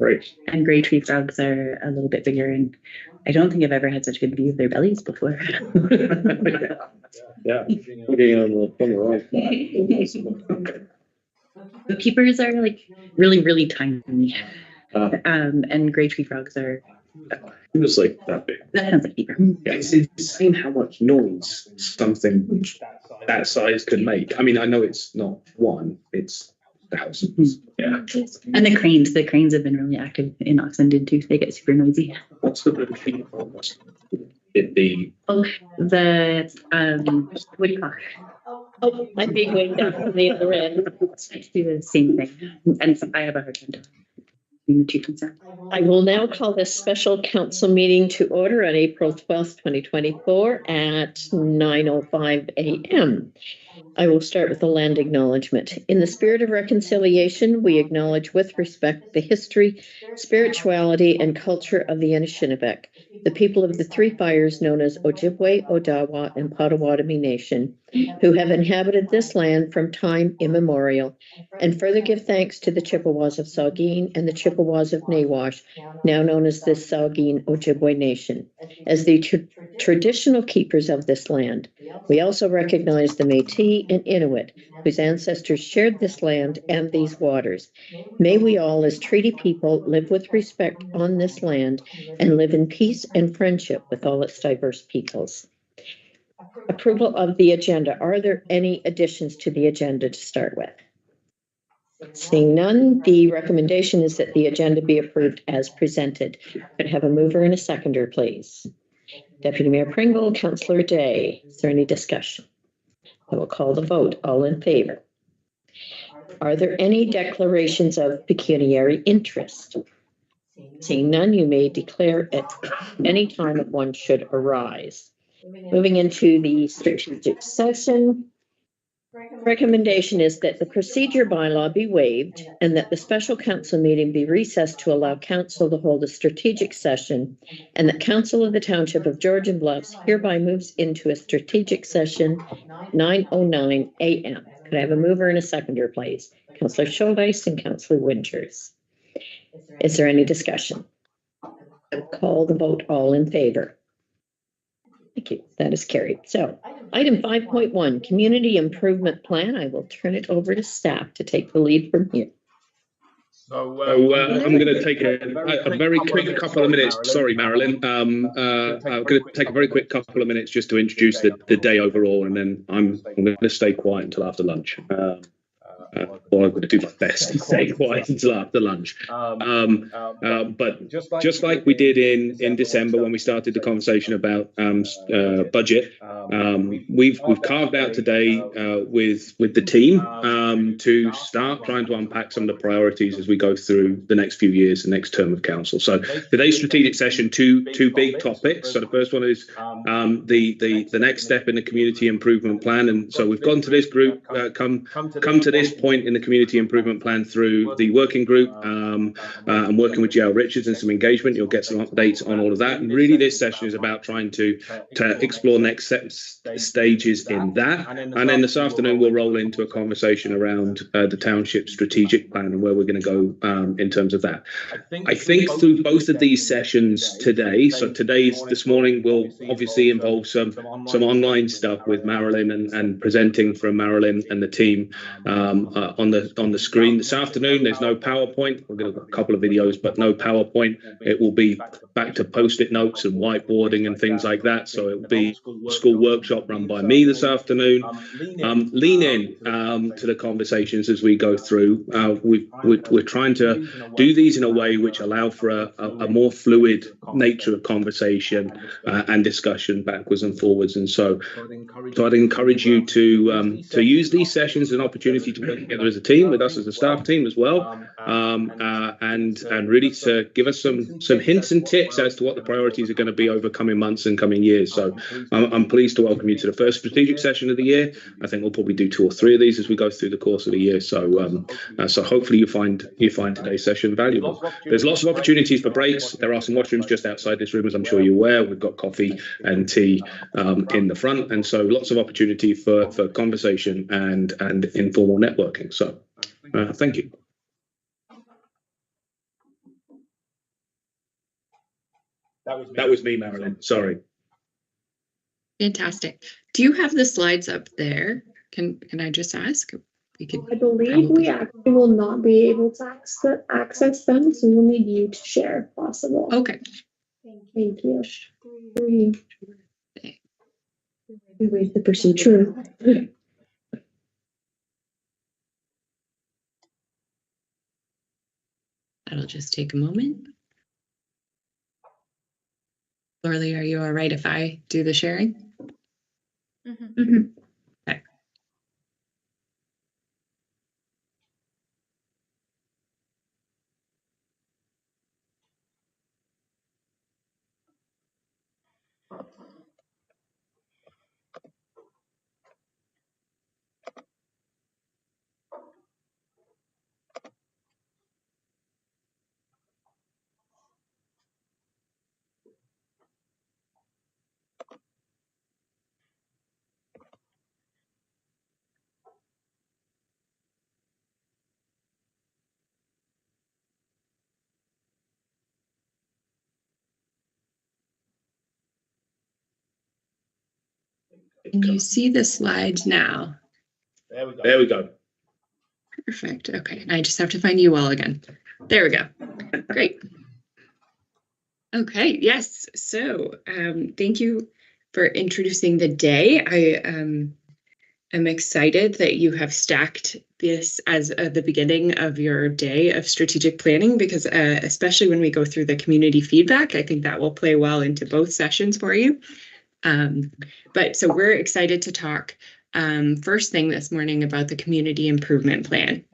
Great. And gray tree frogs are a little bit bigger, and I don't think I've ever had such good view of their bellies before. Yeah. Looking on the right. The peepers are like really, really tiny. And gray tree frogs are. It was like that big. That sounds like peeper. Yeah, it's insane how much noise something that size could make. I mean, I know it's not one, it's thousands. Yeah. And the cranes have been really active in Oxenden too. They get super noisy. What's the machine called? The woodcock. Oh, I'm being winged down from the other end. I do the same thing, and I have a hard time between the two concerns. I will now call this special council meeting to order on April 12th, 2024 at 9:05 a.m. I will start with the land acknowledgement. In the spirit of reconciliation, we acknowledge with respect the history, spirituality, and culture of the Anishinaabe, the people of the Three Fires known as Ojibwe, Odawa, and Potawatomi Nation, who have inhabited this land from time immemorial, and further give thanks to the Chippewas of Saugeen and the Chippewas of Nawash, now known as the Saugeen Ojibwe Nation, as the traditional keepers of this land. We also recognize the Métis and Inuit, whose ancestors shared this land and these waters. May we all, as treaty people, live with respect on this land and live in peace and friendship with all its diverse peoples. Approval of the agenda. Are there any additions to the agenda to start with? Seeing none, the recommendation is that the agenda be approved as presented. Could I have a mover and a seconder, please? Deputy Mayor Pringle, Councillor Day. Is there any discussion? I will call the vote. All in favor. Are there any declarations of pecuniary interest? Seeing none, you may declare at any time that one should arise. Moving into the strategic session, recommendation is that the procedure bylaw be waived and that the special council meeting be recessed to allow council to hold a strategic session, and that council of the Township of Georgian Bluffs hereby moves into a strategic session at 9:09 a.m. Could I have a mover and a seconder, please? Councillor Schuldeis and Councillor Winters. Is there any discussion? I will call the vote. All in favor. Thank you. That is carried. So item 5.1, community improvement plan. I will turn it over to staff to take the lead from here. So I'm going to take a very quick couple of minutes. Sorry, Marilyn. I'm going to take a very quick couple of minutes just to introduce the day overall, and then I'm going to stay quiet until after lunch. Or I'm going to do my best to stay quiet until after lunch. But just like we did in December when we started the conversation about budget, we've carved out today with the team to start trying to unpack some of the priorities as we go through the next few years, the next term of council. So today's strategic session, two big topics. So the first one is the next step in the community improvement plan, and so we've gone to this group, come to this point in the community improvement plan through the working group and working with Gail Richards and some engagement. You'll get some updates on all of that. And really this session is about trying to explore next stages in that. And then this afternoon we'll roll into a conversation around the township strategic plan and where we're going to go in terms of that. I think through both of these sessions today, so this morning will obviously involve some online stuff with Marilyn and presenting from Marilyn and the team on the screen. This afternoon there's no PowerPoint. We're going to have a couple of videos but no PowerPoint. It will be back to post-it notes and whiteboarding and things like that. So it will be a school workshop run by me this afternoon. Lean in to the conversations as we go through. We're trying to do these in a way which allow for a more fluid nature of conversation and discussion backwards and forwards. And so I'd encourage you to use these sessions as an opportunity to work together as a team, with us as a staff team as well, and really to give us some hints and tips as to what the priorities are going to be over coming months and coming years. So I'm pleased to welcome you to the first strategic session of the year. I think we'll probably do 2 or 3 of these as we go through the course of the year. So hopefully you find today's session valuable. There's lots of opportunities for breaks. There are some washrooms just outside this room, as I'm sure you're aware. We've got coffee and tea in the front, and so lots of opportunity for conversation and informal networking. So thank you. That was me, Marilyn. Sorry. Fantastic. Do you have the slides up there? Can I just ask? We could I believe we probably. actually will not be able to access them, so we'll need you to share if possible. Okay. Thank you. We wait the procedure. That'll just take a moment. Lorley, are you all right if I do the sharing? Mhm. Okay. Can you see the slides now? There we go. Perfect. Okay. I just have to find you all again. There we go. Great. Okay. Yes. So thank you for introducing the day. I am excited that you have stacked this as the beginning of your day of strategic planning, because especially when we go through the community feedback, I think that will play well into both sessions for you. But so we're excited to talk first thing this morning about the community improvement plan.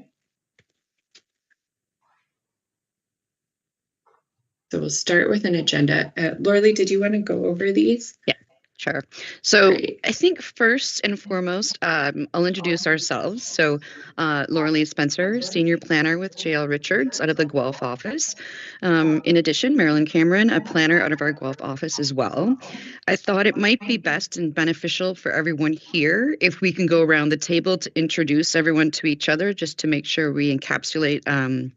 So we'll start with an agenda. Lorley, did you want to go over these? Yeah, sure. So Great. I think first and foremost, I'll introduce ourselves. So Lorley Spencer, Senior Planner with JL Richards out of the Guelph office. In addition, Marilyn Cameron, a planner out of our Guelph office as well. I thought it might be best and beneficial for everyone here if we can go around the table to introduce everyone to each other, just to make sure we encapsulate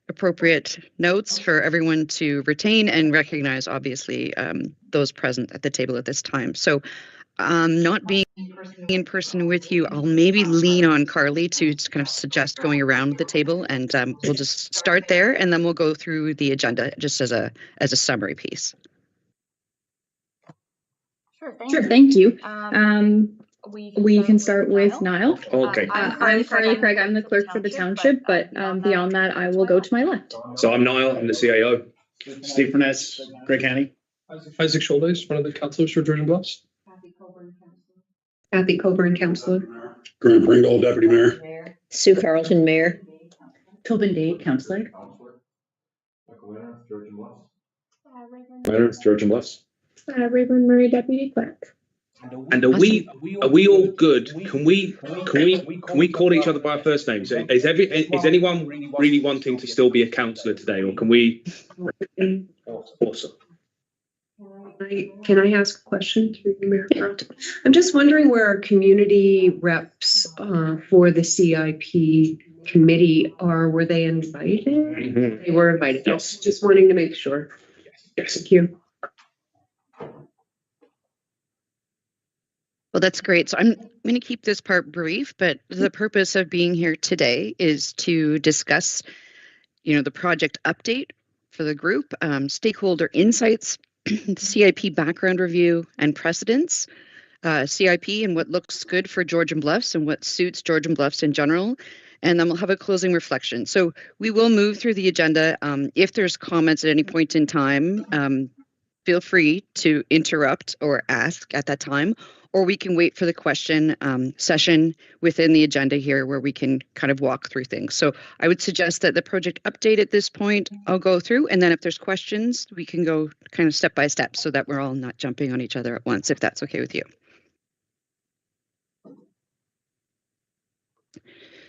appropriate notes for everyone to retain and recognize, obviously, those present at the table at this time. So not being in person with you, I'll maybe lean on Carly to kind of suggest going around the table, and we'll just start there, and then we'll go through the agenda just as a summary piece. Sure, thank you. We can start with Niall. Okay. I'm Carly Craig. I'm the clerk for the township, but beyond that, I will go to my left. So I'm Niall. I'm the CAO. Steve Furness, Greg County. Isaac Shoulders, one of the councillors for Georgian Bluffs. Kathy Coburn, councillor. Grant Pringle, Deputy Mayor. Sue Carlton, Mayor. Tobin Date, councillor. Planner, Georgian Bluffs. Rayburn Murray, Deputy Clerk. And are we all good? Can we call each other by our first names? Is anyone really wanting to still be a councillor today, or can we? Awesome. Can I ask a question through the Mayor? I'm just wondering where our community reps for the CIP committee are. Were they invited? Mm-hmm. They were invited. Yes. Just wanting to make sure. Yes. Thank you. Well, that's great. So I'm going to keep this part brief, but the purpose of being here today is to discuss, the project update for the group, stakeholder insights, CIP background review and precedents, CIP and what looks good for Georgian Bluffs and what suits Georgian Bluffs in general. And then we'll have a closing reflection. So we will move through the agenda. If there's comments at any point in time, feel free to interrupt or ask at that time, or we can wait for the question session within the agenda here where we can kind of walk through things. So I would suggest that the project update at this point, I'll go through, and then if there's questions, we can go kind of step by step so that we're all not jumping on each other at once, if that's okay with you.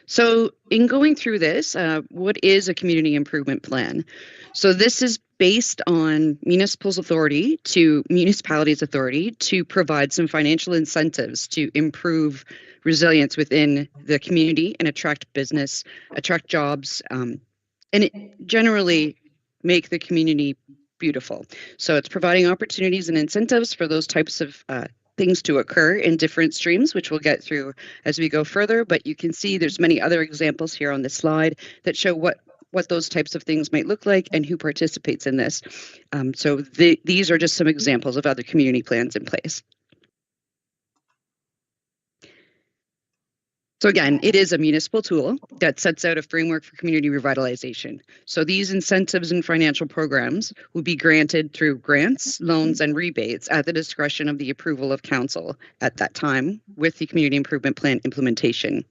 So in going through this, what is a community improvement plan? So this is based on municipalities' authority to provide some financial incentives to improve resilience within the community and attract business, attract jobs, and generally make the community beautiful. So it's providing opportunities and incentives for those types of things to occur in different streams, which we'll get through as we go further. But you can see there's many other examples here on this slide that show what those types of things might look like and who participates in this. So these are just some examples of other community plans in place. So again, it is a municipal tool that sets out a framework for community revitalization. So these incentives and financial programs will be granted through grants, loans, and rebates at the discretion of the approval of council at that time with the community improvement plan implementation.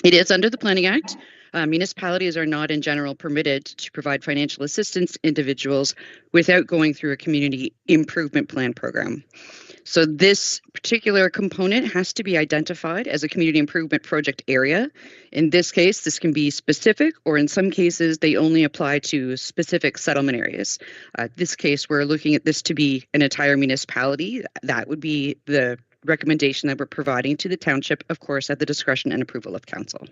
It is under the Planning Act. Municipalities are not in general permitted to provide financial assistance to individuals without going through a community improvement plan program. So this particular component has to be identified as a community improvement project area. In this case, this can be specific, or in some cases, they only apply to specific settlement areas. This case, we're looking at this to be an entire municipality. That would be the recommendation that we're providing to the township, of course, at the discretion and approval of council.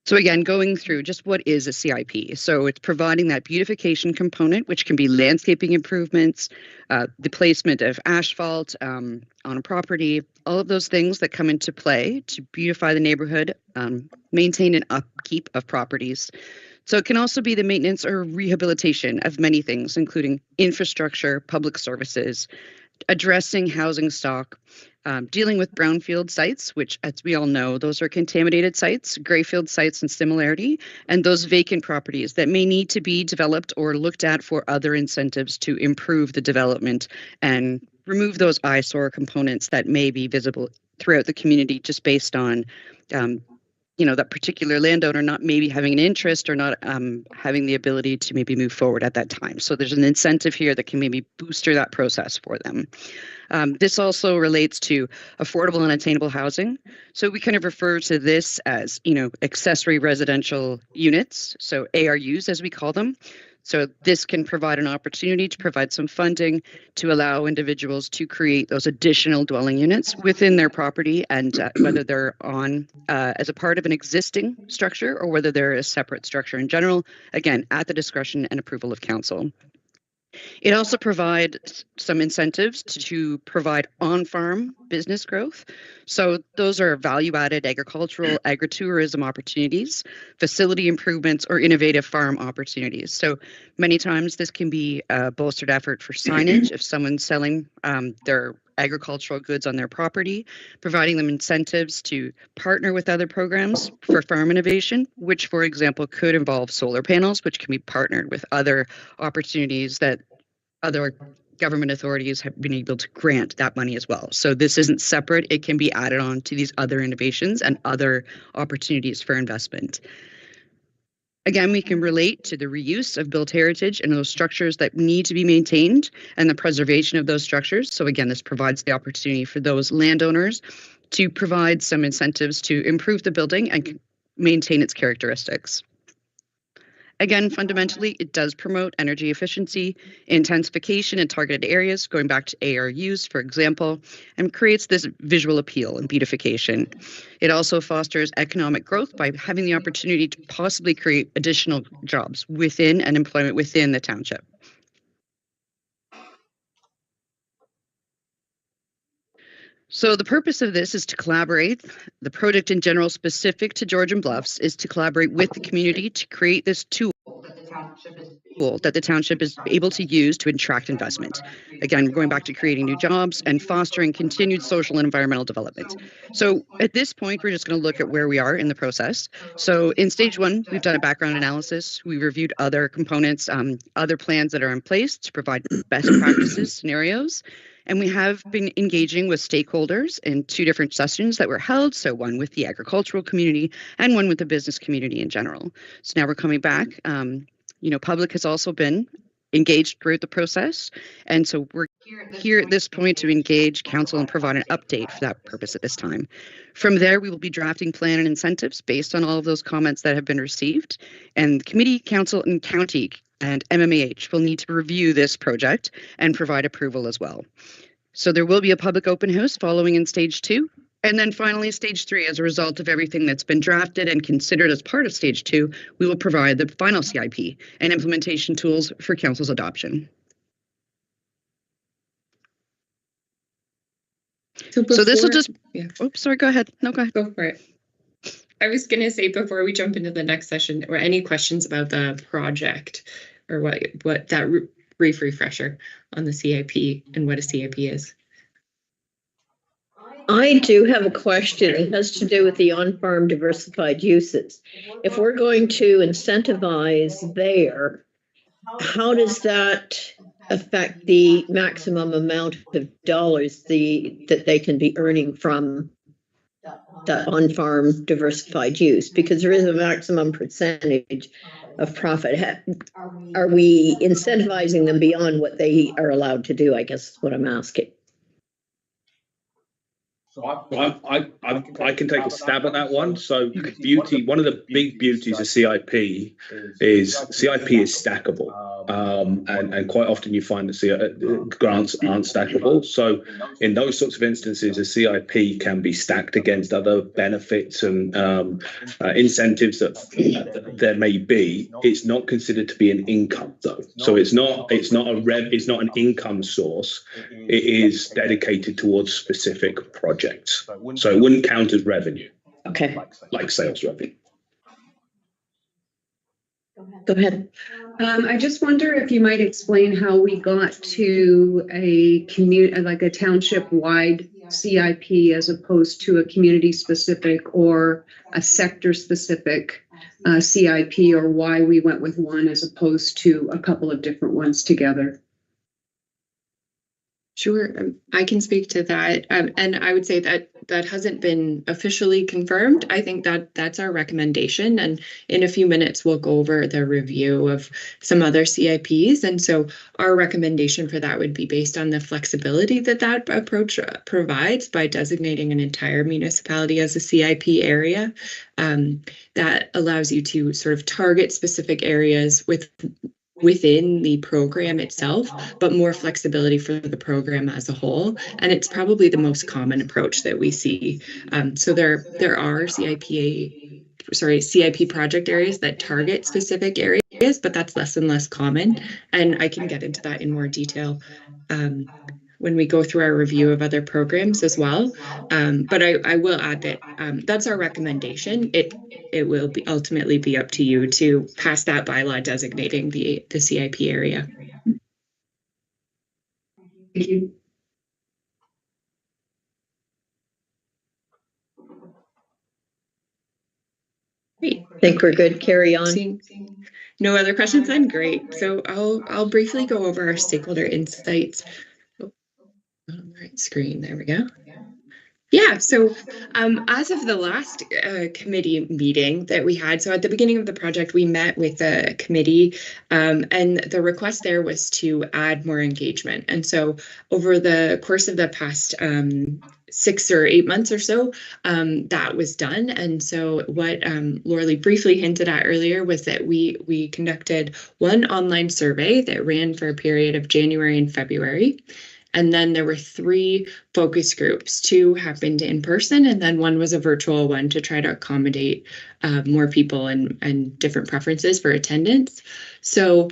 So again, going through just what is a CIP. So it's providing that beautification component, which can be landscaping improvements, the placement of asphalt on a property, all of those things that come into play to beautify the neighborhood, maintain and upkeep of properties. So it can also be the maintenance or rehabilitation of many things, including infrastructure, public services, addressing housing stock, dealing with brownfield sites, which, as we all know, those are contaminated sites, grayfield sites in similarity, and those vacant properties that may need to be developed or looked at for other incentives to improve the development and remove those eyesore components that may be visible throughout the community just based on that particular landowner not maybe having an interest or not having the ability to maybe move forward at that time. So there's an incentive here that can maybe booster that process for them. This also relates to affordable and attainable housing. So we kind of refer to this as, accessory residential units, so ARUs as we call them. So this can provide an opportunity to provide some funding to allow individuals to create those additional dwelling units within their property, and whether they're on as a part of an existing structure or whether they're a separate structure in general, again, at the discretion and approval of council. It also provides some incentives to provide on-farm business growth. So those are value-added agricultural, agritourism opportunities, facility improvements, or innovative farm opportunities. So many times this can be a bolstered effort for signage if someone's selling their agricultural goods on their property, providing them incentives to partner with other programs for farm innovation, which, for example, could involve solar panels, which can be partnered with other opportunities that other government authorities have been able to grant that money as well. So this isn't separate. It can be added on to these other innovations and other opportunities for investment. Again, we can relate to the reuse of built heritage and those structures that need to be maintained and the preservation of those structures. So again, this provides the opportunity for those landowners to provide some incentives to improve the building and maintain its characteristics. Again, fundamentally, it does promote energy efficiency, intensification in targeted areas, going back to ARUs, for example, and creates this visual appeal and beautification. It also fosters economic growth by having the opportunity to possibly create additional jobs within and employment within the township. So the purpose of this is to collaborate. The project in general specific to Georgian Bluffs is to collaborate with the community to create this tool that the township is able to use to attract investment. Again, we're going back to creating new jobs and fostering continued social and environmental development. So at this point, we're just going to look at where we are in the process. So in stage one, we've done a background analysis. We reviewed other components, other plans that are in place to provide best practices scenarios. And we have been engaging with stakeholders in 2 different sessions that were held. So one with the agricultural community and one with the business community in general. So now we're coming back. Public has also been engaged throughout the process. And so we're here at this point to engage council and provide an update for that purpose at this time. From there, we will be drafting plan and incentives based on all of those comments that have been received. And the committee, council, and county and MMAH will need to review this project and provide approval as well. So there will be a public open house following in stage 2. And then finally, stage 3, as a result of everything that's been drafted and considered as part of stage 2, we will provide the final CIP and implementation tools for council's adoption. So this will just, oops, sorry, go ahead. No, go ahead. Go for it. I was going to say, before we jump into the next session, or any questions about the project, or what that brief refresher on the CIP and what a CIP is. I do have a question. It has to do with the on-farm diversified uses. If we're going to incentivize there, how does that affect the maximum amount of dollars that they can be earning from the on-farm diversified use? Because there is a maximum percentage of profit. Are we incentivizing them beyond what they are allowed to do? I guess is what I'm asking. I can take a stab at that one. So one of the big beauties of CIP is stackable. And quite often you find that grants aren't stackable. So in those sorts of instances, a CIP can be stacked against other benefits and incentives that there may be. It's not considered to be an income though. So it's not an income source. It is dedicated towards specific projects. So it wouldn't count as revenue. Okay. Like sales revenue. Go ahead. I just wonder if you might explain how we got to a township-wide CIP as opposed to a community-specific or a sector-specific CIP, or why we went with one as opposed to a couple of different ones together. Sure, I can speak to that. And I would say that hasn't been officially confirmed. I think that's our recommendation. And in a few minutes, we'll go over the review of some other CIPs. And so our recommendation for that would be based on the flexibility that approach provides by designating an entire municipality as a CIP area. That allows you to sort of target specific areas within the program itself, but more flexibility for the program as a whole. And it's probably the most common approach that we see. So there are CIP project areas that target specific areas, but that's less and less common. And I can get into that in more detail when we go through our review of other programs as well. But I will add that that's our recommendation. It will ultimately be up to you to pass that bylaw designating the CIP area. Thank you. Great. I think we're good. Carry on. No other questions then? Great. So I'll briefly go over our stakeholder insights. On the right screen, there we go. Yeah, so as of the last committee meeting that we had, so at the beginning of the project, we met with the committee and the request there was to add more engagement. And so over the course of the past 6 or 8 months or so, that was done. And so what Laura briefly hinted at earlier was that we conducted one online survey that ran for a period of January and February. And then there were 3 focus groups. 2 happened in person, and then one was a virtual one to try to accommodate more people and different preferences for attendance. So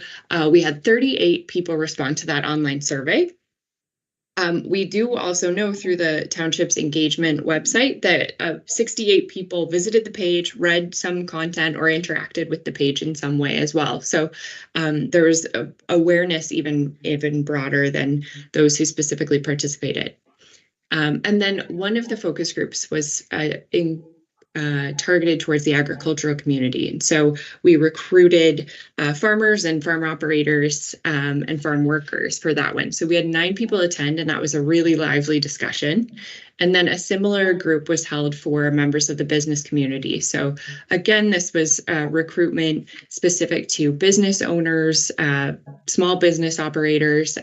we had 38 people respond to that online survey. We do also know through the township's engagement website that 68 people visited the page, read some content, or interacted with the page in some way as well. So there was awareness even broader than those who specifically participated. And then one of the focus groups was targeted towards the agricultural community. And so we recruited farmers and farm operators and farm workers for that one. So we had 9 people attend, and that was a really lively discussion. And then a similar group was held for members of the business community. So again, this was recruitment specific to business owners, small business operators,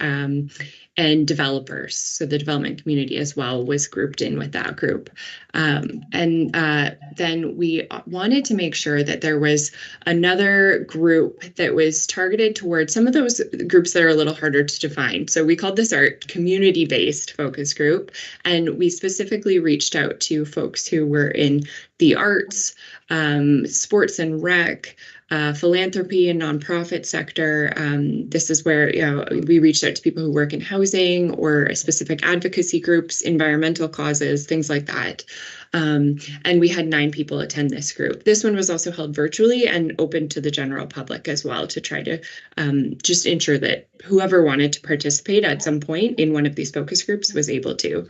and developers. So the development community as well was grouped in with that group. Then we wanted to make sure that there was another group that was targeted towards some of those groups that are a little harder to define. So we called this our community-based focus group, and we specifically reached out to folks who were in the arts, sports and rec, philanthropy and nonprofit sector. This is where we reached out to people who work in housing or specific advocacy groups, environmental causes, things like that. And we had 9 people attend this group. This one was also held virtually and open to the general public as well, to try to just ensure that whoever wanted to participate at some point in one of these focus groups was able to.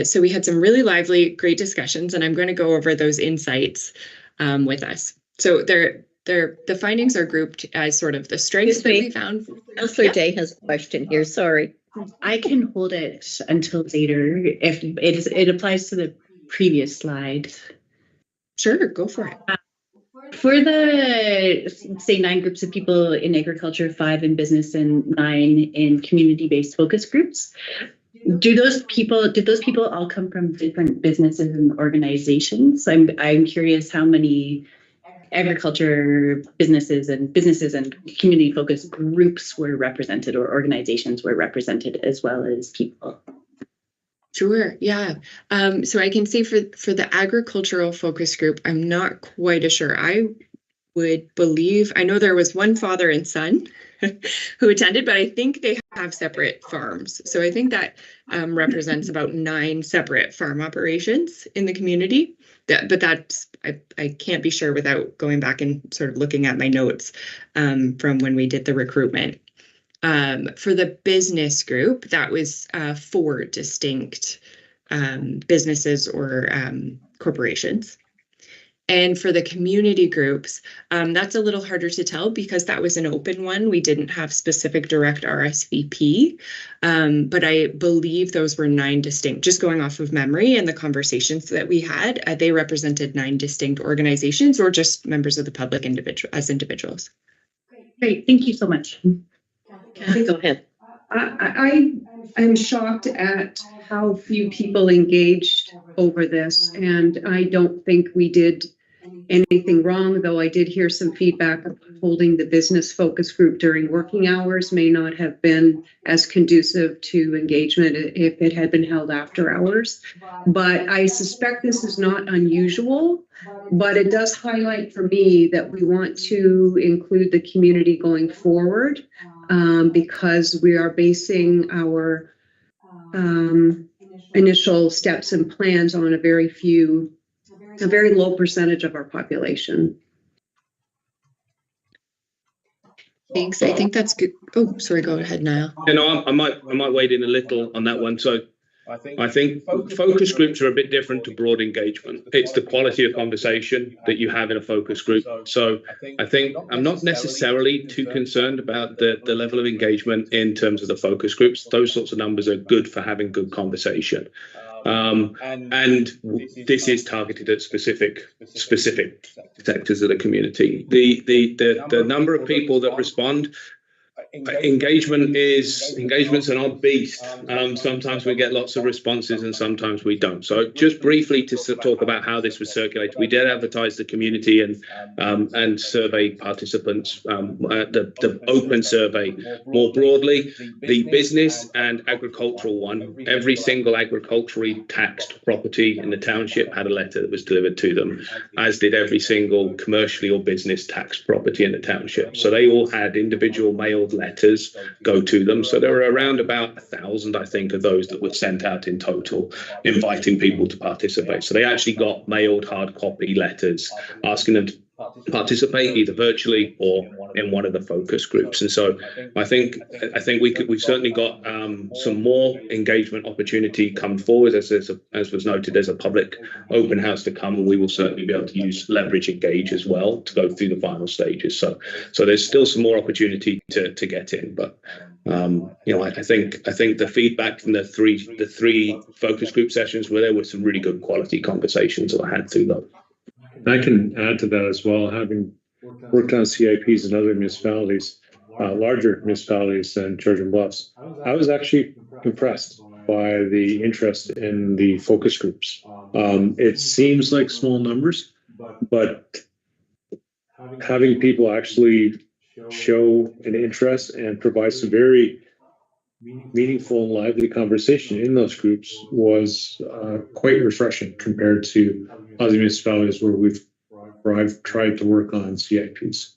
So we had some really lively, great discussions, and I'm going to go over those insights with us. So the findings are grouped as sort of the strengths that we found. Councillor Day has a question here, sorry. I can hold it until later if it applies to the previous slide. Sure, go for it. For the, say, 9 groups of people in agriculture, 5 in business, and 9 in community-based focus groups, did those people all come from different businesses and organizations? I'm curious how many agriculture businesses and community focused groups were represented, or organizations were represented, as well as people. Sure, yeah. So I can say for the agricultural focus group, I'm not quite sure. I would believe, I know there was one father and son who attended, but I think they have separate farms. So I think that represents about 9 separate farm operations in the community. But that's, I can't be sure without going back and sort of looking at my notes from when we did the recruitment. For the business group, that was 4 distinct businesses or corporations. And for the community groups, that's a little harder to tell because that was an open one. We didn't have specific direct RSVP, but I believe those were 9 distinct, just going off of memory and the conversations that we had, they represented 9 distinct organizations or just members of the public as individuals. Great, thank you so much. Go ahead. I'm shocked at how few people engaged over this, and I don't think we did anything wrong, though I did hear some feedback of holding the business focus group during working hours may not have been as conducive to engagement if it had been held after hours. But I suspect this is not unusual, but it does highlight for me that we want to include the community going forward, because we are basing our initial steps and plans on a very low percentage of our population. Thanks. I think that's good. Oh, sorry. Go ahead, Niall. You know, I might wade in a little on that one. So I think focus groups are a bit different to broad engagement. It's the quality of conversation that you have in a focus group. So I think I'm not necessarily too concerned about the level of engagement in terms of the focus groups. Those sorts of numbers are good for having good conversation. And this is targeted at specific sectors of the community. The number of people that respond, engagement's an odd beast. Sometimes we get lots of responses and sometimes we don't. So just briefly to talk about how this was circulated, we did advertise the community and survey participants, the open survey more broadly. The business and agricultural one, every single agriculturally taxed property in the township had a letter that was delivered to them, as did every single commercially or business taxed property in the township. So they all had individual mailed letters go to them. So there were around about 1,000, I think, of those that were sent out in total, inviting people to participate. So they actually got mailed hard copy letters asking them to participate either virtually or in one of the focus groups. And so I think we've certainly got some more engagement opportunity come forward. As was noted, there's a public open house to come, and we will certainly be able to leverage Engage as well to go through the final stages. So there's still some more opportunity to get in, but I think the feedback from the three focus group sessions where there were some really good quality conversations that I had through those. I can add to that as well, having worked on CIPs in other municipalities. larger municipalities than Georgian Bluffs. I was actually impressed by the interest in the focus groups. It seems like small numbers, but having people actually show an interest and provide some very meaningful and lively conversation in those groups was quite refreshing compared to other municipalities where I've tried to work on CIPs.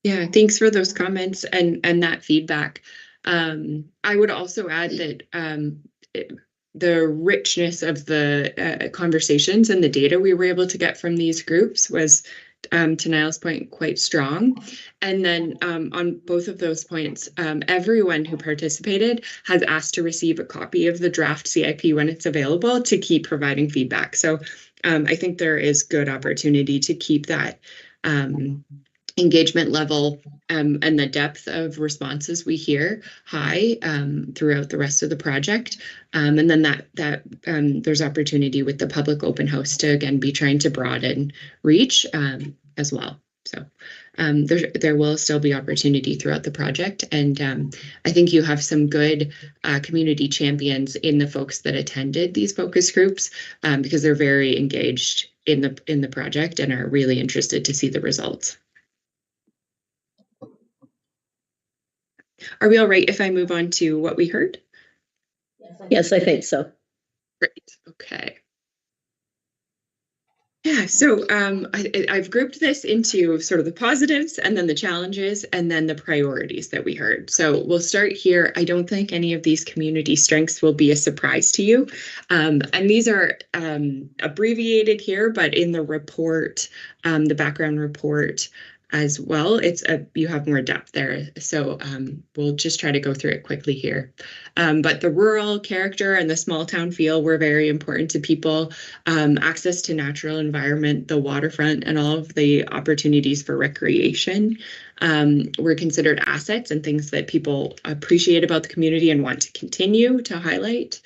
Yeah, thanks for those comments and that feedback. I would also add that the richness of the conversations and the data we were able to get from these groups was, to Niall's point, quite strong. And then on both of those points, everyone who participated has asked to receive a copy of the draft CIP when it's available to keep providing feedback. So I think there is good opportunity to keep that engagement level and the depth of responses we hear high throughout the rest of the project. And then that there's opportunity with the public open house to, again, be trying to broaden reach as well. So there will still be opportunity throughout the project. And I think you have some good community champions in the folks that attended these focus groups because they're very engaged in the project and are really interested to see the results. Are we all right if I move on to what we heard? Yes, I think so. Great. Okay. Yeah, so I've grouped this into sort of the positives and then the challenges and then the priorities that we heard. So we'll start here. I don't think any of these community strengths will be a surprise to you. And these are abbreviated here, but in the report, the background report, as well, you have more depth there. So we'll just try to go through it quickly here. But the rural character and the small town feel were very important to people. Access to natural environment, the waterfront, and all of the opportunities for recreation were considered assets and things that people appreciate about the community and want to continue to highlight.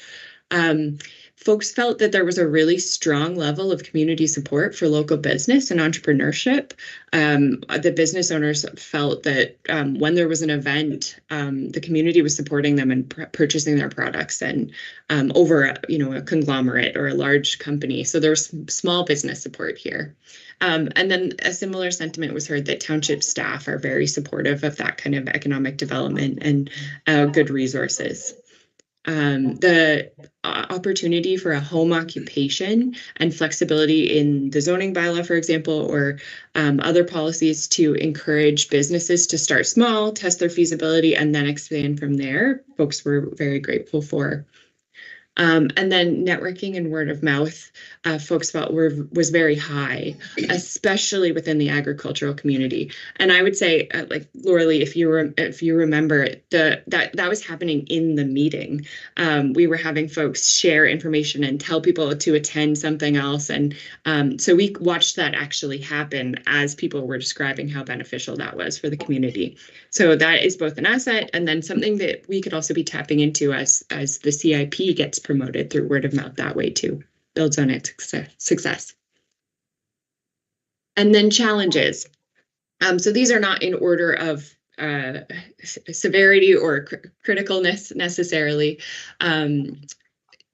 Folks felt that there was a really strong level of community support for local business and entrepreneurship. The business owners felt that when there was an event, the community was supporting them and purchasing their products and over a conglomerate or a large company. So there was small business support here. And then a similar sentiment was heard that township staff are very supportive of that kind of economic development and good resources. The opportunity for a home occupation and flexibility in the zoning bylaw, for example, or other policies to encourage businesses to start small, test their feasibility, and then expand from there, folks were very grateful for. And then networking and word of mouth, folks felt was very high, especially within the agricultural community. And I would say, like Laura-Lee, if you remember, that was happening in the meeting. We were having folks share information and tell people to attend something else, and so we watched that actually happen as people were describing how beneficial that was for the community. So that is both an asset and then something that we could also be tapping into as the CIP gets promoted through word of mouth that way too, builds on its success. And then challenges. So these are not in order of severity or criticalness necessarily.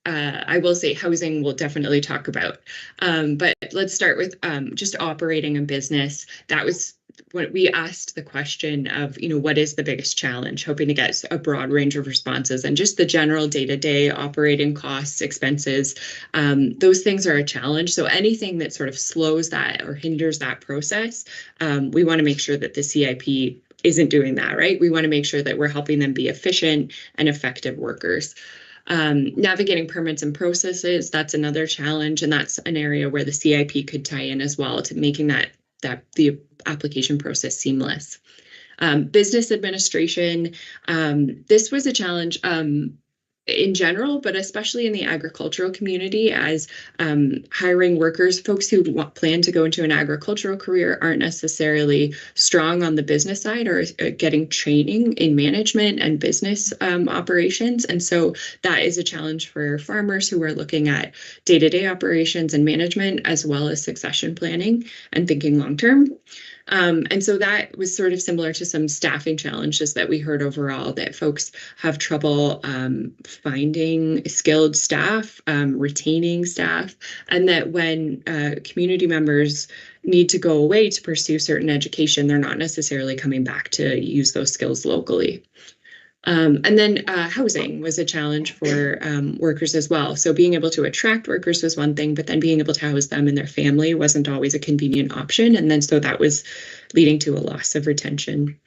I will say housing we'll definitely talk about. But let's start with just operating a business. That was when we asked the question of, what is the biggest challenge, hoping to get a broad range of responses, and just the general day-to-day operating costs, expenses, those things are a challenge. So anything that sort of slows that or hinders that process, we want to make sure that the CIP isn't doing that, right? We want to make sure that we're helping them be efficient and effective workers. Navigating permits and processes, that's another challenge, and that's an area where the CIP could tie in as well to making that the application process seamless. Business administration, this was a challenge. in general, but especially in the agricultural community, as hiring workers, folks who plan to go into an agricultural career aren't necessarily strong on the business side or getting training in management and business operations. And so that is a challenge for farmers who are looking at day-to-day operations and management, as well as succession planning and thinking long-term. And so that was sort of similar to some staffing challenges that we heard overall, that folks have trouble finding skilled staff, retaining staff, and that when community members need to go away to pursue certain education, they're not necessarily coming back to use those skills locally. And then housing was a challenge for workers as well. So being able to attract workers was one thing, but then being able to house them and their family wasn't always a convenient option. And then so that was leading to a loss of retention.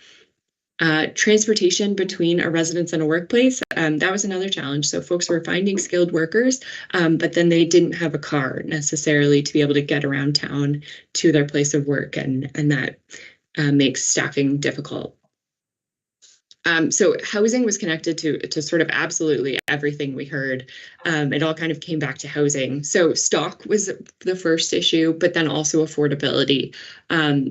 Transportation between a residence and a workplace, that was another challenge. So folks were finding skilled workers, but then they didn't have a car necessarily to be able to get around town to their place of work, and that makes staffing difficult. So housing was connected to sort of absolutely everything we heard. It all kind of came back to housing. So stock was the first issue, but then also affordability.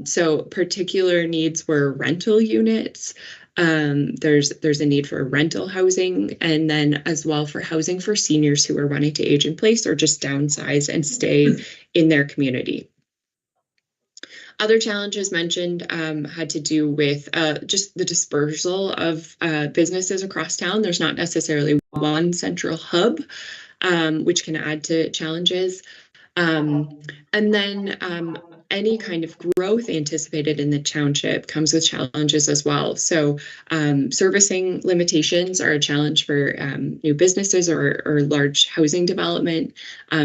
So particular needs were rental units. There's a need for rental housing, and then as well for housing for seniors who are wanting to age in place or just downsize and stay in their community. Other challenges mentioned had to do with just the dispersal of businesses across town. There's not necessarily one central hub, which can add to challenges. And then any kind of growth anticipated in the township comes with challenges as well. So servicing limitations are a challenge for new businesses or large housing development.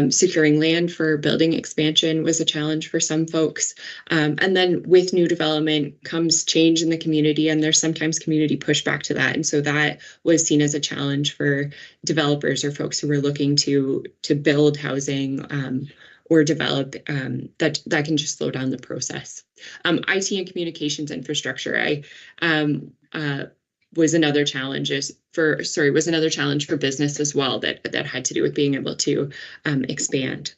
Securing land for building expansion was a challenge for some folks. And then with new development comes change in the community, and there's sometimes community pushback to that. And so that was seen as a challenge for developers or folks who were looking to build housing or develop, that can just slow down the process. IT and communications infrastructure was another challenge for business as well, that had to do with being able to expand.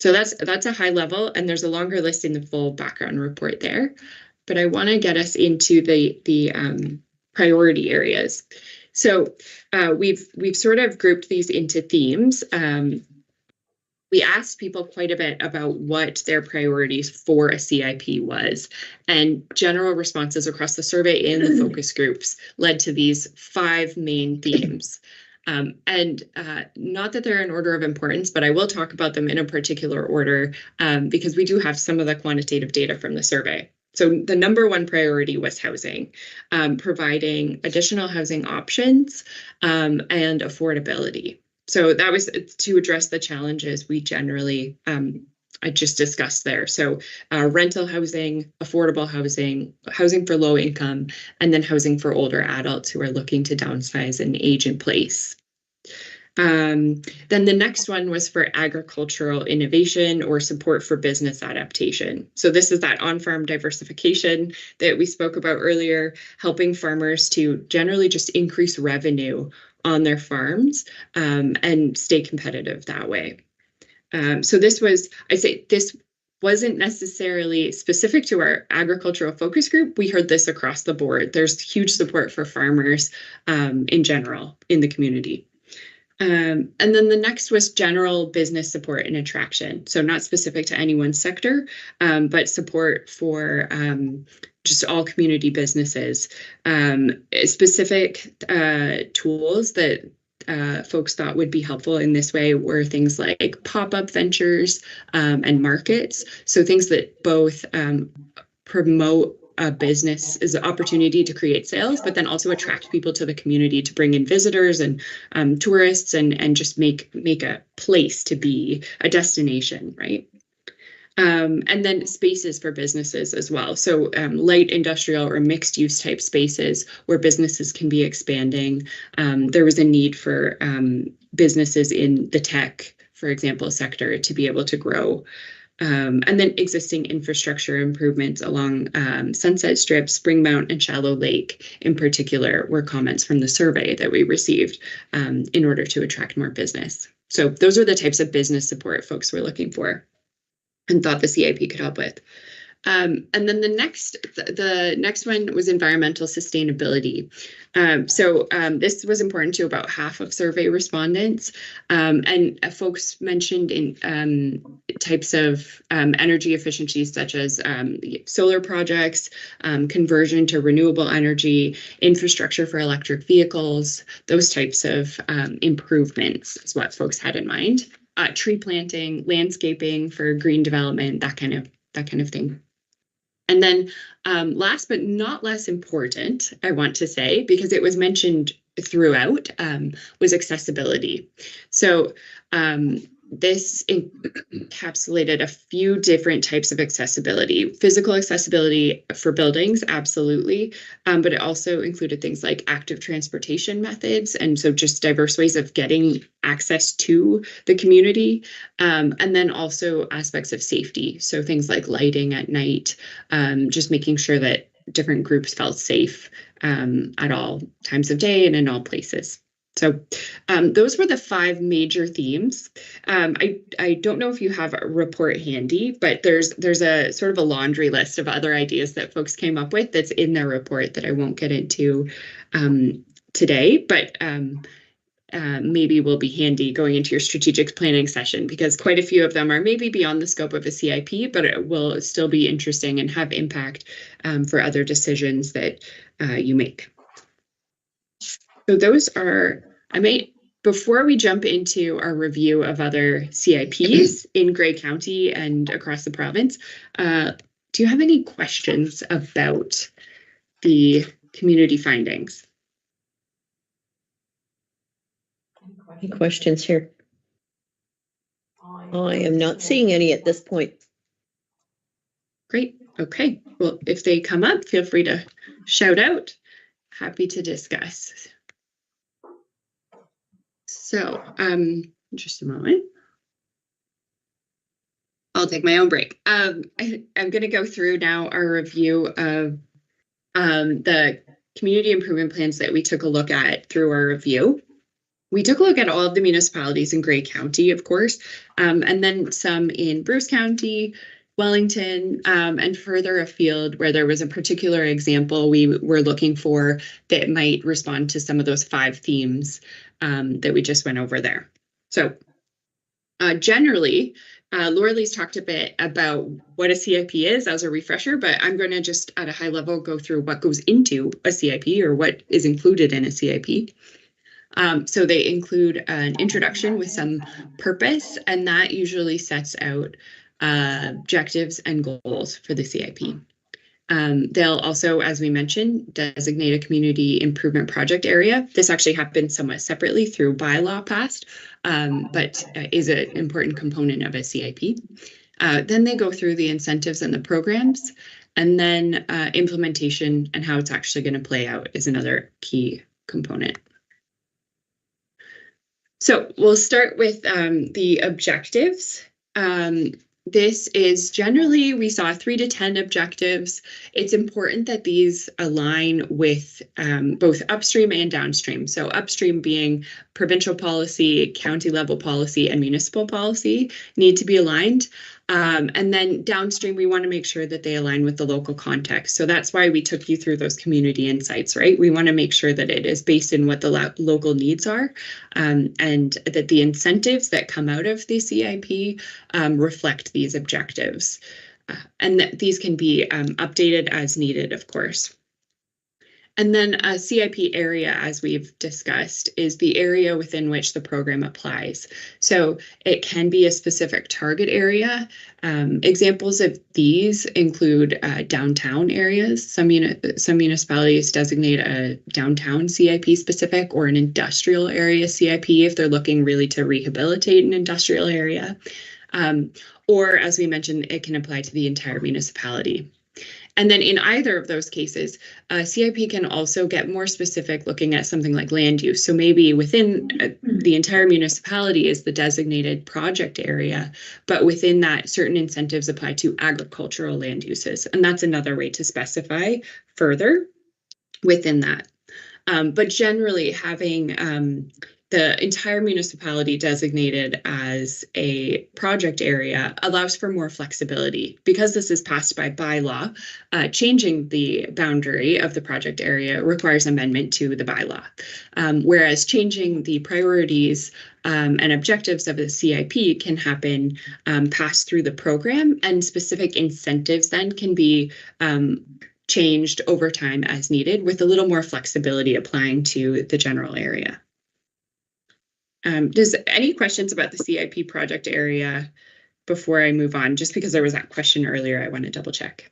So that's a high level, and there's a longer list in the full background report there. But I want to get us into the priority areas. So we've sort of grouped these into themes. We asked people quite a bit about what their priorities for a CIP was, and general responses across the survey and the focus groups led to these 5 main themes. And not that they're in order of importance, but I will talk about them in a particular order because we do have some of the quantitative data from the survey. So the number 1 priority was housing, providing additional housing options and affordability. So that was to address the challenges we generally, I just discussed there. So rental housing, affordable housing, housing for low income, and then housing for older adults who are looking to downsize and age in place. Then the next one was for agricultural innovation or support for business adaptation. So this is that on-farm diversification that we spoke about earlier, helping farmers to generally just increase revenue on their farms and stay competitive that way. So this wasn't necessarily specific to our agricultural focus group. We heard this across the board. There's huge support for farmers in general in the community. And then the next was general business support and attraction. So not specific to any one sector, but support for just all community businesses. Specific tools that folks thought would be helpful in this way were things like pop-up ventures and markets. So things that both promote a business is an opportunity to create sales, but then also attract people to the community to bring in visitors and tourists and just make a place to be, a destination, right? And then spaces for businesses as well. So light industrial or mixed use type spaces where businesses can be expanding. There was a need for businesses in the tech, for example, sector to be able to grow. And then existing infrastructure improvements along Sunset Strip, Springmount, and Shallow Lake in particular were comments from the survey that we received in order to attract more business. So those are the types of business support folks were looking for and thought the CIP could help with. And then the next one was environmental sustainability. This was important to about half of survey respondents. And folks mentioned in types of energy efficiencies such as solar projects, conversion to renewable energy, infrastructure for electric vehicles, those types of improvements is what folks had in mind. Tree planting, landscaping for green development, that kind of thing. And then last but not less important, I want to say, because it was mentioned throughout, was accessibility. So this encapsulated a few different types of accessibility. Physical accessibility for buildings, absolutely, but it also included things like active transportation methods, and so just diverse ways of getting access to the community, and then also aspects of safety, so things like lighting at night, just making sure that different groups felt safe at all times of day and in all places. So those were the 5 major themes. I don't know if you have a report handy, but there's a sort of a laundry list of other ideas that folks came up with that's in their report that I won't get into today, but maybe will be handy going into your strategic planning session, because quite a few of them are maybe beyond the scope of a CIP, but it will still be interesting and have impact for other decisions that you make. So those are, before we jump into our review of other CIPs in Grey County and across the province, do you have any questions about the community findings? Any questions here? I am not seeing any at this point. Great. Okay. Well, if they come up, feel free to shout out. Happy to discuss. So, just a moment. I'll take my own break. I'm going to go through now our review of the community improvement plans that we took a look at through our review. We took a look at all of the municipalities in Grey County, of course, and then some in Bruce County, Wellington, and further afield where there was a particular example we were looking for that might respond to some of those 5 themes that we just went over there. So generally, Laura-Lee's talked a bit about what a CIP is as a refresher, but I'm going to just at a high level go through what goes into a CIP or what is included in a CIP. So they include an introduction with some purpose, and that usually sets out objectives and goals for the CIP. They'll also, as we mentioned, designate a community improvement project area. This actually happened somewhat separately through bylaw passed, but is an important component of a CIP. Then they go through the incentives and the programs, and then implementation and how it's actually going to play out is another key component. So we'll start with the objectives. This is generally, we saw 3 to 10 objectives. It's important that these align with both upstream and downstream. So upstream being provincial policy, county level policy, and municipal policy need to be aligned. And then downstream, we want to make sure that they align with the local context. So that's why we took you through those community insights, right? We want to make sure that it is based in what the local needs are, and that the incentives that come out of the CIP reflect these objectives. And that these can be updated as needed, of course. And then a CIP area, as we've discussed, is the area within which the program applies. So it can be a specific target area. Examples of these include downtown areas. Some municipalities designate a downtown CIP specific or an industrial area CIP if they're looking really to rehabilitate an industrial area. Or, as we mentioned, it can apply to the entire municipality. And then in either of those cases, CIP can also get more specific looking at something like land use. So maybe within the entire municipality is the designated project area, but within that certain incentives apply to agricultural land uses. And that's another way to specify further within that. But generally having the entire municipality designated as a project area allows for more flexibility. Because this is passed by bylaw, changing the boundary of the project area requires amendment to the bylaw. Whereas changing the priorities and objectives of the CIP can happen passed through the program, and specific incentives then can be changed over time as needed, with a little more flexibility applying to the general area. Does any questions about the CIP project area before I move on? Just because there was that question earlier, I want to double check.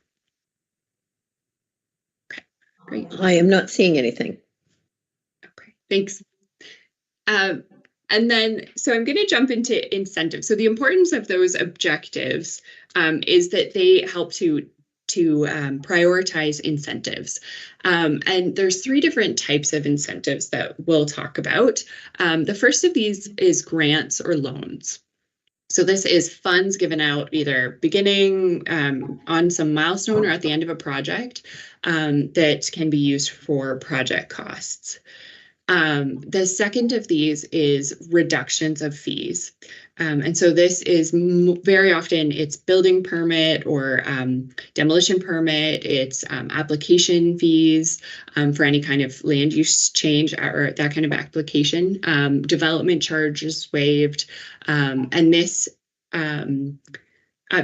Okay, great. I am not seeing anything. Okay, thanks. And then, so I'm going to jump into incentives. So the importance of those objectives is that they help to prioritize incentives. And there's 3 different types of incentives that we'll talk about. The first of these is grants or loans. So this is funds given out either beginning on some milestone or at the end of a project that can be used for project costs. The second of these is reductions of fees. And so this is very often it's building permit or demolition permit, it's application fees for any kind of land use change or that kind of application, development charges waived, and this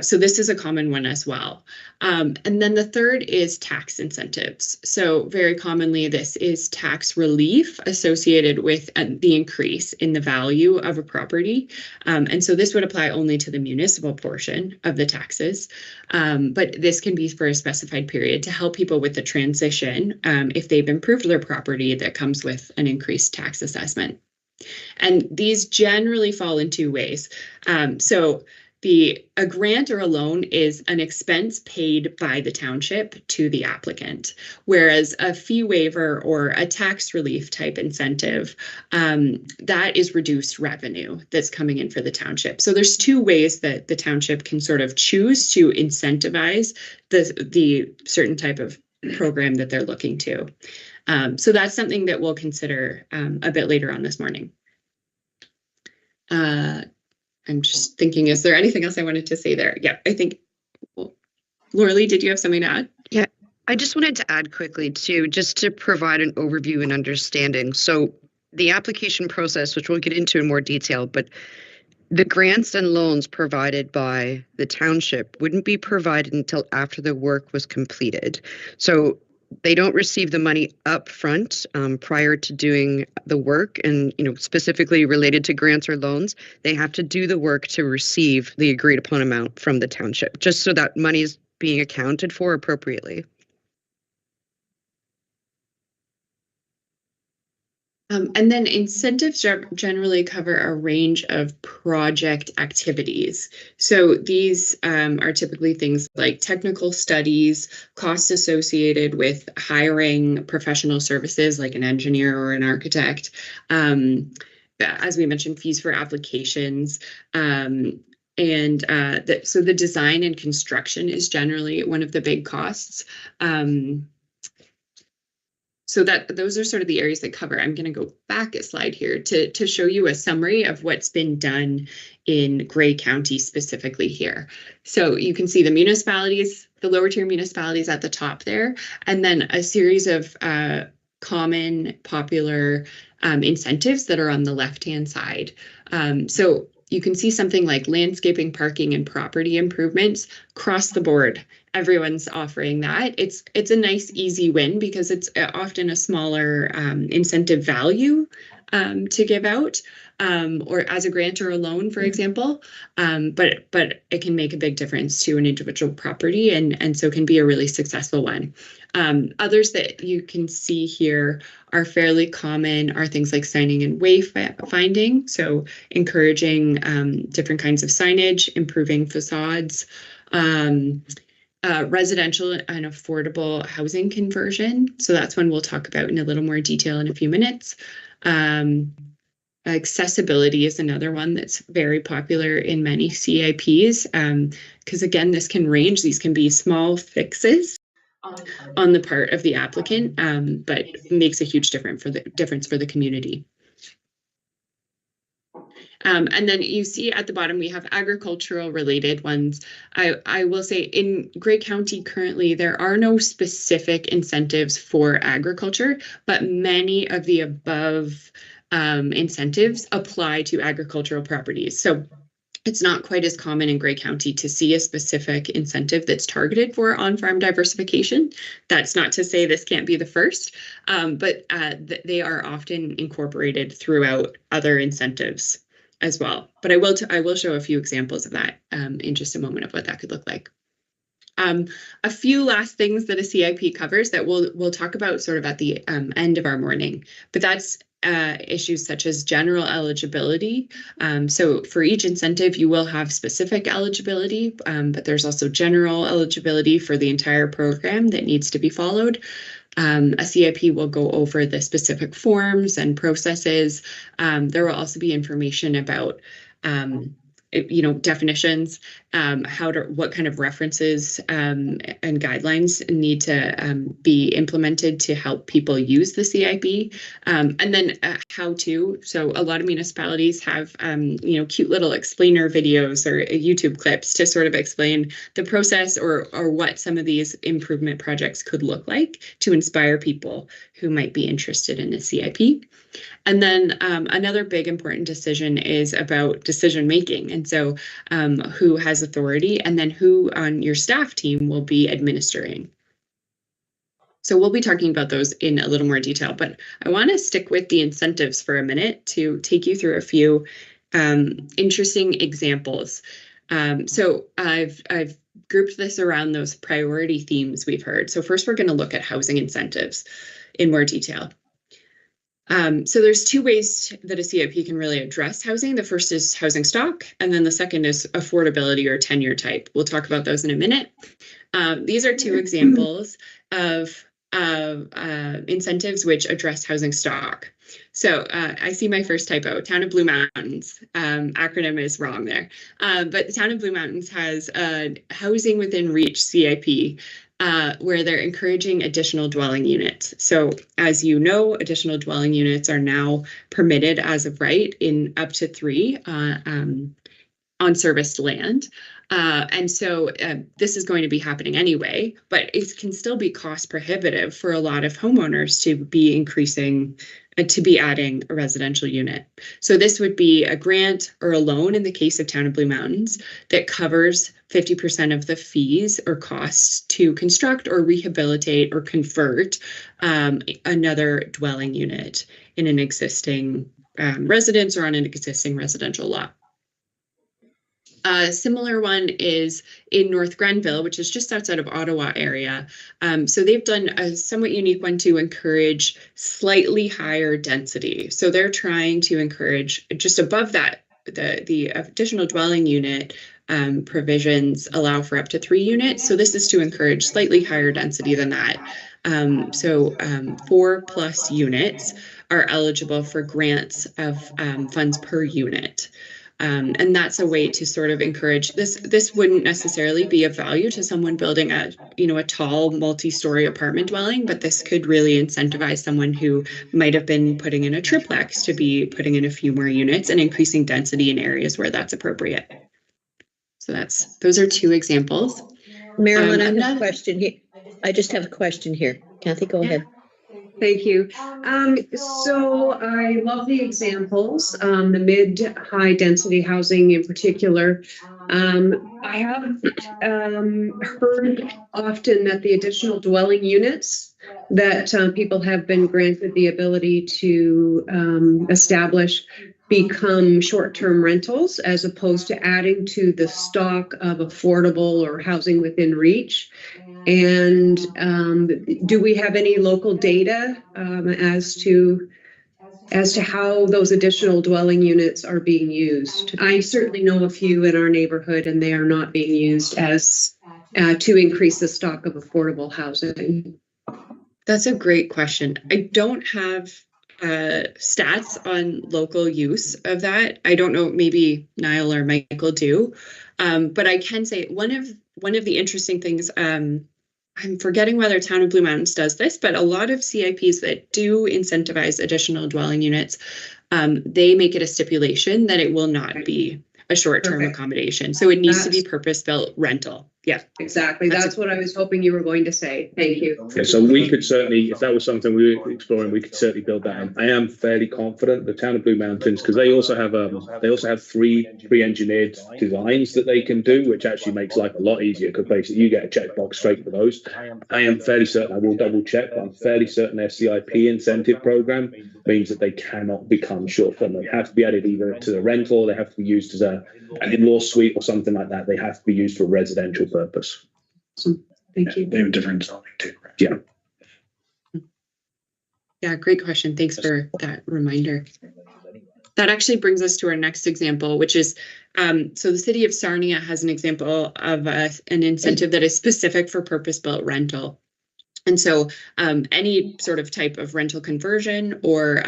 so this is a common one as well. And then the third is tax incentives. So very commonly, this is tax relief associated with the increase in the value of a property. And so this would apply only to the municipal portion of the taxes. But this can be for a specified period to help people with the transition if they've improved their property that comes with an increased tax assessment. And these generally fall in 2 ways. A grant or a loan is an expense paid by the township to the applicant, whereas a fee waiver or a tax relief type incentive, that is reduced revenue that's coming in for the township. So there's 2 ways that the township can sort of choose to incentivize the certain type of program that they're looking to. So that's something that we'll consider a bit later on this morning. I'm just thinking, is there anything else I wanted to say there? Yeah, I think, well, Laura-Lee, did you have something to add? Yeah, I just wanted to add quickly just to provide an overview and understanding. So the application process, which we'll get into in more detail, but the grants and loans provided by the township wouldn't be provided until after the work was completed. So they don't receive the money up front prior to doing the work, and specifically related to grants or loans, they have to do the work to receive the agreed upon amount from the township, just so that money is being accounted for appropriately. And then incentives generally cover a range of project activities. So these are typically things like technical studies, costs associated with hiring professional services like an engineer or an architect. As we mentioned, fees for applications. So the design and construction is generally one of the big costs. So those are sort of the areas that cover. I'm going to go back a slide here to show you a summary of what's been done in Grey County specifically here. So you can see the municipalities, the lower tier municipalities at the top there, and then a series of common popular incentives that are on the left-hand side. So you can see something like landscaping, parking, and property improvements across the board. Everyone's offering that. It's a nice, easy win because it's often a smaller incentive value to give out, or as a grant or a loan, for example. But it can make a big difference to an individual property, and so can be a really successful one. Others that you can see here are fairly common are things like signing and wayfinding, so encouraging different kinds of signage, improving facades. residential and affordable housing conversion. So that's one we'll talk about in a little more detail in a few minutes. Accessibility is another one that's very popular in many CIPs, because again, this can range. These can be small fixes on the part of the applicant, but makes a huge difference for the community. And then you see at the bottom, we have agricultural related ones. I will say in Grey County currently, there are no specific incentives for agriculture, but many of the above incentives apply to agricultural properties. So it's not quite as common in Grey County to see a specific incentive that's targeted for on-farm diversification. That's not to say this can't be the first, but they are often incorporated throughout other incentives as well. But I will show a few examples of that in just a moment of what that could look like. A few last things that a CIP covers that we'll talk about sort of at the end of our morning, but that's issues such as general eligibility. So for each incentive, you will have specific eligibility, but there's also general eligibility for the entire program that needs to be followed. A CIP will go over the specific forms and processes. There will also be information about definitions, what kind of references and guidelines need to be implemented to help people use the CIP, and then how to. So a lot of municipalities have cute little explainer videos or YouTube clips to sort of explain the process or what some of these improvement projects could look like to inspire people who might be interested in a CIP. And then another big important decision is about decision making. And so who has authority and then who on your staff team will be administering. So we'll be talking about those in a little more detail, but I want to stick with the incentives for a minute to take you through a few interesting examples. So I've grouped this around those priority themes we've heard. So first, we're going to look at housing incentives in more detail. So there's two ways that a CIP can really address housing. The first is housing stock, and then the second is affordability or tenure type. We'll talk about those in a minute. These are two examples of incentives which address housing stock. So I see my first typo, Town of Blue Mountains. Acronym is wrong there. But the Town of Blue Mountains has a Housing Within Reach CIP, where they're encouraging additional dwelling units. So as you know, additional dwelling units are now permitted as of right in up to 3 on serviced land. And so this is going to be happening anyway, but it can still be cost prohibitive for a lot of homeowners to be adding a residential unit. So this would be a grant or a loan in the case of Town of Blue Mountains that covers 50% of the fees or costs to construct or rehabilitate or convert another dwelling unit in an existing residence or on an existing residential lot. A similar one is in North Grenville, which is just outside of Ottawa area. So they've done a somewhat unique one to encourage slightly higher density. So they're trying to encourage just above that, the additional dwelling unit provisions allow for up to 3 units. So this is to encourage slightly higher density than that. 4+ units are eligible for grants of funds per unit. And that's a way to sort of encourage this. This wouldn't necessarily be of value to someone building a tall multi-story apartment dwelling, but this could really incentivize someone who might have been putting in a triplex to be putting in a few more units and increasing density in areas where that's appropriate. So those are 2 examples. Marilyn, I have a question here. I just have a question here. Kathy, go ahead. Thank you. So I love the examples, the mid-high density housing in particular. I have heard often that the additional dwelling units that people have been granted the ability to establish become short-term rentals as opposed to adding to the stock of affordable or housing within reach. And do we have any local data as to how those additional dwelling units are being used? I certainly know a few in our neighborhood, and they are not being used as to increase the stock of affordable housing? That's a great question. I don't have stats on local use of that. I don't know, maybe Niall or Michael do. But I can say one of the interesting things, I'm forgetting whether Town of Blue Mountains does this, but a lot of CIPs that do incentivize additional dwelling units, they make it a stipulation that it will not be a short-term accommodation. So it needs to be purpose-built rental. Yeah, exactly. That's what I was hoping you were going to say. Thank you. Yeah, so we could certainly, if that was something we were exploring, we could certainly build that in. I am fairly confident the Town of Blue Mountains, because they also have three pre-engineered designs that they can do, which actually makes life a lot easier, because basically you get a checkbox straight for those. I am fairly certain, I will double check, but I'm fairly certain their CIP incentive program means that they cannot become short-term. They have to be added either to the rental, or they have to be used as an in-law suite or something like that. They have to be used for residential purpose. Thank you. They have a different zoning too. Right? Yeah. Yeah, great question. Thanks for that reminder. That actually brings us to our next example, which is, so the city of Sarnia has an example of an incentive that is specific for purpose-built rental. And so any sort of type of rental conversion or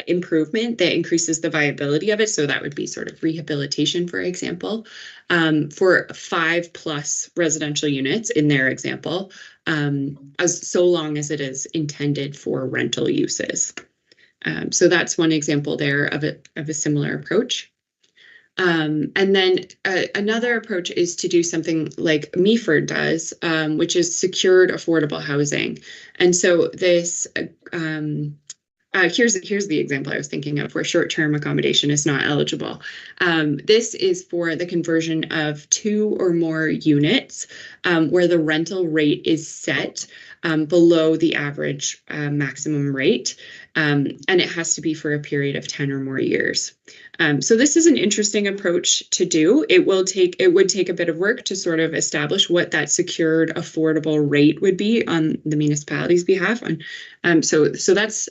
improvement that increases the viability of it. So that would be sort of rehabilitation, for example, for 5+ residential units in their example, as so long as it is intended for rental uses. So that's one example there of a similar approach. And then another approach is to do something like Meaford does, which is secured affordable housing. And so this, here's the example I was thinking of where short-term accommodation is not eligible. This is for the conversion of 2 or more units where the rental rate is set below the average maximum rate, and it has to be for a period of 10 or more years. So this is an interesting approach to do. It would take a bit of work to sort of establish what that secured affordable rate would be on the municipality's behalf. So that's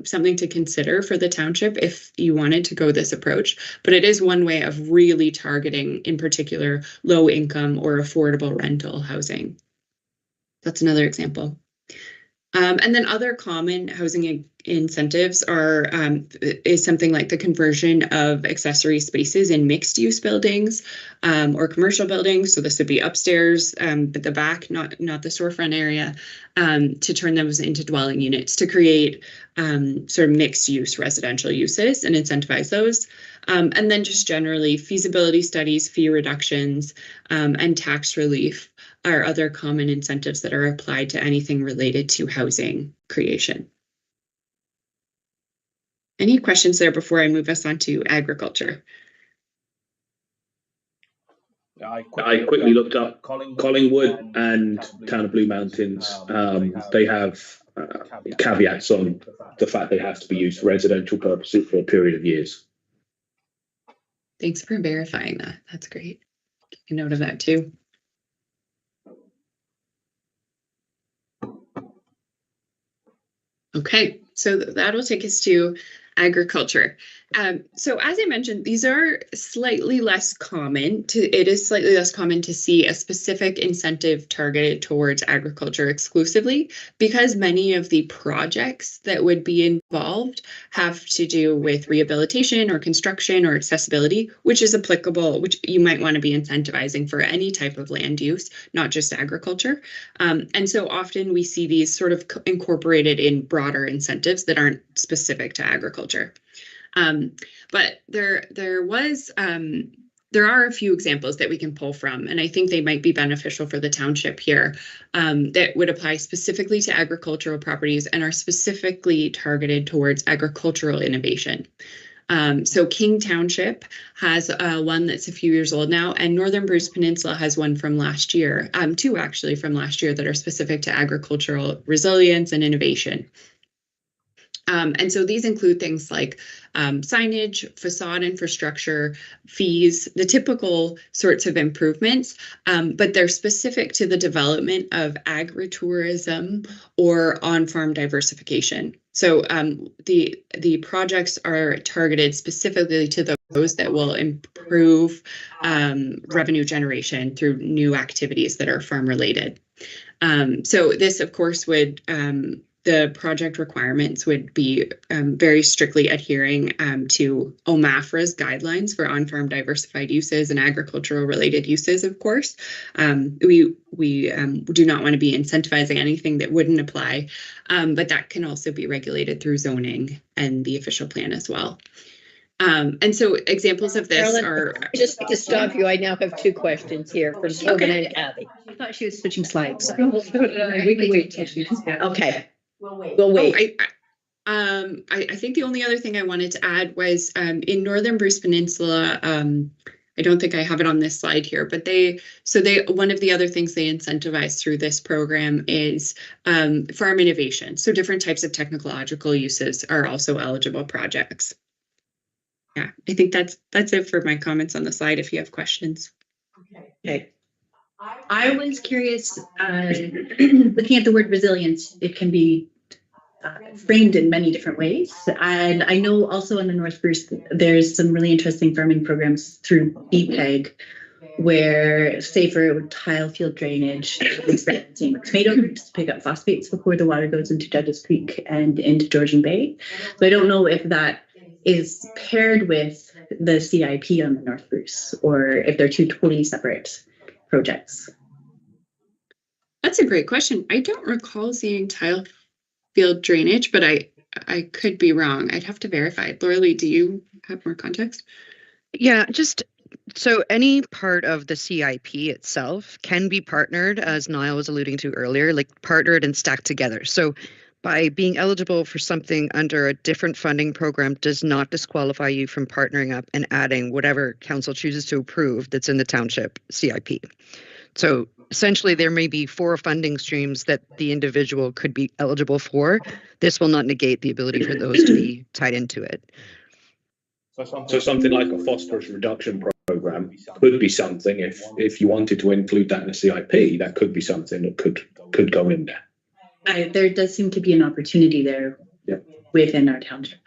something to consider for the township if you wanted to go this approach. But it is one way of really targeting, in particular, low income or affordable rental housing. That's another example. And then other common housing incentives is something like the conversion of accessory spaces in mixed use buildings or commercial buildings. So this would be upstairs, but the back, not the storefront area, to turn those into dwelling units to create sort of mixed use residential uses and incentivize those. And then just generally feasibility studies, fee reductions, and tax relief are other common incentives that are applied to anything related to housing creation. Any questions there before I move us on to agriculture? I quickly looked up Collingwood and Town of Blue Mountains. They have caveats on the fact they have to be used for residential purposes for a period of years. Thanks for verifying that. That's great. Take a note of that too. Okay, so that'll take us to agriculture. So as I mentioned, these are slightly less common. It is slightly less common to see a specific incentive targeted towards agriculture exclusively, because many of the projects that would be involved have to do with rehabilitation or construction or accessibility, which is applicable, which you might want to be incentivizing for any type of land use, not just agriculture. And so often we see these sort of incorporated in broader incentives that aren't specific to agriculture. But there are a few examples that we can pull from, and I think they might be beneficial for the township here, that would apply specifically to agricultural properties and are specifically targeted towards agricultural innovation. So King Township has one that's a few years old now, and Northern Bruce Peninsula has one from last year, 2 actually from last year that are specific to agricultural resilience and innovation. And so these include things like signage, facade infrastructure, fees, the typical sorts of improvements, but they're specific to the development of agritourism or on-farm diversification. So the projects are targeted specifically to those that will improve revenue generation through new activities that are farm related. So this, of course, would the project requirements would be very strictly adhering to OMAFRA's guidelines for on-farm diversified uses and agricultural related uses, of course. We do not want to be incentivizing anything that wouldn't apply, but that can also be regulated through zoning and the official plan as well. And so examples of this Carolyn, are... Just to stop you, I now have two questions here from Tobin and Kathy. I thought she was switching slides. We can wait till she's. Okay, we'll wait. I think the only other thing I wanted to add was in Northern Bruce Peninsula, I don't think I have it on this slide here, but one of the other things they incentivize through this program is farm innovation. So different types of technological uses are also eligible projects. Yeah, I think that's it for my comments on the slide if you have questions. Okay. I was curious, looking at the word resilience, it can be framed in many different ways. And I know also in the North Bruce, there's some really interesting farming programs through BPEG, where, say, for tile field drainage, experimenting with tomato roots to pick up phosphates before the water goes into Judges Creek and into Georgian Bay. So I don't know if that is paired with the CIP on the North Bruce, or if they're two totally separate projects. That's a great question. I don't recall seeing tile field drainage, but I could be wrong. I'd have to verify. Laura-Lee, do you have more context? Yeah, just so any part of the CIP itself can be partnered, as Niall was alluding to earlier, like partnered and stacked together. So by being eligible for something under a different funding program does not disqualify you from partnering up and adding whatever council chooses to approve that's in the township CIP. So essentially, there may be 4 funding streams that the individual could be eligible for. This will not negate the ability for those to be tied into it. So something like a phosphorus reduction program could be something, if you wanted to include that in a CIP, that could be something that could go in there. There does seem to be an opportunity there within our township.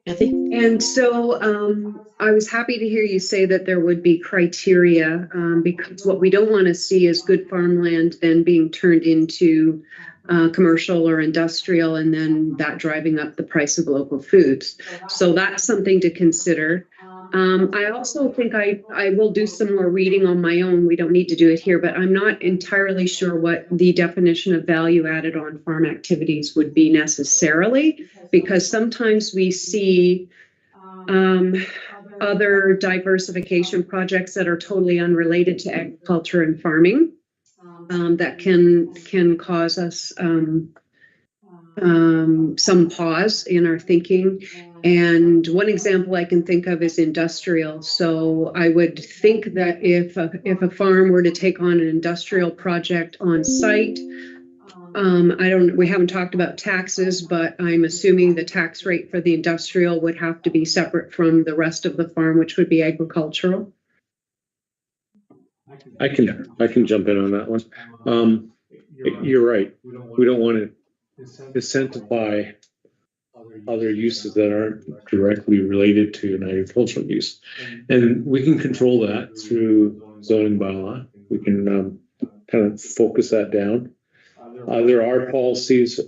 And so I was happy to hear you say that there would be criteria, because what we don't want to see is good farmland then being turned into commercial or industrial, and then that driving up the price of local foods. So that's something to consider. I also think I will do some more reading on my own. We don't need to do it here, but I'm not entirely sure what the definition of value added on farm activities would be necessarily, because sometimes we see other diversification projects that are totally unrelated to agriculture and farming that can cause us some pause in our thinking. And one example I can think of is industrial. So I would think that if a farm were to take on an industrial project on site, we haven't talked about taxes, but I'm assuming the tax rate for the industrial would have to be separate from the rest of the farm, which would be agricultural. I can jump in on that one. You're right. We don't want to incentivize other uses that aren't directly related to an agricultural use. And we can control that through zoning bylaw. We can kind of focus that down. There are policies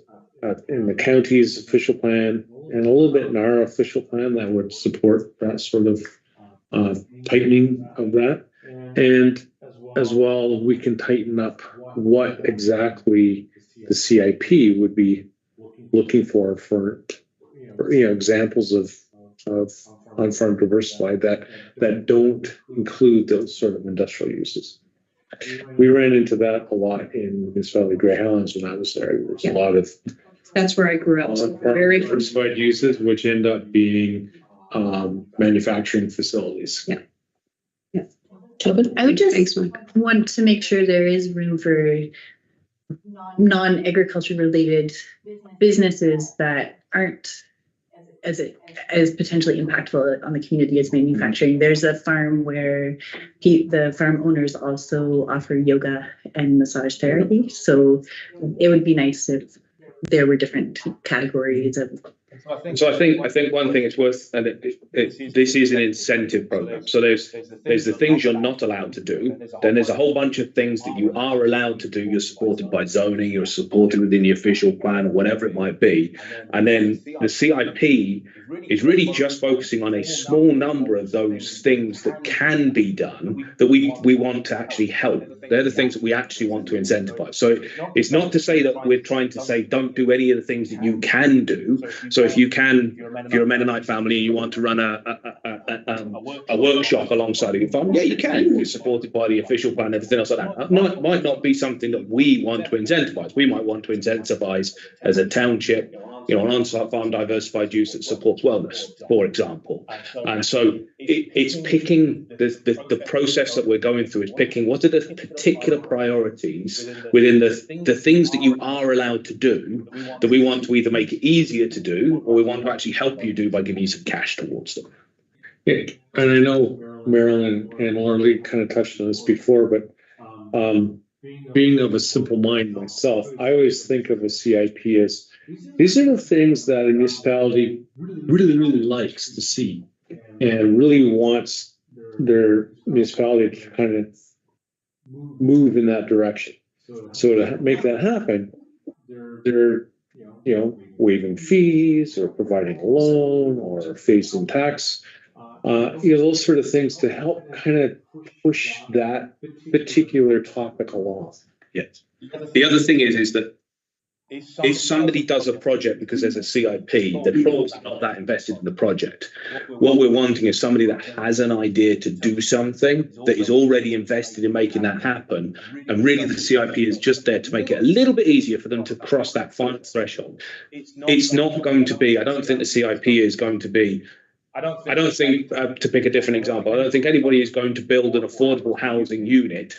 in the county's official plan and a little bit in our official plan that would support that sort of tightening of that. And as well, we can tighten up what exactly the CIP would be looking for examples of on-farm diversified that don't include those sort of industrial uses. We ran into that a lot in municipality Grey Highlands when I was there. There's a lot of that's where I grew up. Very diversified uses, which end up being manufacturing facilities. Yeah. Tobin? I would just want to make sure there is room for non-agriculture related businesses that aren't as potentially impactful on the community as manufacturing. There's a farm where the farm owners also offer yoga and massage therapy. So it would be nice if there were different categories of. So I think one thing it's worth, and this is an incentive program. So there's the things you're not allowed to do. Then there's a whole bunch of things that you are allowed to do. You're supported by zoning. You're supported within the official plan or whatever it might be. And then the CIP is really just focusing on a small number of those things that can be done that we want to actually help. They're the things that we actually want to incentivize. So it's not to say that we're trying to say don't do any of the things that you can do. So if you're a Mennonite family and you want to run a workshop alongside of your farm, yeah, you can. You're supported by the official plan, everything else like that. That might not be something that we want to incentivize. We might want to incentivize as a township, an on-farm diversified use that supports wellness, for example. And so it's picking the process that we're going through is picking what are the particular priorities within the things that you are allowed to do that we want to either make it easier to do or we want to actually help you do by giving you some cash towards them. Yeah, and I know Marilyn and Laurie kind of touched on this before, but being of a simple mind myself, I always think of a CIP as these are the things that a municipality really, really likes to see and really wants their municipality to kind of move in that direction. So to make that happen, they're waiving fees or providing a loan or phasing tax, those sort of things to help kind of push that particular topic along. Yes. The other thing is that if somebody does a project because there's a CIP, they're probably not that invested in the project. What we're wanting is somebody that has an idea to do something, that is already invested in making that happen. And really the CIP is just there to make it a little bit easier for them to cross that final threshold. It's not going to be, I don't think the CIP is going to be, I don't think, to pick a different example, I don't think anybody is going to build an affordable housing unit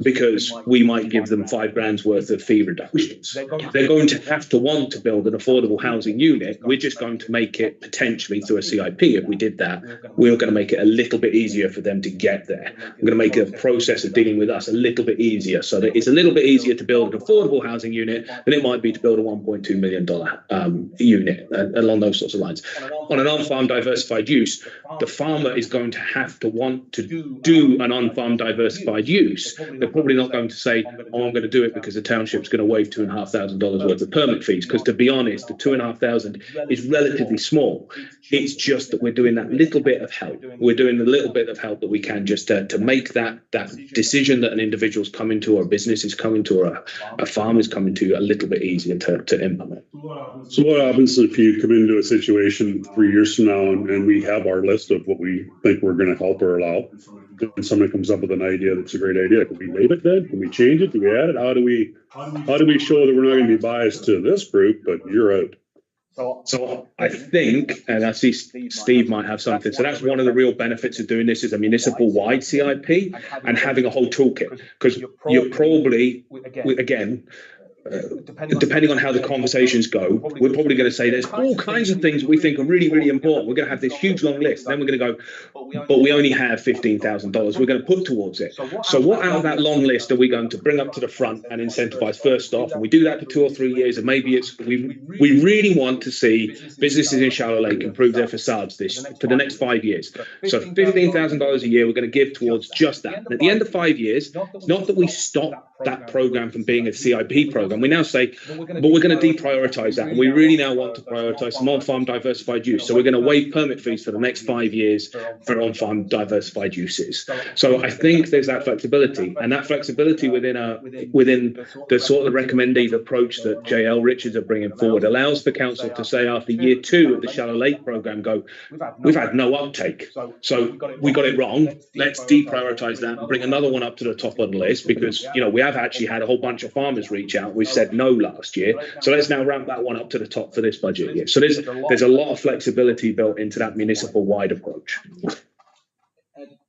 because we might give them $5,000 worth of fee reductions. They're going to have to want to build an affordable housing unit. We're just going to make it potentially through a CIP. If we did that, we're going to make it a little bit easier for them to get there. We're going to make the process of dealing with us a little bit easier so that it's a little bit easier to build an affordable housing unit than it might be to build a $1.2 million unit along those sorts of lines. On an on-farm diversified use, the farmer is going to have to want to do an on-farm diversified use. They're probably not going to say, oh, I'm going to do it because the township's going to waive $2,500 worth of permit fees. Because to be honest, the $2,500 is relatively small. It's just that we're doing that little bit of help. We're doing the little bit of help that we can just to make that decision that an individual's coming to or a business is coming to or a farm is coming to a little bit easier to implement. So what happens if you come into a situation 3 years from now and we have our list of what we think we're going to help or allow, and somebody comes up with an idea that's a great idea? Can we waive it then? Can we change it? Do we add it? How do we show that we're not going to be biased to this group, but you're out? So I think, and I see Steve might have something. So that's one of the real benefits of doing this is a municipal wide CIP and having a whole toolkit, because you're probably, again, depending on how the conversations go, we're probably going to say there's all kinds of things we think are really, really important. We're going to have this huge long list. Then we're going to go, but we only have $15,000 we're going to put towards it. So what out of that long list are we going to bring up to the front and incentivize first off? And we do that for 2 or 3 years, and maybe it's we really want to see businesses in Shallow Lake improve their facades for the next 5 years. So $15,000 a year we're going to give towards just that. And at the end of 5 years, it's not that we stop that program from being a CIP program. We now say, but we're going to deprioritize that, and we really now want to prioritize some on-farm diversified use. So we're going to waive permit fees for the next 5 years for on-farm diversified uses. So I think there's that flexibility, and that flexibility within the sort of recommended approach that JL Richards are bringing forward allows the council to say after year 2 of the Shallow Lake program, we've had no uptake, so we got it wrong. Let's deprioritize that and bring another one up to the top of the list, because we have actually had a whole bunch of farmers reach out. We said no last year, so let's now ramp that one up to the top for this budget year. So there's a lot of flexibility built into that municipal wide approach.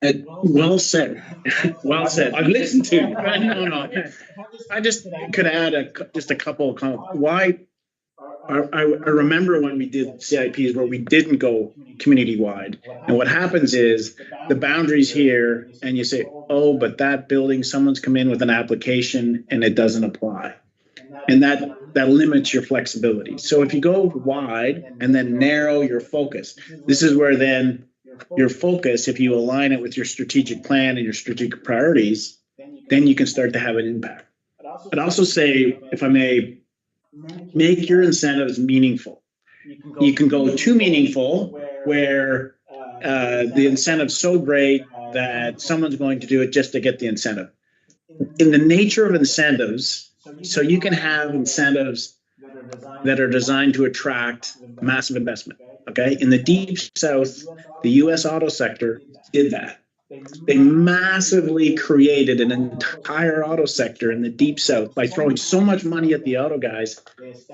Well said. Well said. I've listened to you. No. I just could add just a couple of comments. Why? I remember when we did CIPs where we didn't go community wide. And what happens is the boundaries here, and you say, oh, but that building, someone's come in with an application and it doesn't apply. And that limits your flexibility. So if you go wide and then narrow your focus, this is where then your focus, if you align it with your strategic plan and your strategic priorities, then you can start to have an impact. I'd also say, if I may, make your incentives meaningful. You can go too meaningful where the incentive's so great that someone's going to do it just to get the incentive. In the nature of incentives, so you can have incentives that are designed to attract massive investment. Okay. In the Deep South, the US auto sector did that. They massively created an entire auto sector in the Deep South by throwing so much money at the auto guys.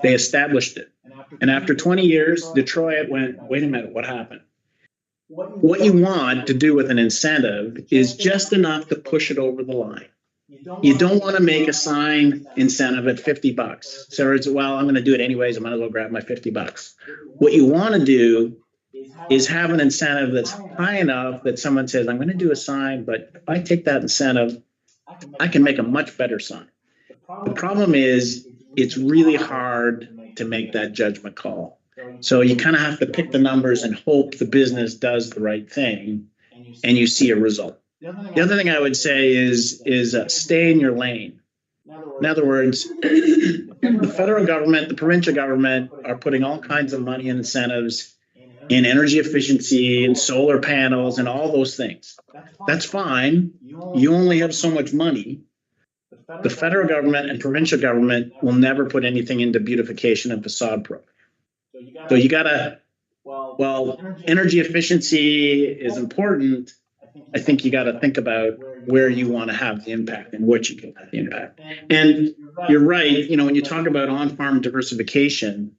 They established it. And after 20 years, Detroit went, wait a minute, what happened? What you want to do with an incentive is just enough to push it over the line. You don't want to make a sign incentive at $50. So it's, well, I'm going to do it anyways. I'm going to go grab my $50. What you want to do is have an incentive that's high enough that someone says, I'm going to do a sign, but if I take that incentive, I can make a much better sign. The problem is it's really hard to make that judgment call. So you kind of have to pick the numbers and hope the business does the right thing and you see a result. The other thing I would say is stay in your lane. In other words, the federal government, the provincial government are putting all kinds of money and incentives in energy efficiency and solar panels and all those things. That's fine. You only have so much money. The federal government and provincial government will never put anything into beautification and facade program. So you gotta, well, energy efficiency is important. I think you got to think about where you want to have the impact and what you can have the impact. And you're right, you know, when you talk about on-farm diversification,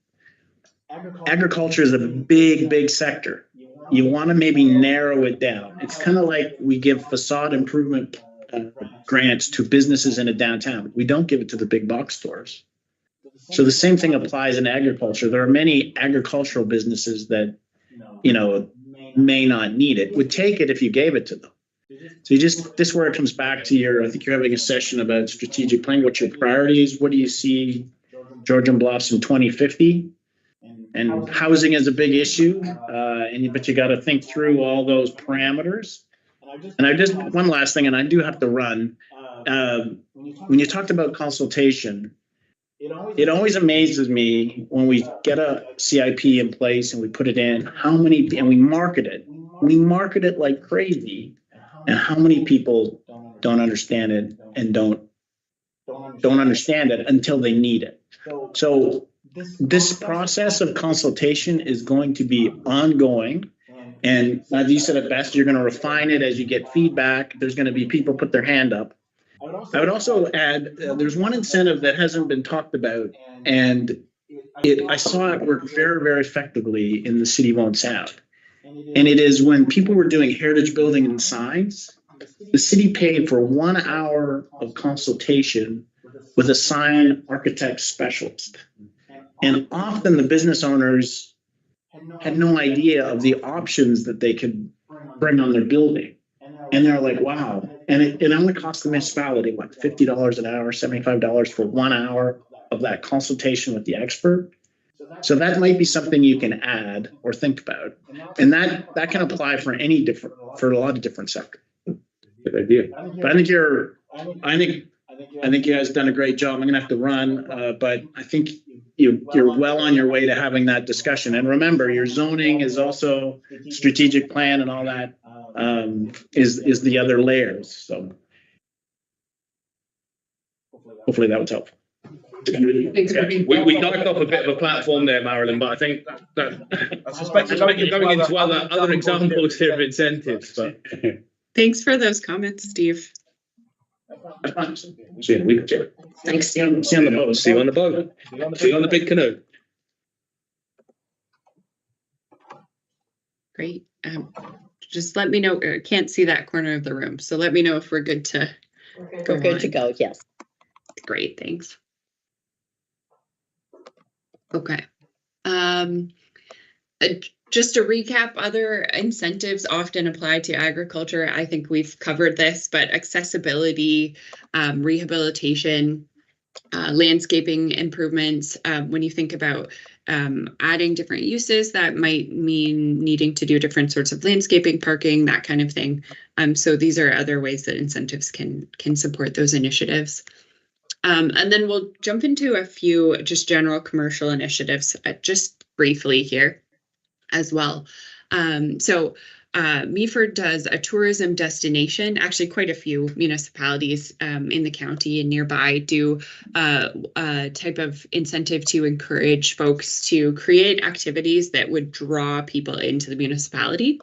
agriculture is a big, big sector. You want to maybe narrow it down. It's kind of like we give facade improvement grants to businesses in a downtown. We don't give it to the big box stores. So the same thing applies in agriculture. There are many agricultural businesses that, you know, may not need it, would take it if you gave it to them. So you just, this is where it comes back to your, I think you're having a session about strategic planning. What's your priorities? What do you see Georgian Bluffs in 2050? And housing is a big issue, but you got to think through all those parameters. And I just, one last thing, and I do have to run. When you talked about consultation, it always amazes me when we get a CIP in place and we put it in, how many, and we market it. We market it like crazy, and how many people don't understand it and don't understand it until they need it. So this process of consultation is going to be ongoing. And as you said it best, you're going to refine it as you get feedback. There's going to be people put their hand up. I would also add, there's one incentive that hasn't been talked about, and I saw it work very, very effectively in the city of Owen Sound. And it is when people were doing heritage building and signs, the city paid for 1 hour of consultation with a sign architect specialist. And often the business owners had no idea of the options that they could bring on their building. And they're like, wow. And it only cost the municipality, what, $50 an hour, $75 for 1 hour of that consultation with the expert. So that might be something you can add or think about. And that can apply for a lot of different sectors. Good idea. But I think you guys done a great job. I'm going to have to run, but I think you're well on your way to having that discussion. And remember, your zoning is also strategic plan and all that is the other layers. So hopefully that was helpful. We dived off a bit of a platform there, Marilyn, but I think that I suspect you're going into other examples here of incentives. But thanks for those comments, Steve. See you in a week. Thanks, Steve. See you on the boat. See you on the boat. See you on the big canoe. Great. just let me know. I can't see that corner of the room, so let me know if we're good to go. We're good to go, yes. Great, thanks. Okay. Just to recap, other incentives often apply to agriculture. I think we've covered this, but accessibility, rehabilitation, landscaping improvements. When you think about adding different uses, that might mean needing to do different sorts of landscaping, parking, that kind of thing. So these are other ways that incentives can support those initiatives. And then we'll jump into a few just general commercial initiatives just briefly here as well. Meaford does a tourism destination. Actually, quite a few municipalities in the county and nearby do a type of incentive to encourage folks to create activities that would draw people into the municipality.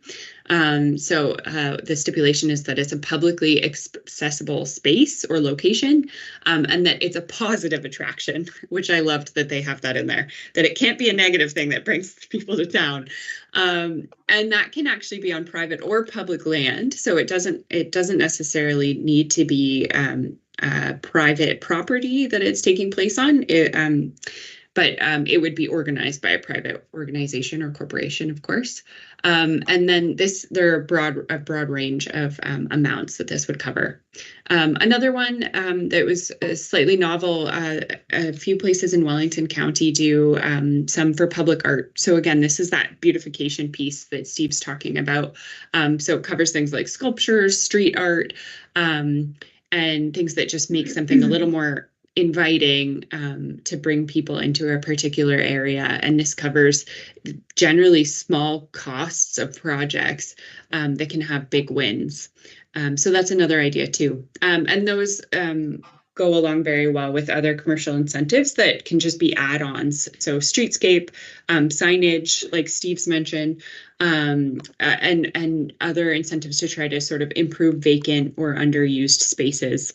The stipulation is that it's a publicly accessible space or location, and that it's a positive attraction, which I loved that they have that in there, that it can't be a negative thing that brings people to town. And that can actually be on private or public land. So it doesn't necessarily need to be private property that it's taking place on. But it would be organized by a private organization or corporation, of course. And then there are a broad range of amounts that this would cover. Another one that was slightly novel, a few places in Wellington County do some for public art. So again, this is that beautification piece that Steve's talking about. So it covers things like sculptures, street art, and things that just make something a little more inviting to bring people into a particular area. And this covers generally small costs of projects that can have big wins. So that's another idea too. And those go along very well with other commercial incentives that can just be add-ons. So streetscape, signage, like Steve's mentioned, and other incentives to try to sort of improve vacant or underused spaces.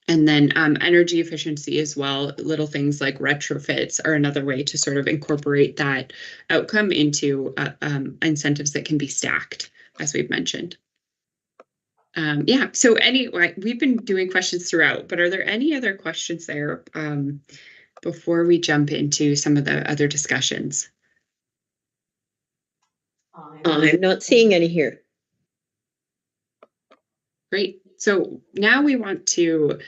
And then energy efficiency as well. Little things like retrofits are another way to sort of incorporate that outcome into incentives that can be stacked, as we've mentioned. So anyway, we've been doing questions throughout, but are there any other questions there before we jump into some of the other discussions? I'm not seeing any here. Great. So now we want to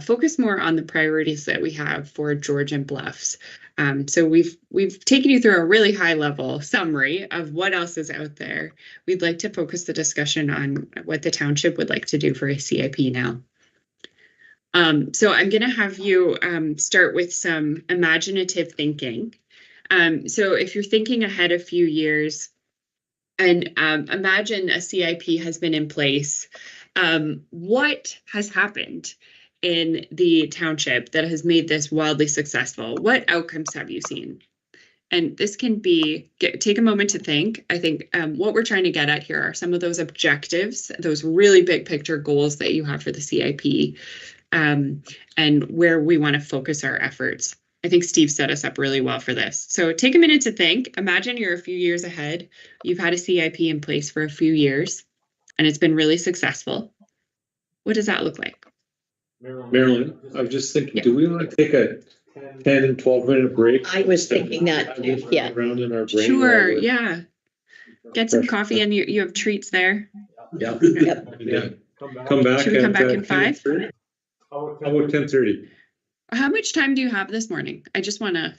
focus more on the priorities that we have for Georgian Bluffs. So we've taken you through a really high level summary of what else is out there. We'd like to focus the discussion on what the township would like to do for a CIP now. So I'm going to have you start with some imaginative thinking. So if you're thinking ahead a few years and imagine a CIP has been in place, what has happened in the township that has made this wildly successful? What outcomes have you seen? And this can be, take a moment to think. I think what we're trying to get at here are some of those objectives, those really big picture goals that you have for the CIP, and where we want to focus our efforts. I think Steve set us up really well for this. So take a minute to think. Imagine you're a few years ahead. You've had a CIP in place for a few years, and it's been really successful. What does that look like? Marilyn, I was just thinking, do we want to take a 10, 12-minute break? I was thinking that, yeah. Around in our brain. Sure, yeah. Get some coffee and you have treats there. Yeah. Yep. Yeah. Come back. Should we come back in 5? How about 10:30? How much time do you have this morning? I just want to.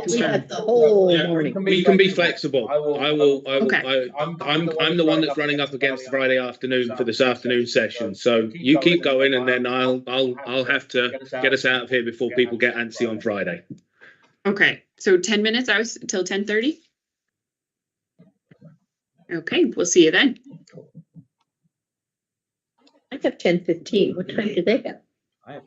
We had the whole morning. We can be flexible. Okay. I'm the one that's running up against Friday afternoon for this afternoon session. So you keep going, and then I'll have to get us out of here before people get antsy on Friday. Okay. So 10 minutes out till 10:30. Okay. We'll see you then. I have 10:15. What time do they have? I have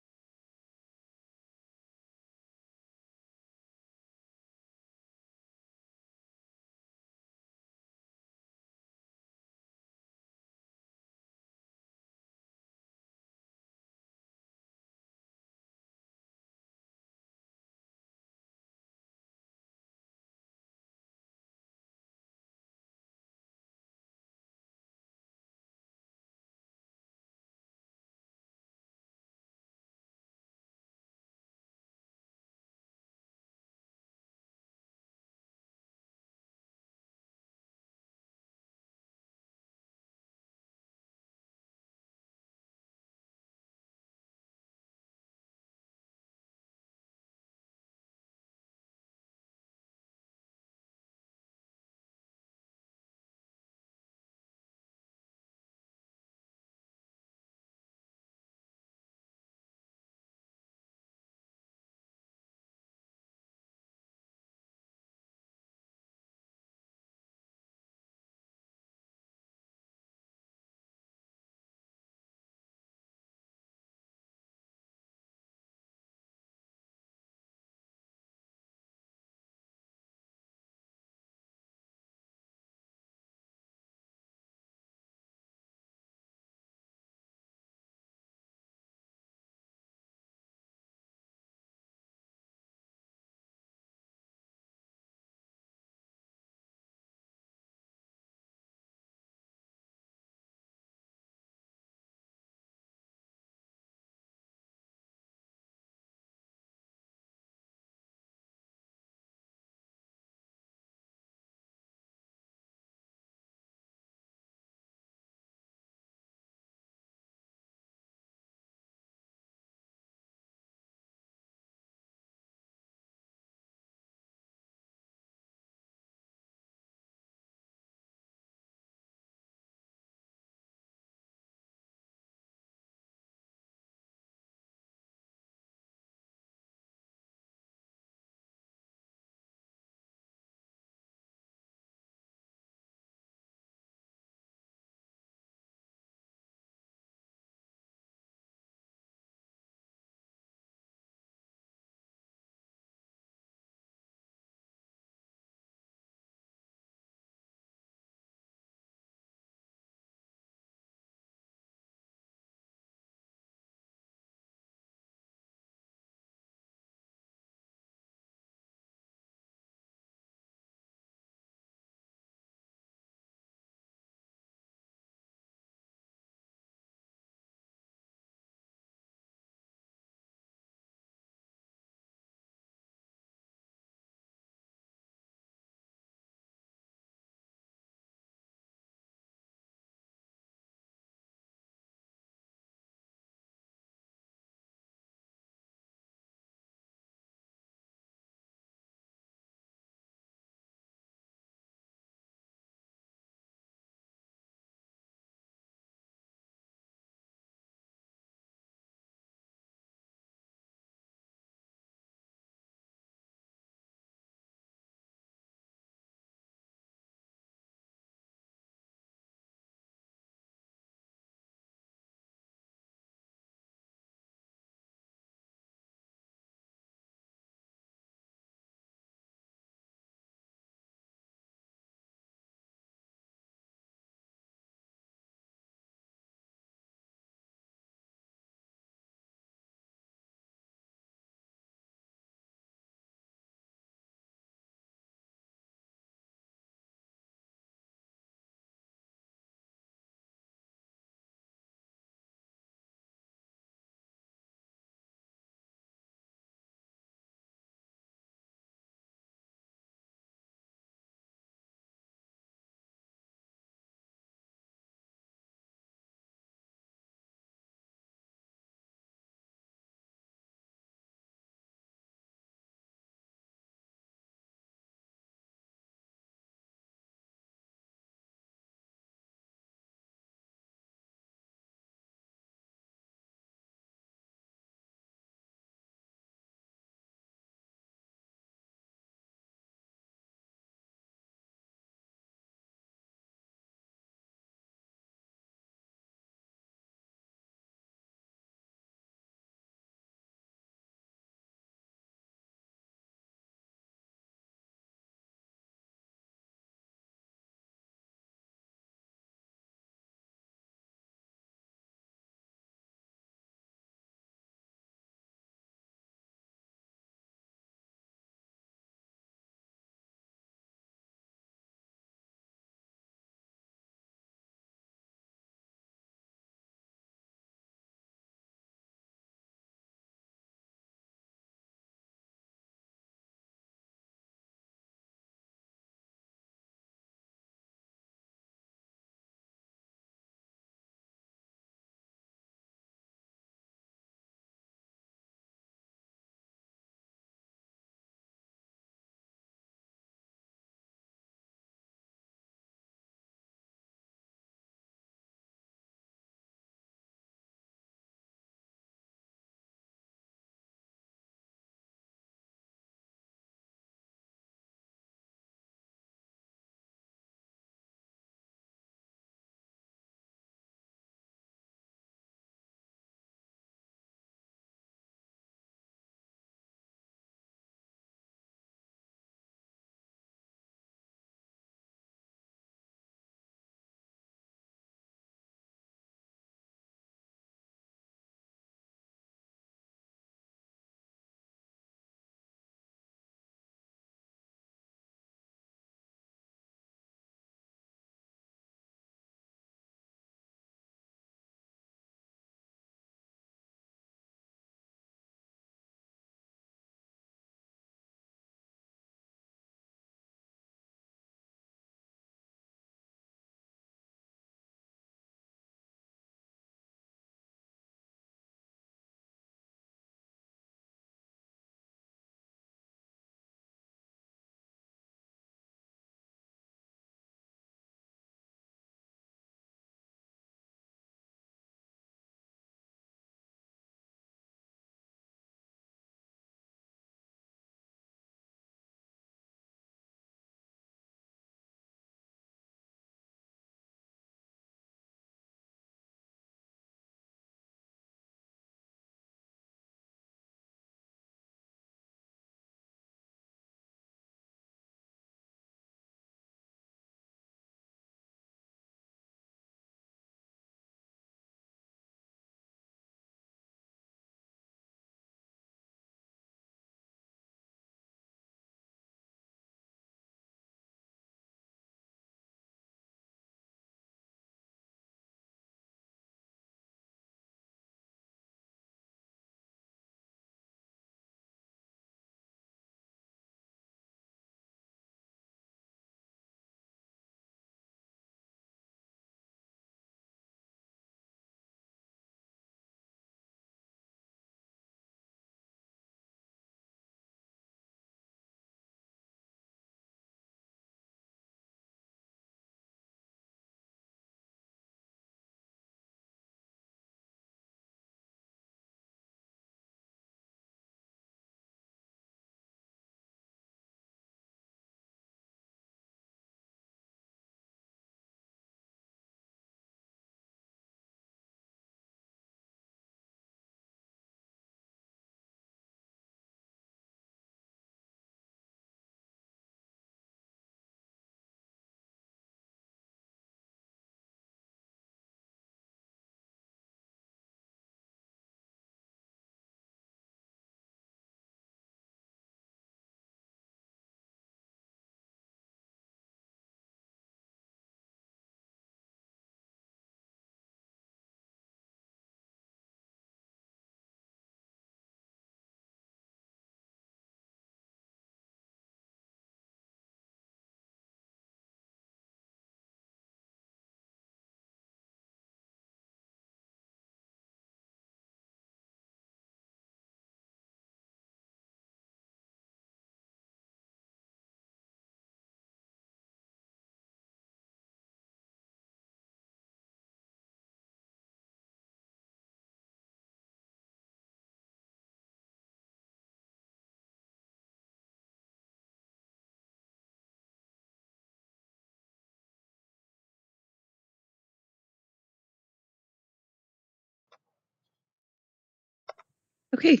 Okay.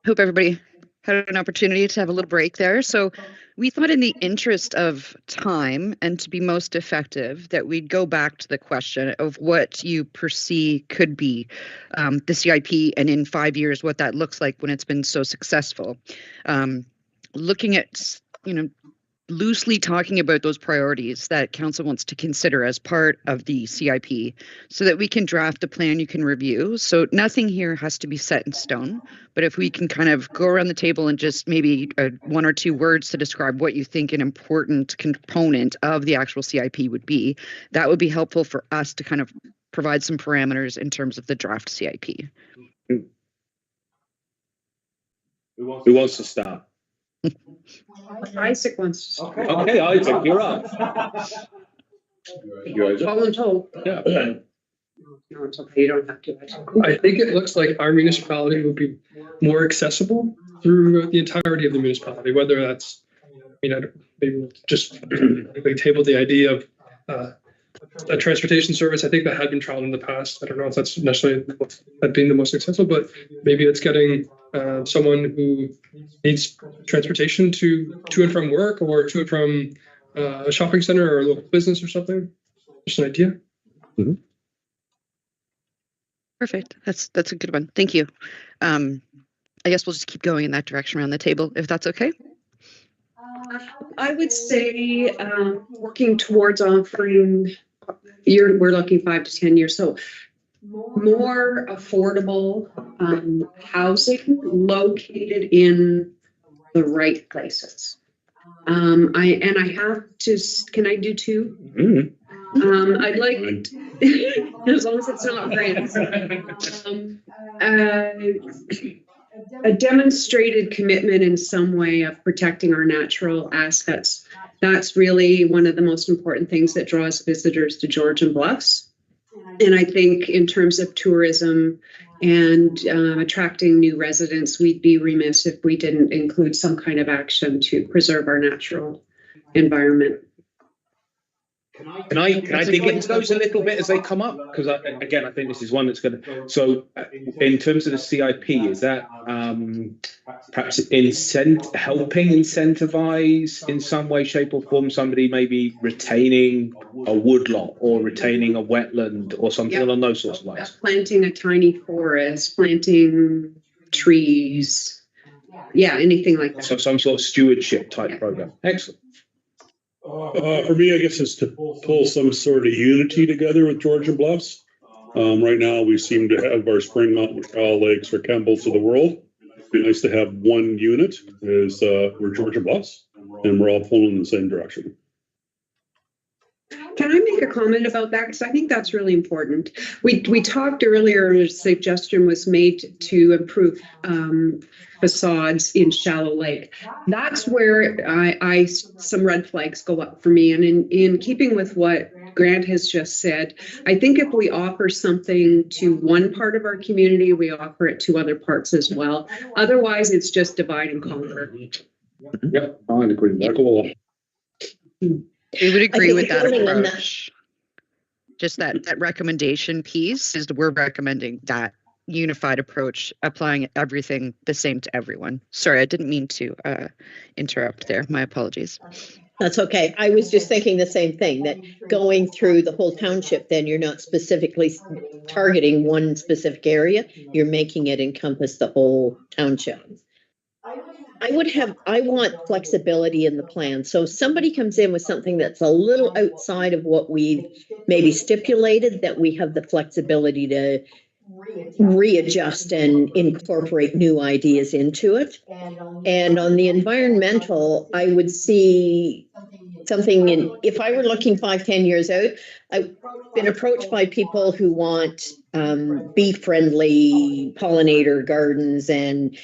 Hope everybody had an opportunity to have a little break there. So we thought in the interest of time and to be most effective that we'd go back to the question of what you perceive could be the CIP, and in 5 years, what that looks like when it's been so successful. Looking at, loosely talking about those priorities that council wants to consider as part of the CIP so that we can draft a plan you can review. So nothing here has to be set in stone, but if we can kind of go around the table and just maybe 1 or 2 words to describe what you think an important component of the actual CIP would be, that would be helpful for us to kind of provide some parameters in terms of the draft CIP. Who wants to start? Isaac wants to start. Okay, Isaac, you're up. Voluntold. Yeah. No, it's okay. You don't have to. I think it looks like our municipality would be more accessible through the entirety of the municipality, whether that's, maybe we'll just table the idea of a transportation service. I think that had been trialed in the past. I don't know if that's necessarily that being the most successful, but maybe it's getting someone who needs transportation to and from work, or to and from a shopping center or a local business or something. Just an idea. Mm-hmm. Perfect. That's a good one. Thank you. I guess we'll just keep going in that direction around the table, if that's okay. I would say working towards offering, we're looking 5 to 10 years, so more affordable housing located in the right places. I have to, can I do 2? Mm-hmm. I'd like, as long as it's not grants. A demonstrated commitment in some way of protecting our natural assets. That's really one of the most important things that draws visitors to Georgian Bluffs. And I think in terms of tourism and attracting new residents, we'd be remiss if we didn't include some kind of action to preserve our natural environment. Can I dig into those a little bit as they come up? Because again, I think this is one that's going to. So, in terms of the CIP, is that perhaps helping incentivize in some way, shape, or form somebody maybe retaining a woodlot or retaining a wetland or something along those sorts of lines? Planting a tiny forest, planting trees, anything like that. So some sort of stewardship type program. Excellent. For me, I guess it's to pull some sort of unity together with Georgian Bluffs. Right now, we seem to have our Spring Mountain, Cow Lakes, or Campbells of the world. It'd be nice to have one unit. We're Georgian Bluffs, and we're all pulling in the same direction. Can I make a comment about that? Because I think that's really important. We talked earlier, a suggestion was made to improve facades in Shallow Lake. That's where some red flags go up for me. And in keeping with what Grant has just said, I think if we offer something to one part of our community, we offer it to other parts as well. Otherwise, it's just divide and conquer. Yep, I agree with that. Cool. We would agree with that approach. Just that recommendation piece is we're recommending that unified approach, applying everything the same to everyone. Sorry, I didn't mean to interrupt there. My apologies. That's okay. I was just thinking the same thing, that going through the whole township, then you're not specifically targeting one specific area. You're making it encompass the whole township. I want flexibility in the plan. So if somebody comes in with something that's a little outside of what we've maybe stipulated, that we have the flexibility to readjust and incorporate new ideas into it. And on the environmental, I would see something if I were looking 5-10 years out, I've been approached by people who want bee-friendly pollinator gardens and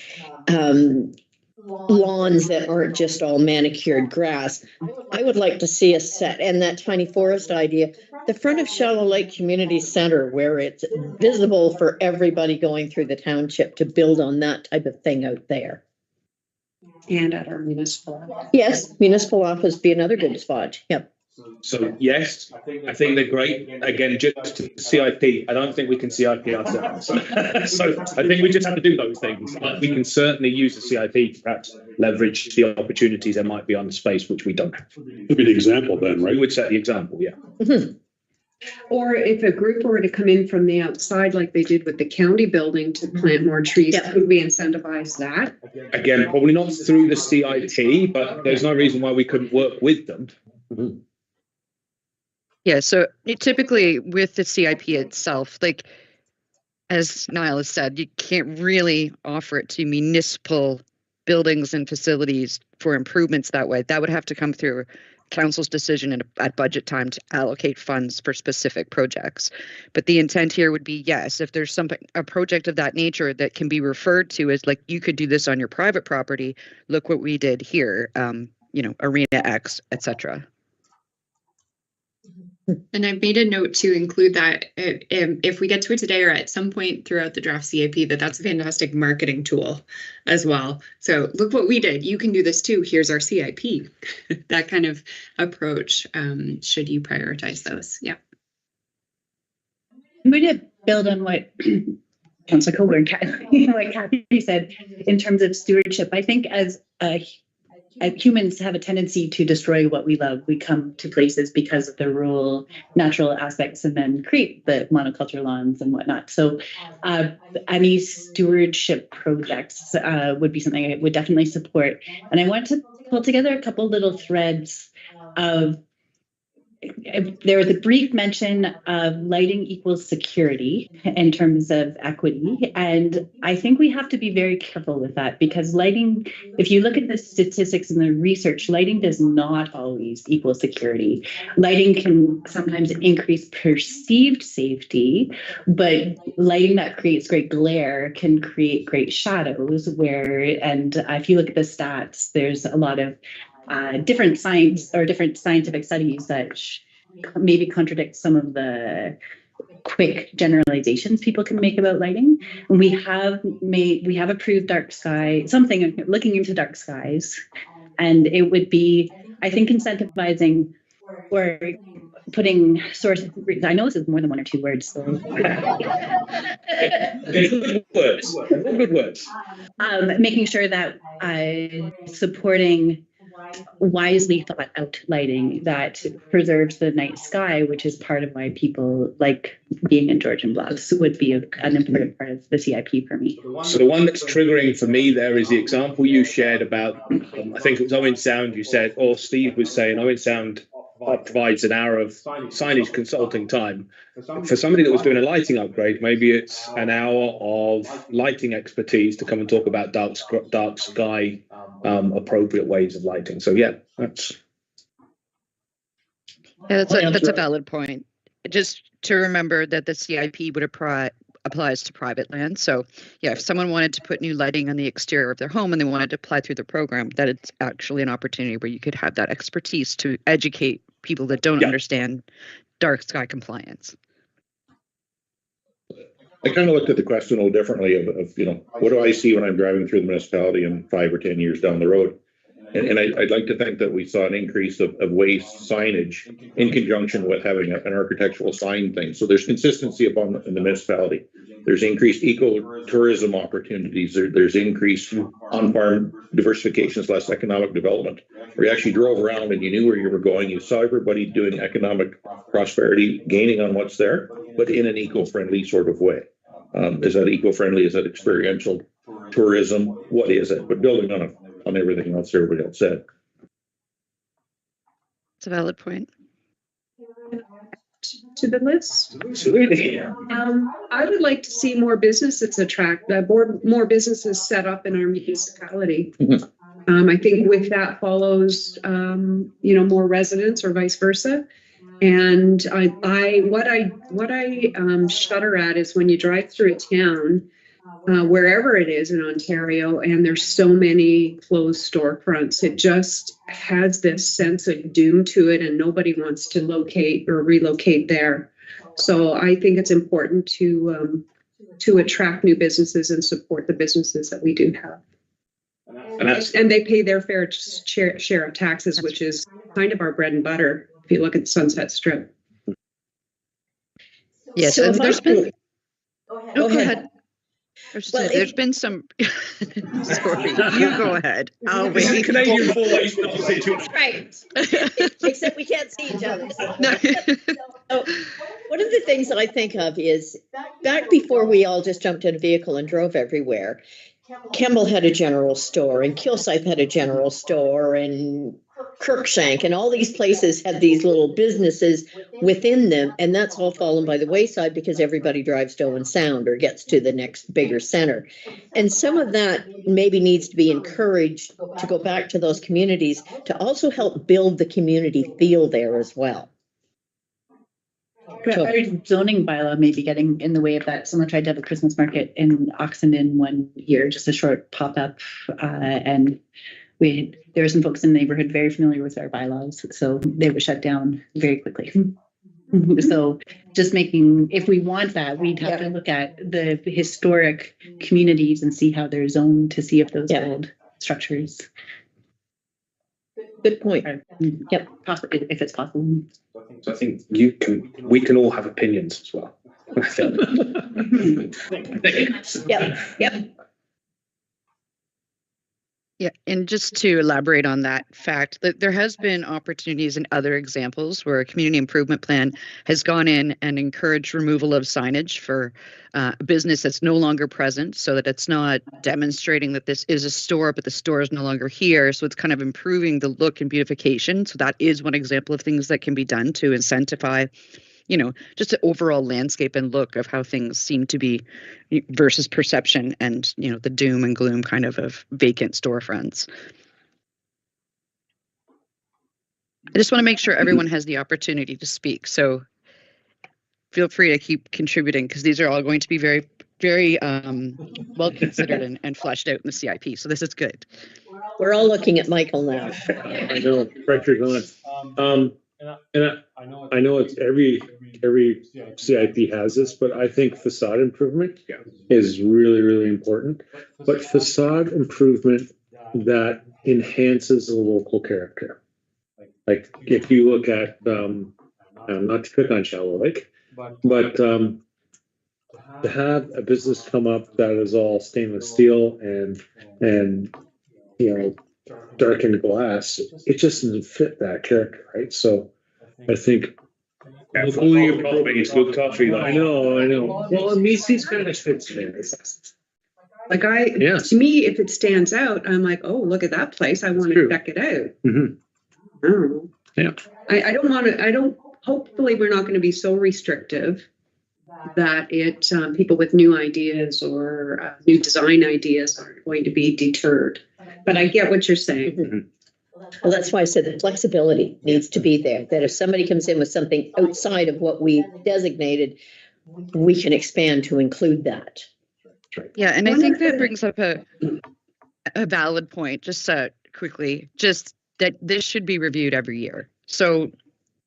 lawns that aren't just all manicured grass. I would like to see us set, and that tiny forest idea, the front of Shallow Lake Community Center, where it's visible for everybody going through the township, to build on that type of thing out there. And at our municipal office. Yes, municipal office be another good spot. Yep. So yes, I think they're great. Again, just to CIP, I don't think we can CIP ourselves. So I think we just have to do those things. But we can certainly use the CIP to perhaps leverage the opportunities there might be on the space, which we don't have. It'd be the example then, right? We would set the example, yeah. Or if a group were to come in from the outside, like they did with the county building to plant more trees, Yeah. could we incentivize that? Again, probably not through the CIP, but there's no reason why we couldn't work with them. Yeah, so typically with the CIP itself, like as Niall has said, you can't really offer it to municipal buildings and facilities for improvements that way. That would have to come through council's decision at budget time to allocate funds for specific projects. But the intent here would be, yes, if there's a project of that nature that can be referred to as like, you could do this on your private property, look what we did here, Arena X, etc. And I've made a note to include that if we get to it today or at some point throughout the draft CIP, that's a fantastic marketing tool as well. So look what we did. You can do this too. Here's our CIP. That kind of approach, should you prioritize those? Yeah. I'm going to build on what Councillor Coburn, what Kathy said in terms of stewardship. I think as humans have a tendency to destroy what we love. We come to places because of the rural, natural aspects and then create the monoculture lawns and whatnot. So any stewardship projects would be something I would definitely support. And I want to pull together a couple little threads of, there was a brief mention of lighting equals security in terms of equity. And I think we have to be very careful with that because lighting, if you look at the statistics and the research, lighting does not always equal security. Lighting can sometimes increase perceived safety, but lighting that creates great glare can create great shadows and if you look at the stats, there's a lot of different science or different scientific studies that maybe contradict some of the quick generalizations people can make about lighting. And we have approved dark sky, something looking into dark skies, and it would be, I think, incentivizing or putting sources. I know this is more than one or two words. So. Good words. Good words. Making sure that supporting wisely thought out lighting that preserves the night sky, which is part of why people like being in Georgian Bluffs, would be an important part of the CIP for me. So the one that's triggering for me there is the example you shared about, I think it was Owen Sound you said, or Steve was saying, Owen Sound provides an hour of signage consulting time. For somebody that was doing a lighting upgrade, maybe it's an hour of lighting expertise to come and talk about dark sky, appropriate ways of lighting. So yeah, that's a valid point. Just to remember that the CIP would applies to private land. So yeah, if someone wanted to put new lighting on the exterior of their home and they wanted to apply through the program, that it's actually an opportunity where you could have that expertise to educate people that don't understand dark sky compliance. I kind of looked at the question a little differently of what do I see when I'm driving through the municipality in 5 or 10 years down the road? And I'd like to think that we saw an increase of waste signage in conjunction with having an architectural sign thing. So there's consistency in the municipality. There's increased ecotourism opportunities. There's increased on-farm diversification, less economic development. Where you actually drove around and you knew where you were going. You saw everybody doing economic prosperity, gaining on what's there, but in an eco-friendly sort of way. Is that eco-friendly? Is that experiential tourism? What is it? But building on everything else everybody else said. It's a valid point. To the list. Absolutely. I would like to see more businesses more businesses set up in our municipality. I think with that follows, more residents or vice versa. And what I shudder at is when you drive through a town, wherever it is in Ontario, and there's so many closed storefronts, it just has this sense of doom to it, and nobody wants to locate or relocate there. So I think it's important to attract new businesses and support the businesses that we do have. And they pay their fair share of taxes, which is kind of our bread and butter. if you look at Sunset Strip. Yes, So and if there's I- been. Go Oh, go ahead. ahead. I was just Well, saying, there's been some. Sorry, you go ahead. I'll This is wait. Canadian voice, not to say too much. Right. Except we can't see each other. No. So, one of the things I think of is back before we all just jumped in a vehicle and drove everywhere, Kemble had a general store and Kilsyth had a general store and Kirkshank and all these places had these little businesses within them. And that's all fallen by the wayside because everybody drives to Owen Sound or gets to the next bigger center. And some of that maybe needs to be encouraged to go back to those communities to also help build the community feel there as well. But our zoning bylaw may be getting in the way of that. Someone tried to have a Christmas market in Oxenden one year, just a short pop-up, and there were some folks in the neighborhood very familiar with our bylaws, so they were shut down very quickly. So just making, if we want that, we'd have to look at the historic communities and see how they're zoned to see if those old structures. Good point. Yep, if it's possible. So I think we can all have opinions as well. Yep. Yeah, and just to elaborate on that fact, that there has been opportunities in other examples where a community improvement plan has gone in and encouraged removal of signage for a business that's no longer present, so that it's not demonstrating that this is a store, but the store is no longer here. So it's kind of improving the look and beautification. So that is one example of things that can be done to incentivize, just the overall landscape and look of how things seem to be versus perception and, the doom and gloom kind of vacant storefronts. I just want to make sure everyone has the opportunity to speak. So feel free to keep contributing because these are all going to be very, very well considered and fleshed out in the CIP. So this is good. We're all looking at Michael now. I know, Richard, and I know it's every CIP has this, but I think facade improvement is really, really important. But facade improvement that enhances the local character. Like if you look at, not to pick on Shallow Lake, but to have a business come up that is all stainless steel and darkened glass, it just doesn't fit that character, right? So I think only it's good coffee. I know. Well, Macy's kind of fits there. Like to me, if it stands out, I'm like, oh, look at that place. I want to check it out. Mm-hmm. I don't know. Yeah. I don't want to, hopefully we're not going to be so restrictive that people with new ideas or new design ideas aren't going to be deterred. But I get what you're saying. Mm-hmm. Well, that's why I said the flexibility needs to be there, that if somebody comes in with something outside of what we designated, we can expand to include that. Yeah, and I think that brings up a valid point, just quickly, just that this should be reviewed every year. So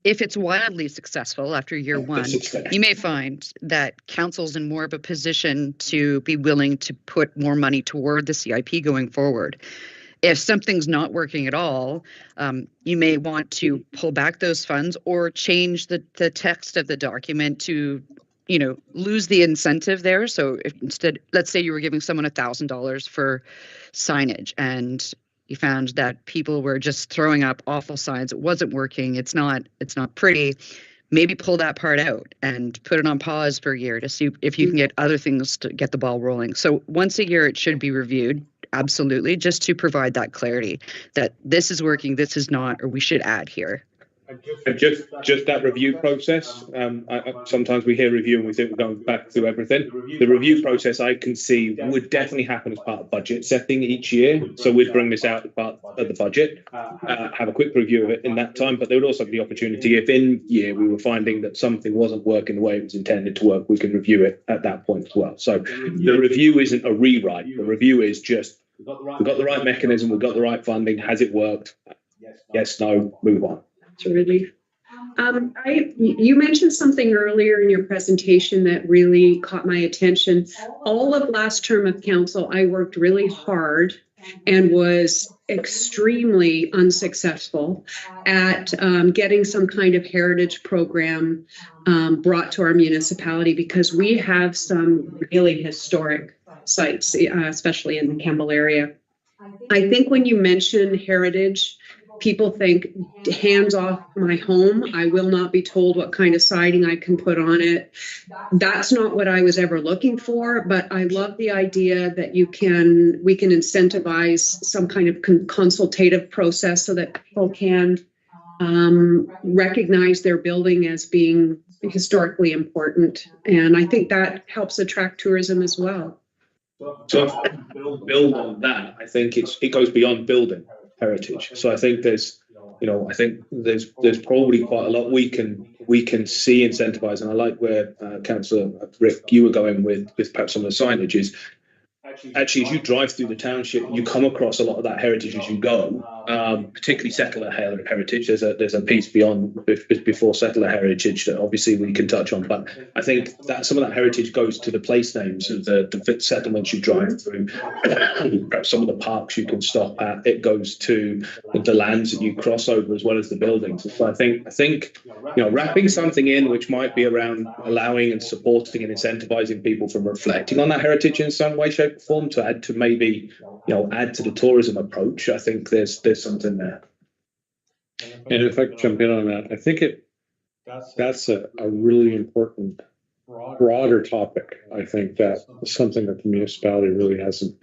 if it's wildly successful after year one, you may find that council's in more of a position to be willing to put more money toward the CIP going forward. If something's not working at all, you may want to pull back those funds or change the text of the document to, lose the incentive there. So if instead, let's say you were giving someone $1,000 for signage and you found that people were just throwing up awful signs. It wasn't working. It's not pretty. Maybe pull that part out and put it on pause for a year to see if you can get other things to get the ball rolling. So once a year, it should be reviewed. Absolutely. Just to provide that clarity that this is working, this is not, or we should add here. And just that review process. Sometimes we hear review and we think we're going back through everything. The review process I can see would definitely happen as part of budget setting each year. So we'd bring this out as part of the budget, have a quick review of it in that time. But there would also be the opportunity if in year we were finding that something wasn't working the way it was intended to work, we can review it at that point as well. So the review isn't a rewrite. The review is just we've got the right mechanism, we've got the right funding. Has it worked? Yes, no, move on. It's a relief. You mentioned something earlier in your presentation that really caught my attention. All of last term of council, I worked really hard and was extremely unsuccessful at getting some kind of heritage program brought to our municipality, because we have some really historic sites, especially in the Campbell area. I think when you mention heritage, people think hands off my home. I will not be told what kind of siding I can put on it. That's not what I was ever looking for, but I love the idea that we can incentivize some kind of consultative process so that people can recognize their building as being historically important. And I think that helps attract tourism as well. So build on that. I think it goes beyond building heritage. So I think there's probably quite a lot we can see incentivize. And I like where Councillor Rick, you were going with perhaps some of the signage is actually, as you drive through the township, you come across a lot of that heritage as you go, particularly settler heritage. There's a piece before settler heritage that obviously we can touch on, but I think that some of that heritage goes to the place names of the settlements you drive through, perhaps some of the parks you can stop at. It goes to the lands that you cross over as well as the buildings. So I think wrapping something in which might be around allowing and supporting and incentivizing people from reflecting on that heritage in some way, shape, or form to add to maybe add to the tourism approach. I think there's something there. And if I could jump in on that, I think that's a really important broader topic. I think that's something that the municipality really hasn't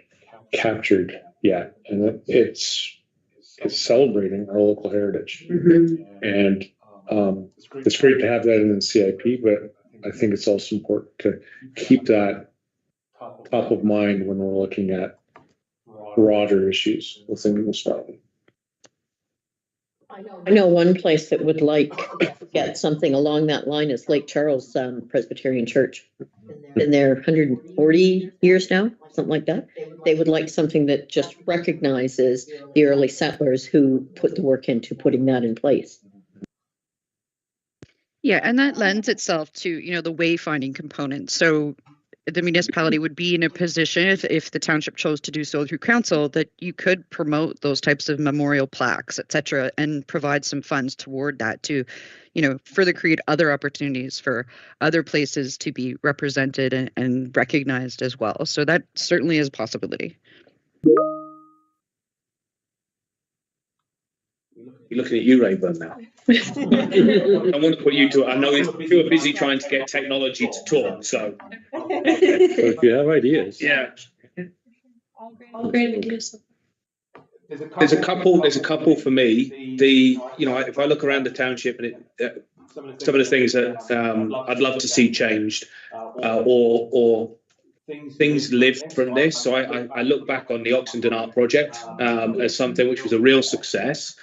captured yet, and it's celebrating our local heritage. Mm-hmm. And it's great to have that in the CIP, but I think it's also important to keep that top of mind when we're looking at broader issues within the municipality. I know one place that would like to get something along that line is Lake Charles Presbyterian Church. Been there 140 years now, something like that. They would like something that just recognizes the early settlers who put the work into putting that in place. Yeah, and that lends itself to, the wayfinding component. So the municipality would be in a position, if the township chose to do so through council, that you could promote those types of memorial plaques, et cetera, and provide some funds toward that to, further create other opportunities for other places to be represented and recognized as well. So that certainly is a possibility. You're looking at you, Rayburn, now. I want to put you to it. I know you are busy trying to get technology to talk, so. So if you have ideas. Yeah. All great ideas. There's a couple for me. If I look around the township and some of the things that I'd love to see changed, or things live from this. So I look back on the Oxenden Art Project as something which was a real success.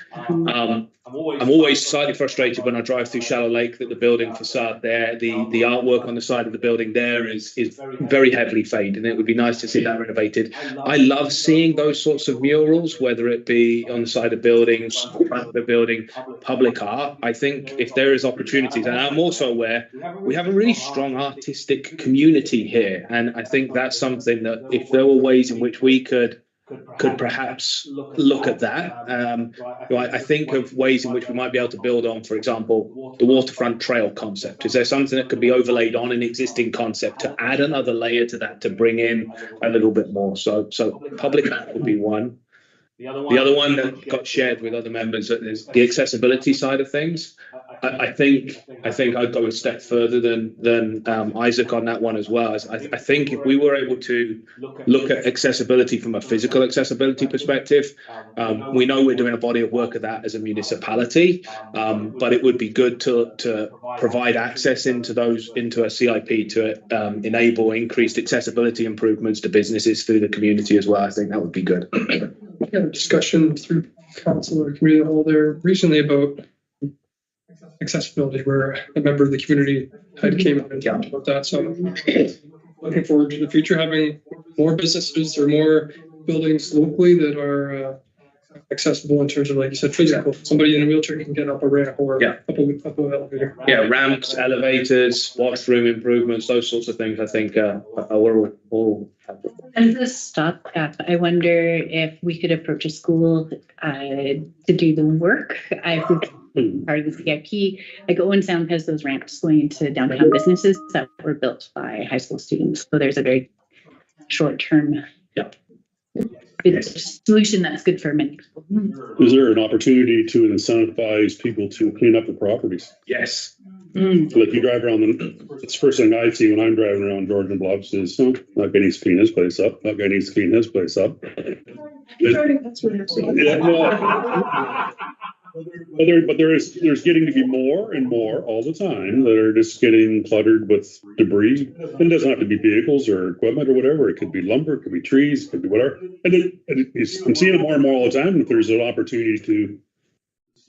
I'm always slightly frustrated when I drive through Shallow Lake that the building facade there, the artwork on the side of the building there is very heavily faded, and it would be nice to see that renovated. I love seeing those sorts of murals, whether it be on the side of buildings, front of the building, public art. I think if there is opportunities, and I'm also aware we have a really strong artistic community here, and I think that's something that if there were ways in which we could perhaps look at that. I think of ways in which we might be able to build on, for example, the waterfront trail concept. Is there something that could be overlaid on an existing concept to add another layer to that, to bring in a little bit more? So public art would be one. The other one that got shared with other members is the accessibility side of things. I think I'd go a step further than Isaac on that one as well. I think if we were able to look at accessibility from a physical accessibility perspective, we know we're doing a body of work of that as a municipality, but it would be good to provide access into a CIP to enable increased accessibility improvements to businesses through the community as well. I think that would be good. We had a discussion through council or community hall there recently about accessibility, where a member of the community had came up and talked about that. So I'm looking forward to the future, having more businesses or more buildings locally that are accessible in terms of, like you said, physical. Somebody in a wheelchair can get up a ramp or Yeah. up a elevator. Yeah, ramps, elevators, washroom improvements, those sorts of things. I think are all. As a stopgap, I wonder if we could approach a school to do the work. I think part of the CIP, like Owen Sound has those ramps going into downtown businesses that were built by high school students. So there's a very short-term solution that's good for many people. Is there an opportunity to incentivize people to clean up the properties? Yes. Like you drive around, it's the first thing I see when I'm driving around Georgian Bluffs is, that guy needs to clean his place up. That guy needs to clean his place up. Yeah, no. But there's getting to be more and more all the time that are just getting cluttered with debris. It doesn't have to be vehicles or equipment or whatever. It could be lumber, it could be trees, it could be whatever. I'm seeing it more and more all the time. If there's an opportunity to,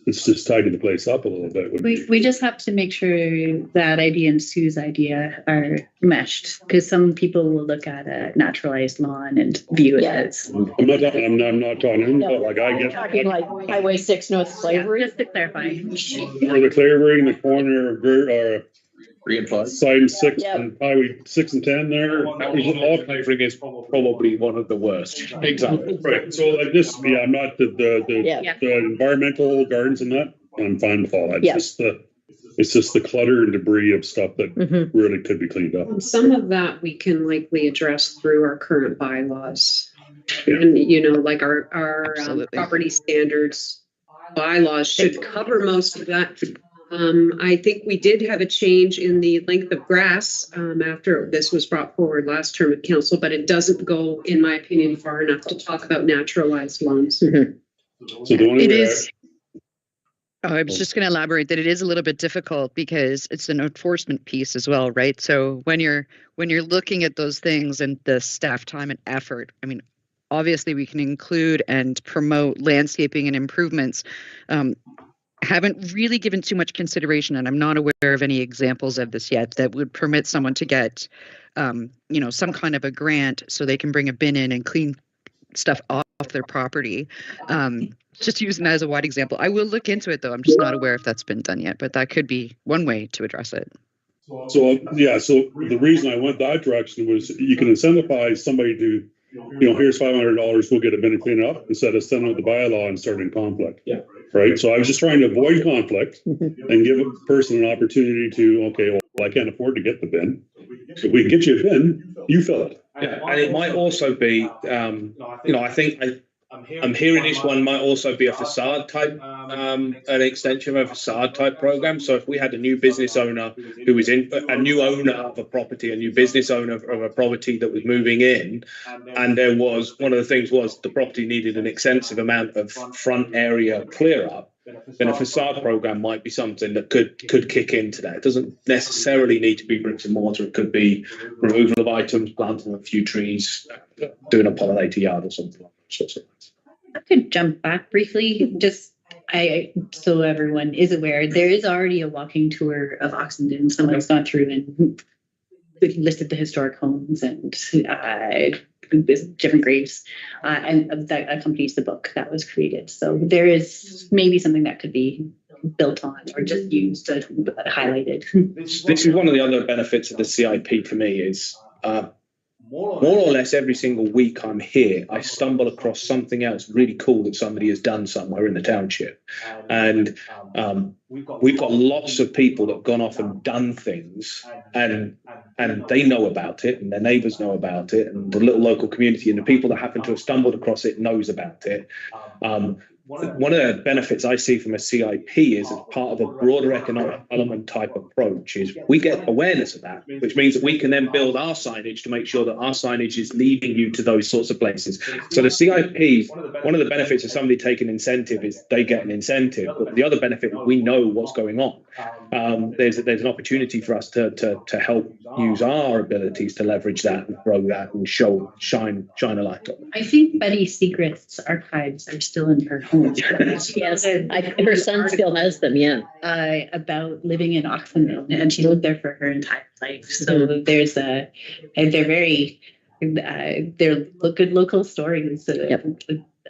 it's just tidy the place up a little bit. We just have to make sure that idea and Sue's idea are meshed, because some people will look at a naturalized lawn and view it as. I'm not talking, No, like I get. talking like Highway 6 North Slavery. Just to clarify. Or the Clavery in the corner of side and 6 Yep. and Highway 6 and 10 there. That was all clavering is probably one of the worst. Exactly. Right. So like this, I'm not the environmental gardens and that. I'm fine with all that. Yeah. It's just the clutter and debris of stuff that really could be cleaned up. And some of that we can likely address through our current bylaws. And, like our property standards bylaws should cover most of that. I think we did have a change in the length of grass after this was brought forward last term of council, but it doesn't go, in my opinion, far enough to talk about naturalized lawns. So It is. I was just going to elaborate that it is a little bit difficult because it's an enforcement piece as well, right? So when you're looking at those things and the staff time and effort, I mean, obviously we can include and promote landscaping and improvements. Haven't really given too much consideration, and I'm not aware of any examples of this yet that would permit someone to get, some kind of a grant so they can bring a bin in and clean stuff off their property. Just using that as a wide example. I will look into it though. I'm just not aware if that's been done yet, but that could be one way to address it. So the reason I went that direction was you can incentivize somebody to, here's $500, we'll get a bin and clean it up, instead of sending out the bylaw and starting conflict. Yeah. Right. So I was just trying to avoid conflict and give a person an opportunity to, I can't afford to get the bin. So if we can get you a bin, you fill it. Yeah, and it might also be, I think I'm hearing this one might also be a facade type, an extension of a facade type program. So if we had a new business owner who was a new owner of a property, a new business owner of a property that was moving in, and there was, one of the things was the property needed an extensive amount of front area clear up, then a facade program might be something that could kick into that. It doesn't necessarily need to be bricks and mortar. It could be removal of items, planting a few trees, doing a pollinator yard or something like that. I could jump back briefly, so everyone is aware, there is already a walking tour of Oxenden. Someone's gone through and listed the historic homes and different graves, and that accompanies the book that was created. So there is maybe something that could be built on or just used, highlighted. This is one of the other benefits of the CIP for me is more or less every single week I'm here, I stumble across something else really cool that somebody has done somewhere in the township. And we've got lots of people that have gone off and done things, and they know about it, and their neighbours know about it, and the little local community and the people that happen to have stumbled across it knows about it. One of the benefits I see from a CIP is, as part of a broader economic development type approach, is we get awareness of that, which means that we can then build our signage to make sure that our signage is leading you to those sorts of places. So the CIP, one of the benefits of somebody taking incentive is they get an incentive, but the other benefit is we know what's going on. There's an opportunity for us to help use our abilities to leverage that and grow that and shine a light on it. I think Betty Secret's archives are still in her home. Yes, her son still has them. Yeah, about living in Oxenden, and she lived there for her entire life. So there's they're very they're good local stories.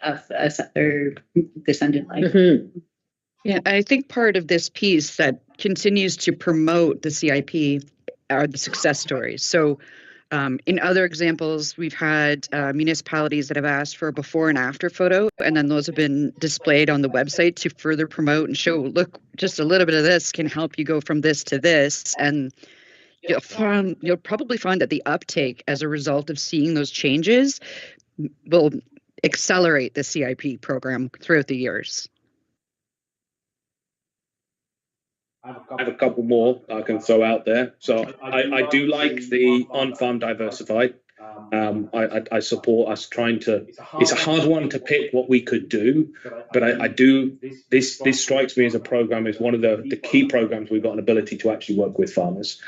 of a settler descendant life. Mhm. Yeah, I think part of this piece that continues to promote the CIP are the success stories. So in other examples, we've had municipalities that have asked for a before and after photo, and then those have been displayed on the website to further promote and show, look, just a little bit of this can help you go from this to this. And you'll probably find that the uptake as a result of seeing those changes will accelerate the CIP program throughout the years. I have a couple more I can throw out there. So I do like the on-farm diversified. I support us trying to. It's a hard one to pick what we could do, but I do. This strikes me as a program is one of the key programs we've got an ability to actually work with farmers.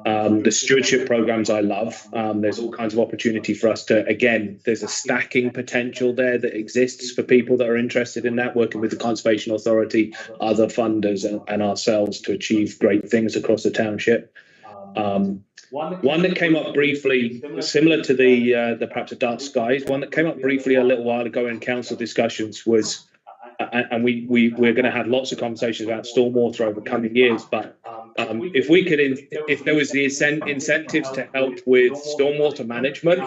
The stewardship programs I love. There's all kinds of opportunity for us to, again, there's a stacking potential there that exists for people that are interested in that, working with the Conservation Authority, other funders and ourselves to achieve great things across the township. One that came up briefly, similar to the perhaps a dark skies, one that came up briefly a little while ago in council discussions was, and we're going to have lots of conversations about stormwater over coming years, but if we could, if there was the incentives to help with stormwater management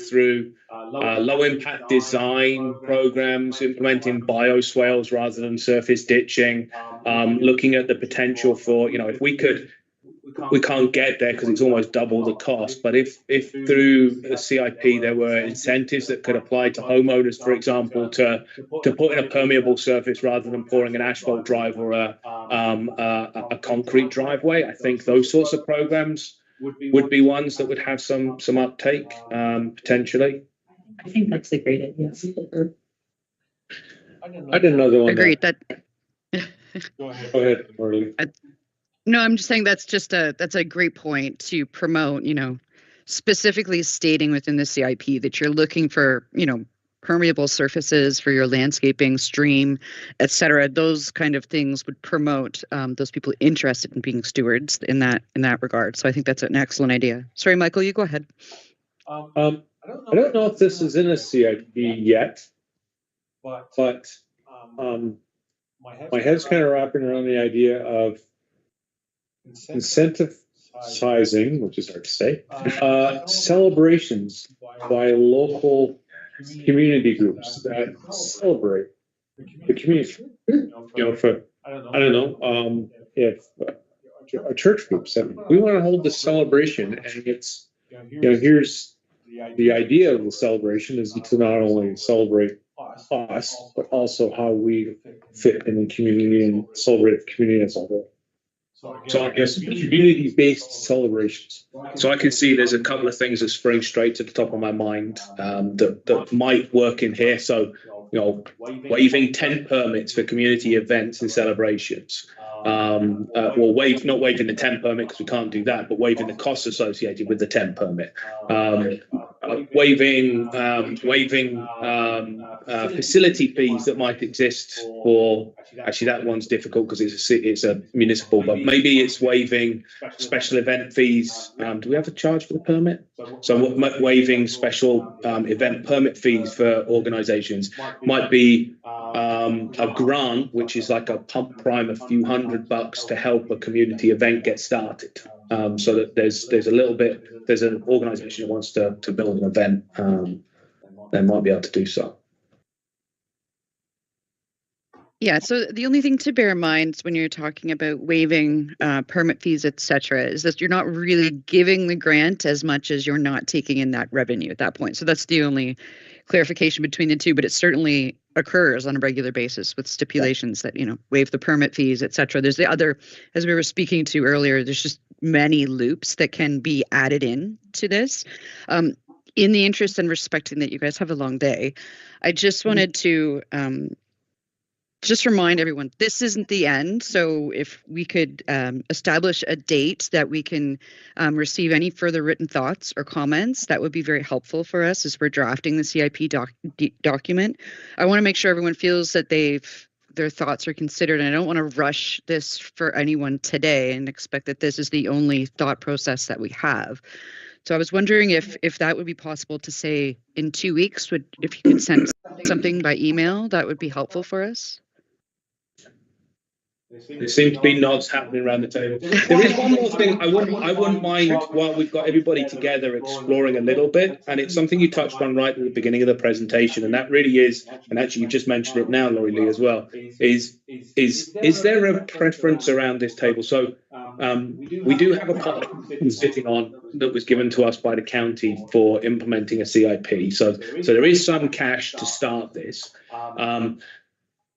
through low impact design programs, implementing bioswales rather than surface ditching, looking at the potential for, if we could. We can't get there because it's almost double the cost. But if through the CIP there were incentives that could apply to homeowners, for example, to put in a permeable surface rather than pouring an asphalt drive or a concrete driveway, I think those sorts of programs would be ones that would have some uptake potentially. I think that's a great idea. I did another one. Agreed. Go ahead, Marlene. No, I'm just saying that's a great point to promote, specifically stating within the CIP that you're looking for, permeable surfaces for your landscaping, stream, et cetera. Those kind of things would promote those people interested in being stewards in that regard. So I think that's an excellent idea. Sorry, Michael, you go ahead. I don't know if this is in a CIP yet, but my head's kind of wrapping around the idea of incentivizing, which is hard to say, celebrations by local community groups that celebrate the community. For I don't know, if our church groups said we want to hold this celebration, and it's here's the idea of the celebration is to not only celebrate us, but also how we fit in the community and celebrate the community as a whole. So I guess community-based celebrations. So I can see there's a couple of things that spring straight to the top of my mind that might work in here. So, waiving tent permits for community events and celebrations. Not waiving the tent permit because we can't do that, but waiving the costs associated with the tent permit. Waiving facility fees that might exist for. Actually, that one's difficult because it's a municipal, but maybe it's waiving special event fees. Do we have a charge for the permit? So waiving special event permit fees for organisations might be a grant, which is like a pump prime, a few $100 to help a community event get started. So that there's a little bit. There's an organisation that wants to build an event. They might be able to do so. Yeah, so the only thing to bear in mind when you're talking about waiving permit fees, et cetera, is that you're not really giving the grant as much as you're not taking in that revenue at that point. So that's the only clarification between the two, but it certainly occurs on a regular basis with stipulations that, waive the permit fees, et cetera. There's the other, as we were speaking to earlier, there's just many loops that can be added in to this. In the interest and respecting that you guys have a long day, I just wanted to just remind everyone, this isn't the end. So if we could establish a date that we can receive any further written thoughts or comments, that would be very helpful for us as we're drafting the CIP document. I want to make sure everyone feels that their thoughts are considered, and I don't want to rush this for anyone today and expect that this is the only thought process that we have. So I was wondering if that would be possible to say in 2 weeks. If you could send something by email, that would be helpful for us. There seem to be nods happening around the table. There is one more thing I wouldn't mind while we've got everybody together exploring a little bit, and it's something you touched on right at the beginning of the presentation, and that really is, and actually you just mentioned it now, Laurie Lee, as well, is there a preference around this table? So we do have a pot sitting on that was given to us by the county for implementing a CIP. So there is some cash to start this.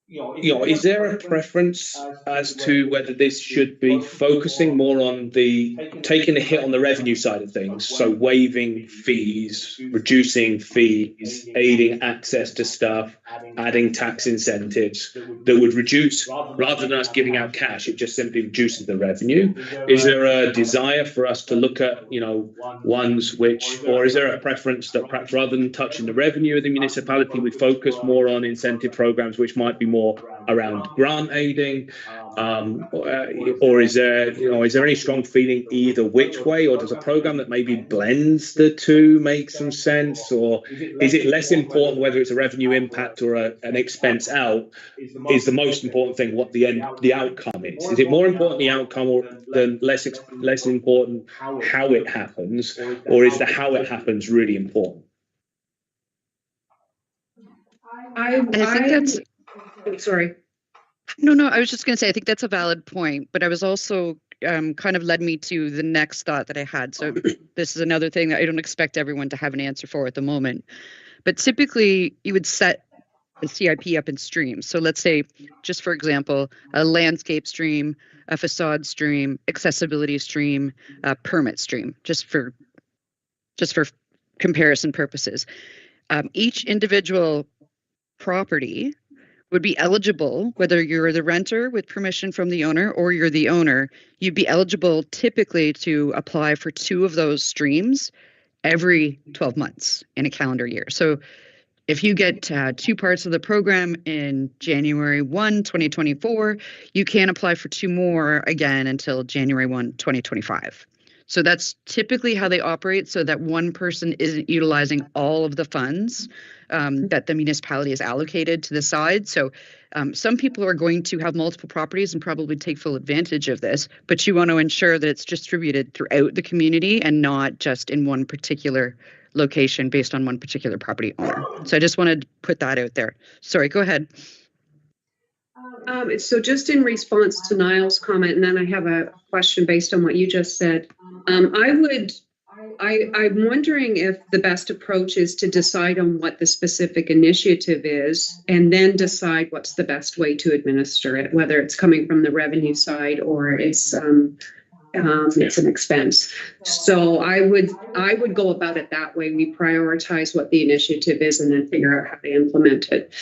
Is there a preference as to whether this should be focusing more on taking a hit on the revenue side of things? So waiving fees, reducing fees, aiding access to stuff, adding tax incentives that would reduce, rather than us giving out cash, it just simply reduces the revenue. Is there a desire for us to look at, ones which, or is there a preference that perhaps rather than touching the revenue of the municipality, we focus more on incentive programs which might be more around grant aiding, or is there any strong feeling either which way, or does a program that maybe blends the two make some sense, or is it less important whether it's a revenue impact or an expense out? Is the most important thing what the outcome is? Is it more important the outcome or than less important how it happens, or is the how it happens really important? I think that's. Sorry. No, I was just going to say, I think that's a valid point, but I was also kind of led me to the next thought that I had. So this is another thing that I don't expect everyone to have an answer for at the moment. But typically you would set a CIP up in streams. So let's say, just for example, a landscape stream, a facade stream, accessibility stream, a permit stream, just for comparison purposes. Each individual property would be eligible, whether you're the renter with permission from the owner or you're the owner, you'd be eligible typically to apply for 2 of those streams every 12 months in a calendar year. So if you get 2 parts of the program in January 1, 2024, you can apply for 2 more again until January 1, 2025. So that's typically how they operate, so that one person isn't utilizing all of the funds that the municipality has allocated to the side. So some people are going to have multiple properties and probably take full advantage of this, but you want to ensure that it's distributed throughout the community and not just in one particular location based on one particular property owner. So I just wanted to put that out there. Sorry, go ahead. So just in response to Niall's comment, and then I have a question based on what you just said. I'm wondering if the best approach is to decide on what the specific initiative is and then decide what's the best way to administer it, whether it's coming from the revenue side or it's an expense. So I would go about it that way. We prioritize what the initiative is and then figure out how to implement it.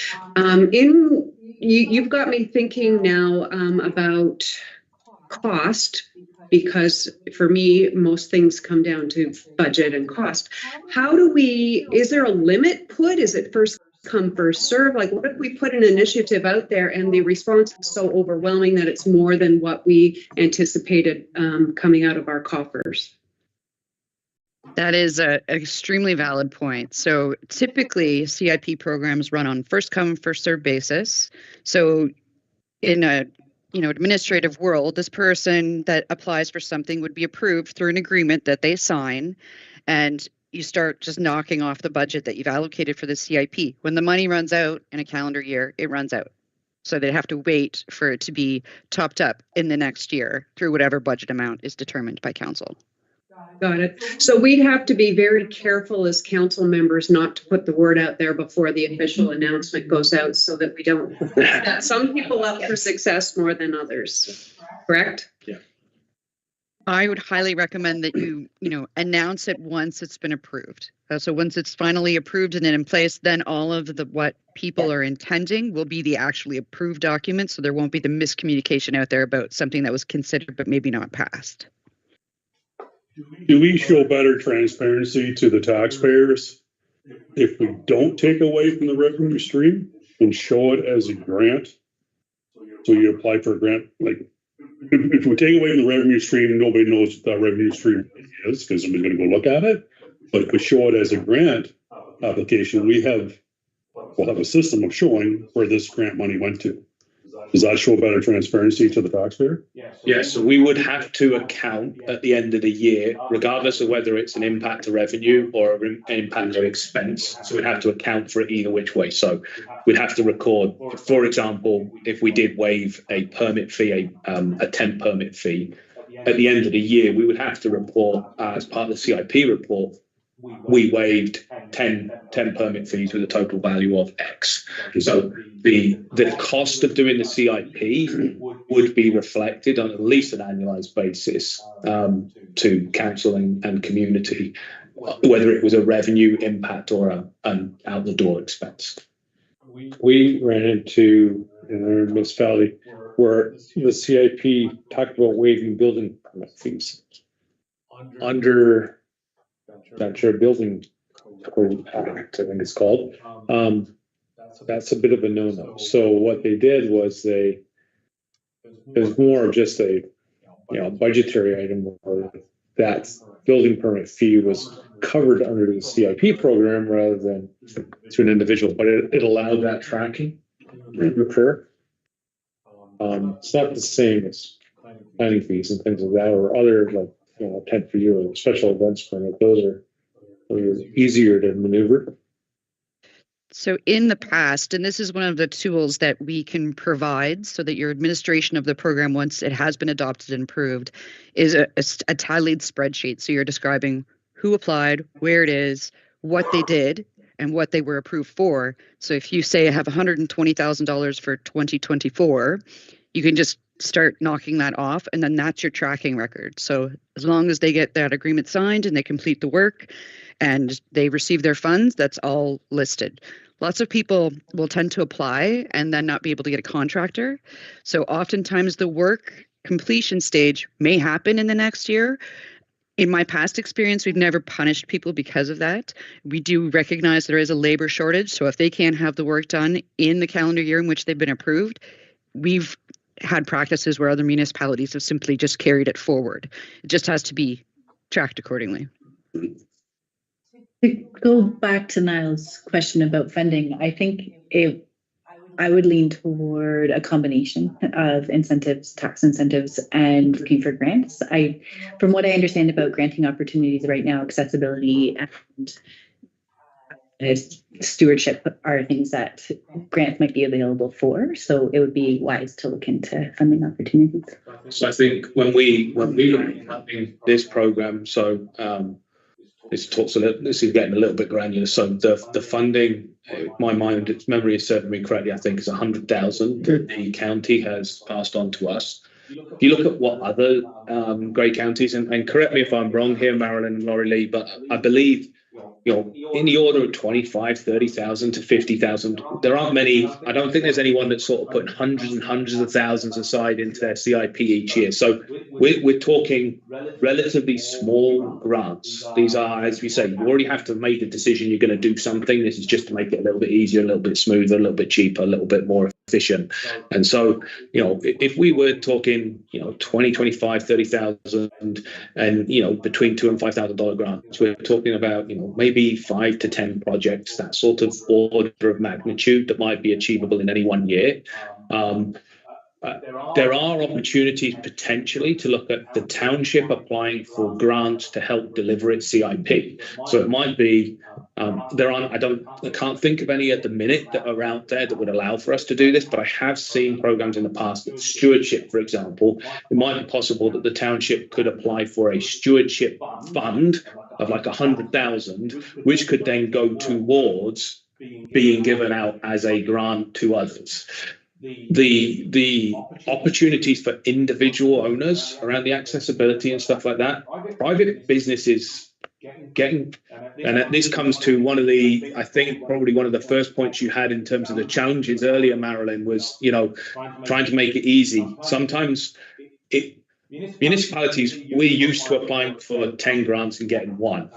You've got me thinking now about cost, because for me, most things come down to budget and cost. Is there a limit put? Is it first come, first serve? Like, what if we put an initiative out there and the response is so overwhelming that it's more than what we anticipated coming out of our coffers? That is an extremely valid point. So typically CIP programs run on first come, first serve basis. So in a administrative world, this person that applies for something would be approved through an agreement that they sign, and you start just knocking off the budget that you've allocated for the CIP. When the money runs out in a calendar year, it runs out. So they have to wait for it to be topped up in the next year through whatever budget amount is determined by council. Got it. So we'd have to be very careful as council members not to put the word out there before the official announcement goes out, so that we don't set some people up for success more than others. Correct? Yeah. I would highly recommend that you announce it once it's been approved. So once it's finally approved and in place, then all of what people are intending will be the actually approved document. So there won't be the miscommunication out there about something that was considered but maybe not passed. Do we show better transparency to the taxpayers if we don't take away from the revenue stream and show it as a grant? So you apply for a grant, like if we take away the revenue stream, nobody knows what that revenue stream is, because somebody's gonna go look at it. But if we show it as a grant application, we'll have a system of showing where this grant money went to. Does that show better transparency to the taxpayer? Yeah, so we would have to account at the end of the year, regardless of whether it's an impact to revenue or an impact to expense. So we'd have to account for it either which way. So we'd have to record, for example, if we did waive a permit fee, a tent permit fee, at the end of the year, we would have to report as part of the CIP report, we waived 10 permit fees with a total value of X. So the cost of doing the CIP would be reflected on at least an annualized basis to council and community, whether it was a revenue impact or an out the door expense. We ran into in our municipality where the CIP talked about waiving building permit fees under Venture Building Code Act, I think it's called. That's a bit of a no-no. So what they did was it was more just a budgetary item, or that building permit fee was covered under the CIP program rather than to an individual, but it allowed that tracking to occur. It's not the same as planning fees and things like that, or other tent for you or special events permit. Those are easier to maneuver. So in the past, and this is one of the tools that we can provide so that your administration of the program, once it has been adopted and approved, is a tallied spreadsheet. So you're describing who applied, where it is, what they did, and what they were approved for. So if you say I have $120,000 for 2024, you can just start knocking that off, and then that's your tracking record. So as long as they get that agreement signed and they complete the work and they receive their funds, that's all listed. Lots of people will tend to apply and then not be able to get a contractor. So oftentimes the work completion stage may happen in the next year. In my past experience, we've never punished people because of that. We do recognize there is a labor shortage. So if they can't have the work done in the calendar year in which they've been approved, we've had practices where other municipalities have simply just carried it forward. It just has to be tracked accordingly. To go back to Niall's question about funding, I think I would lean toward a combination of incentives, tax incentives, and looking for grants. From what I understand about granting opportunities right now, accessibility and stewardship are things that grants might be available for. So it would be wise to look into funding opportunities. So I think when we look at funding this program, so this is getting a little bit granular. So the funding, my mind, its memory is serving me correctly, I think is 100,000 that the county has passed on to us. If you look at what other great counties, and correct me if I'm wrong here, Marilyn and Laurie Lee, but I believe in the order of 25, 30,000 to 50,000. There aren't many. I don't think there's anyone that's sort of putting hundreds and hundreds of thousands aside into their CIP each year. So we're talking relatively small grants. These are, as we say, you already have to make a decision. You're going to do something. This is just to make it a little bit easier, a little bit smoother, a little bit cheaper, a little bit more efficient. And so, if we were talking, 20, 25, 30,000 and, between $2,000 and $5,000 grants, we're talking about, maybe 5 to 10 projects, that sort of order of magnitude that might be achievable in any one year. There are opportunities potentially to look at the township applying for grants to help deliver its CIP. So it might be I can't think of any at the minute that are out there that would allow for us to do this, but I have seen programs in the past that stewardship, for example, it might be possible that the township could apply for a stewardship fund of like 100,000, which could then go towards being given out as a grant to others. The opportunities for individual owners around the accessibility and stuff like that, private businesses getting, and this comes to one of the, I think probably one of the first points you had in terms of the challenges earlier, Marilyn, was, trying to make it easy. Sometimes municipalities, we're used to applying for 10 grants and getting one.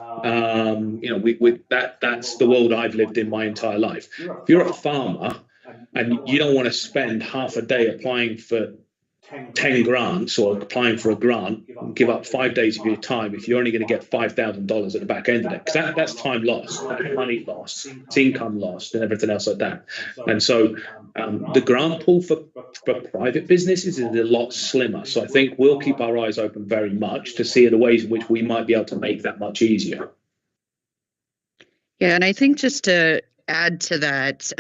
That's the world I've lived in my entire life. If you're a farmer and you don't want to spend half a day applying for 10 grants or applying for a grant, give up 5 days of your time if you're only going to get $5,000 at the back end of it, because that's time lost, that's money lost, it's income lost, and everything else like that. And so the grant pool for private businesses is a lot slimmer. So I think we'll keep our eyes open very much to see the ways in which we might be able to make that much easier. Yeah, and I think just to add to that,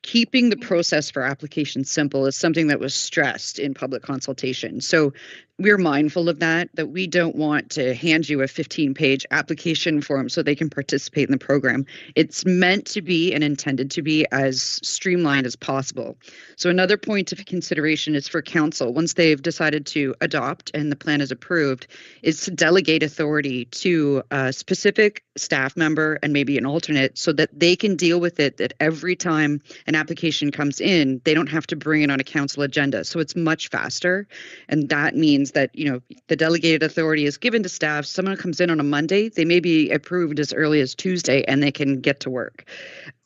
keeping the process for applications simple is something that was stressed in public consultation. So we're mindful of that we don't want to hand you a 15-page application form so they can participate in the program. It's meant to be and intended to be as streamlined as possible. So another point of consideration is for council, once they've decided to adopt and the plan is approved, is to delegate authority to a specific staff member and maybe an alternate so that they can deal with it, that every time an application comes in, they don't have to bring it on a council agenda. So it's much faster. And that means that, you know, the delegated authority is given to staff. Someone comes in on a Monday, they may be approved as early as Tuesday and they can get to work.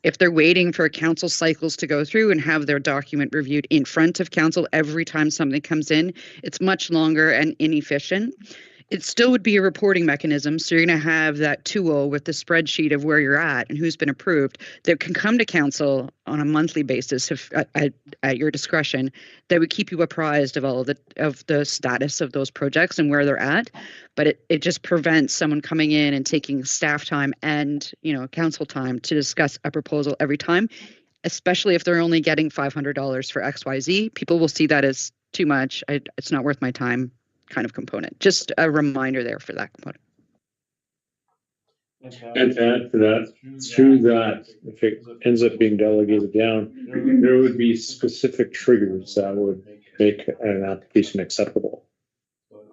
If they're waiting for council cycles to go through and have their document reviewed in front of council every time something comes in, it's much longer and inefficient. It still would be a reporting mechanism. So you're going to have that tool with the spreadsheet of where you're at and who's been approved that can come to council on a monthly basis if, at your discretion, that would keep you apprised of all of the status of those projects and where they're at. But it just prevents someone coming in and taking staff time and, you know, council time to discuss a proposal every time, especially if they're only getting $500 for XYZ. People will see that as too much. It's not worth my time kind of component. Just a reminder there for that component. And to add to that, through that, if it ends up being delegated down, there would be specific triggers that would make an application acceptable.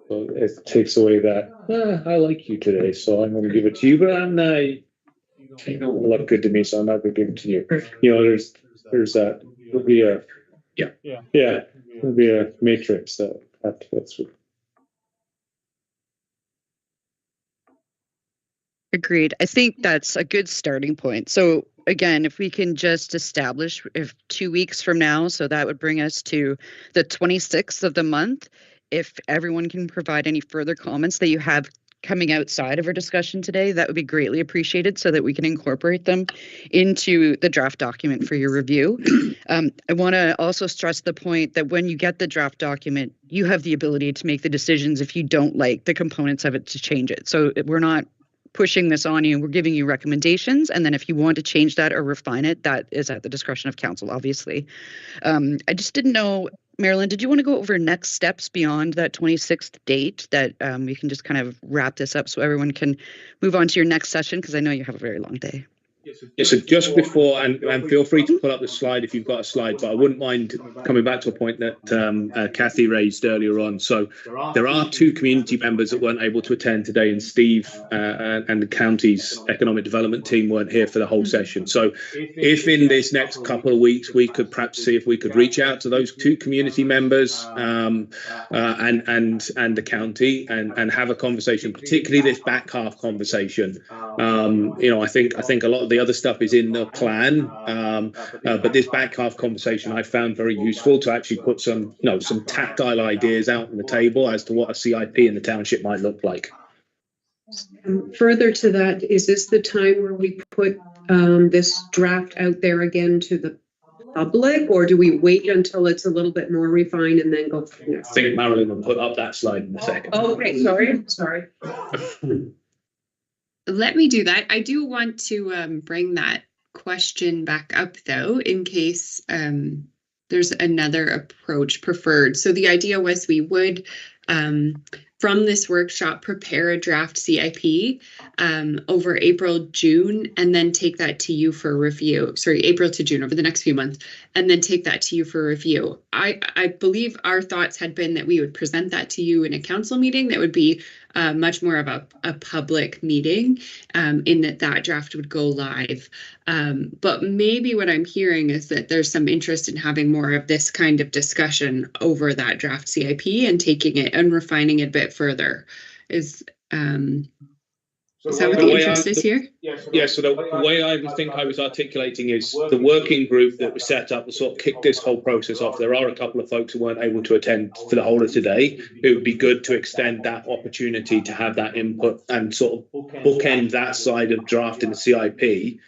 So it takes away that, I like you today, so I'm going to give it to you, but I'm not, you don't look good to me, so I'm not going to give it to you. You know, there's that, there'll be a, there'll be a matrix that have to go through. Agreed. I think that's a good starting point. So again, if we can just establish if 2 weeks from now, so that would bring us to the 26th of the month, if everyone can provide any further comments that you have coming outside of our discussion today, that would be greatly appreciated so that we can incorporate them into the draft document for your review. I want to also stress the point that when you get the draft document, you have the ability to make the decisions if you don't like the components of it to change it. So we're not pushing this on you. We're giving you recommendations. And then if you want to change that or refine it, that is at the discretion of council, obviously. I just didn't know, Marilyn, did you want to go over next steps beyond that 26th date that we can just kind of wrap this up so everyone can move on to your next session? Because I know you have a very long day. Yeah, so just before, and feel free to pull up the slide if you've got a slide, but I wouldn't mind coming back to a point that Kathy raised earlier on. So there are 2 community members that weren't able to attend today, and Steve and the county's economic development team weren't here for the whole session. So if in this next couple of weeks we could perhaps see if we could reach out to those 2 community members and the county and have a conversation, particularly this back half conversation. You know, I think a lot of the other stuff is in the plan, but this back half conversation I found very useful to actually put some tactile ideas out on the table as to what a CIP in the township might look like. Further to that, is this the time where we put this draft out there again to the public, or do we wait until it's a little bit more refined and then go from there? I think Marilyn will put up that slide in a second. Oh, okay, sorry. Let me do that. I do want to bring that question back up, though, in case there's another approach preferred. So the idea was we would, from this workshop, prepare a draft CIP over April, June, and then take that to you for review. Sorry, April to June, over the next few months, and then take that to you for review. I believe our thoughts had been that we would present that to you in a council meeting that would be much more of a public meeting, in that draft would go live. But maybe what I'm hearing is that there's some interest in having more of this kind of discussion over that draft CIP and taking it and refining it a bit further. Is that what the interest is here? Yeah, so the way I think I was articulating is the working group that was set up to sort of kick this whole process off. There are a couple of folks who weren't able to attend for the whole of today. It would be good to extend that opportunity to have that input and sort of bookend that side of drafting the CIP.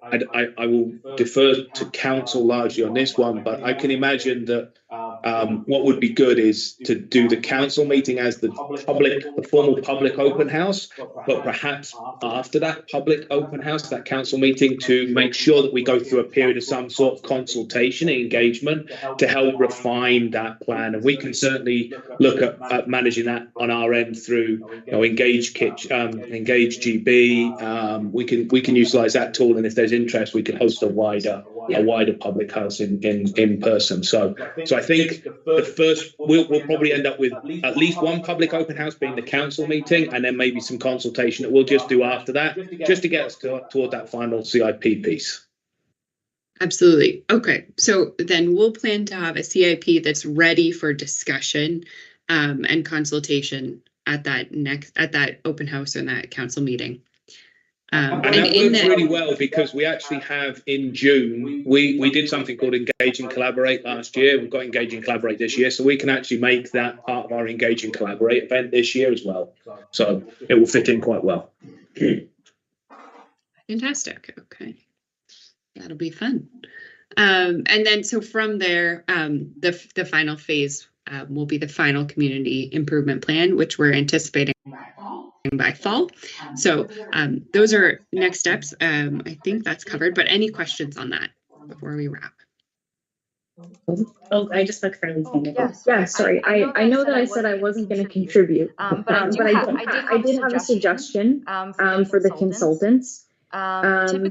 I will defer to council largely on this one, but I can imagine that what would be good is to do the council meeting as the formal public open house, but perhaps after that public open house, that council meeting, to make sure that we go through a period of some sort of consultation and engagement to help refine that plan. And we can certainly look at managing that on our end through, Engage GB. We can utilize that tool, and if there's interest, we can host a wider public house in person. So I think the first we'll probably end up with at least one public open house being the council meeting, and then maybe some consultation that we'll just do after that, just to get us toward that final CIP piece. Absolutely. Okay, so then we'll plan to have a CIP that's ready for discussion and consultation at that open house and that council meeting. And that works really well, because we actually have in June, we did something called Engage and Collaborate last year. We've got Engage and Collaborate this year, so we can actually make that part of our Engage and Collaborate event this year as well. So it will fit in quite well. Fantastic. Okay, that'll be fun. And then so from there, the final phase will be the final community improvement plan, which we're anticipating by fall. So those are next steps. I think that's covered, but any questions on that before we wrap? Oh, I just looked for Yeah, sorry. I know that I said I wasn't going to contribute, but I did have a suggestion for the consultants.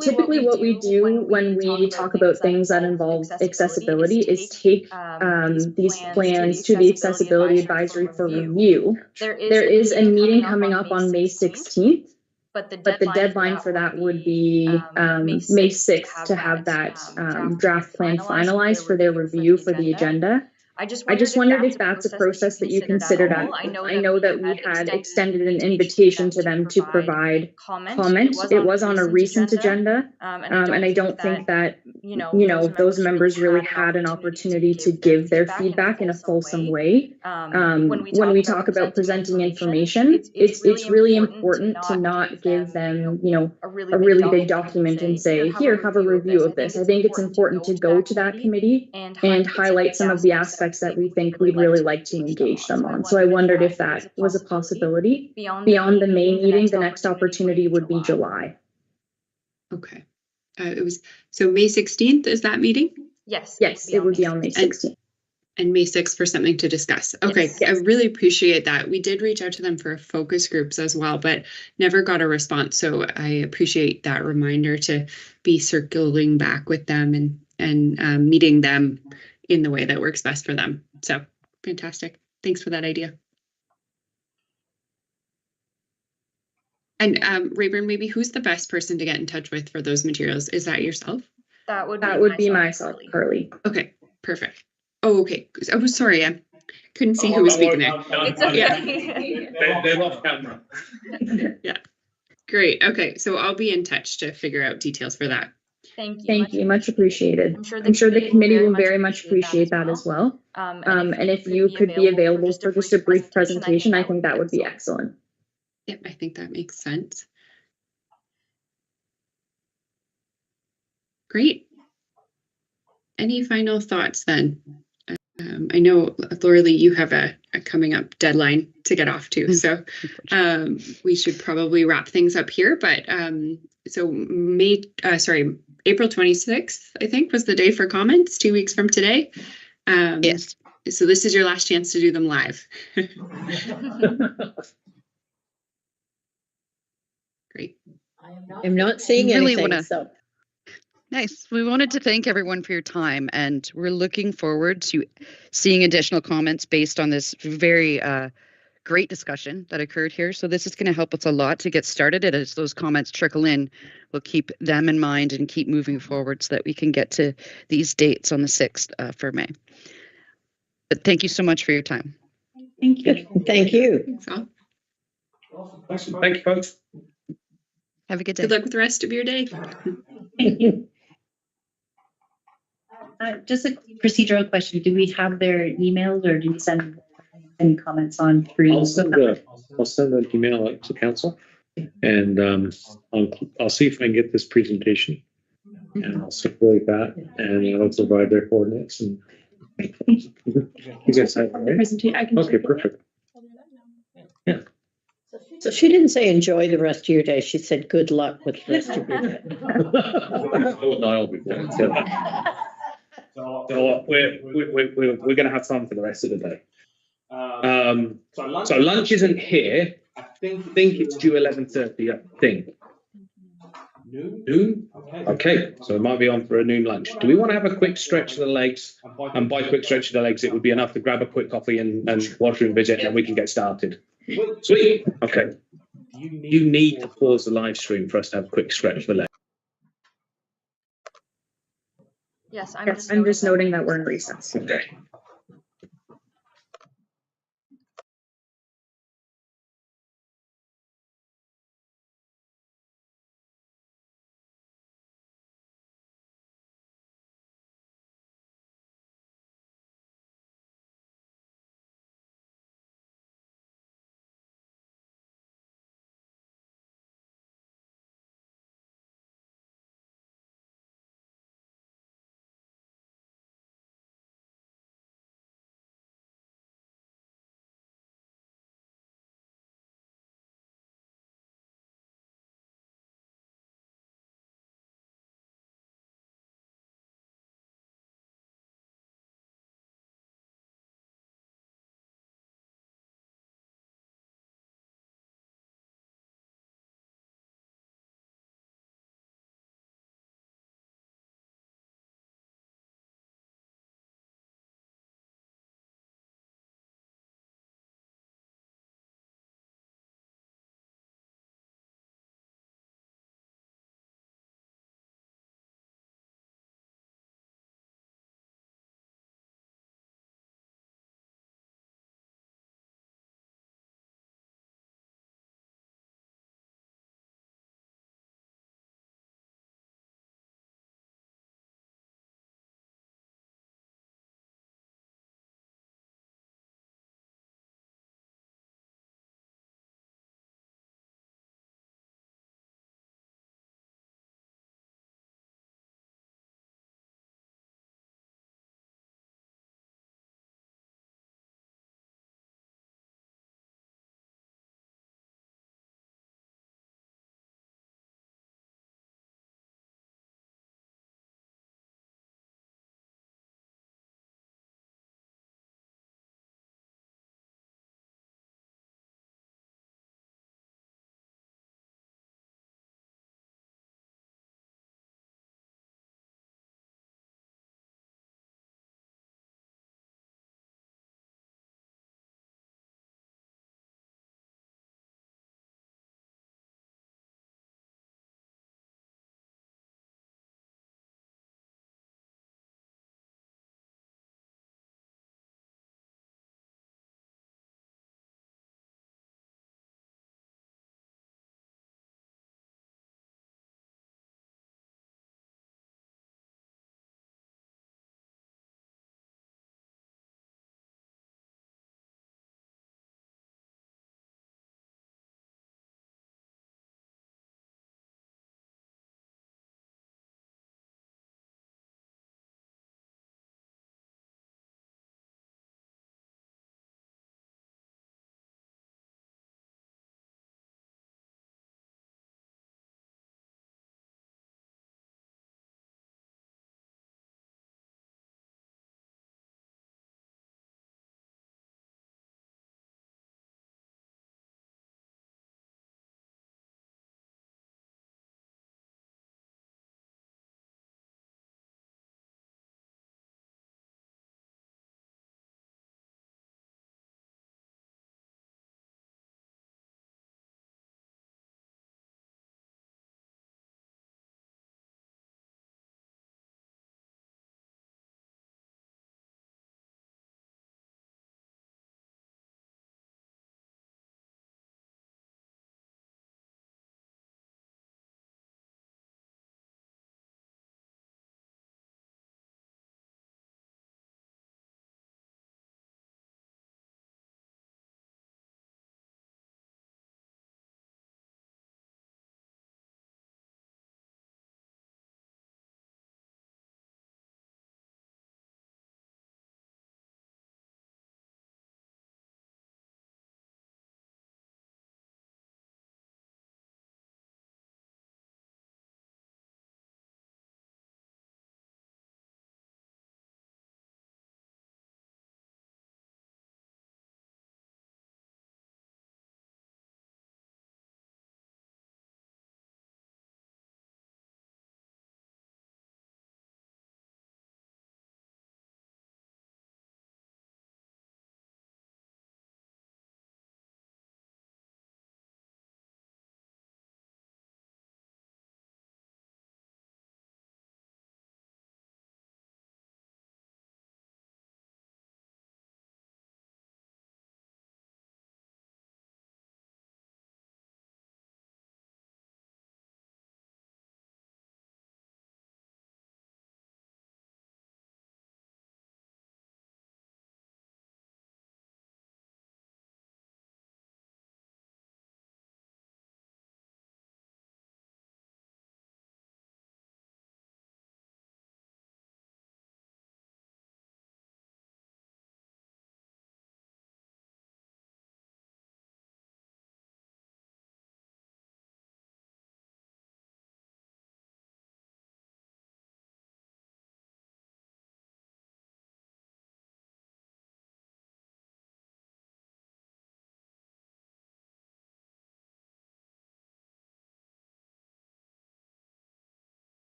Typically what we do when we talk about things that involve accessibility is take these plans to the Accessibility Advisory for review. There is a meeting coming up on May 16th, but the deadline for that would be May 6th to have that draft plan finalized for their review for the agenda. I just wondered if that's a process that you considered. I know that we had extended an invitation to them to provide comment. It was on a recent agenda, and I don't think that, those members really had an opportunity to give their feedback in a fulsome way. When we talk about presenting information, it's really important to not give them, a really big document and say, here, have a review of this. I think it's important to go to that committee and highlight some of the aspects that we think we'd really like to engage them on. So I wondered if that was a possibility. Beyond the May meeting, the next opportunity would be July. Okay. It was so May 16th is that meeting? Yes, it would be on May 16th. And May 6th for something to discuss. Okay, yes. I really appreciate that. We did reach out to them for focus groups as well, but never got a response. So I appreciate that reminder to be circling back with them and meeting them in the way that works best for them. So fantastic. Thanks for that idea. And Rayburn, maybe who's the best person to get in touch with for those materials? Is that yourself? That would be myself, Carly. Okay, perfect. Oh, okay. Oh, sorry. I couldn't see who was speaking there. It's okay. They're off camera. Yeah. Great. Okay. So I'll be in touch to figure out details for that. Thank you. Much appreciated. I'm sure the committee will very much appreciate that as well. And if you could be available for just a brief presentation, I think that would be excellent. Yep, I think that makes sense. Great. Any final thoughts then? I know, Laura Lee, you have a coming up deadline to get off to, so we should probably wrap things up here. But so April 26th, I think, was the day for comments, 2 weeks from today. Yes. So this is your last chance to do them live. Great. I'm not seeing anything. Nice. We wanted to thank everyone for your time, and we're looking forward to seeing additional comments based on this very great discussion that occurred here. So this is going to help us a lot to get started. And as those comments trickle in, we'll keep them in mind and keep moving forward so that we can get to these dates on the 6th for May. But thank you so much for your time. Thank you. Thank you. Thanks all. Thank you, folks. Have a good day. Good luck with the rest of your day. Thank you. Just a procedural question. Do we have their emails or do we send any comments on through? I'll send an email out to council, and I'll see if I can get this presentation, and I'll circulate that, and I'll provide their coordinates. And you guys have it, right? Presentation. I can. Okay, perfect. Yeah. So she didn't say enjoy the rest of your day. She said good luck with the rest of your day. I'll be fine. So we're going to have fun for the rest of the day. So lunch isn't here. I think it's due 11:30. I think. Noon? Okay, so it might be on for a noon lunch. Do we want to have a quick stretch of the legs? And by quick stretch of the legs, it would be enough to grab a quick coffee and washroom visit, and we can get started. Sweet. Okay. You need to pause the live stream for us to have a quick stretch of the legs. Yes, I'm just noting that we're in recess. Okay.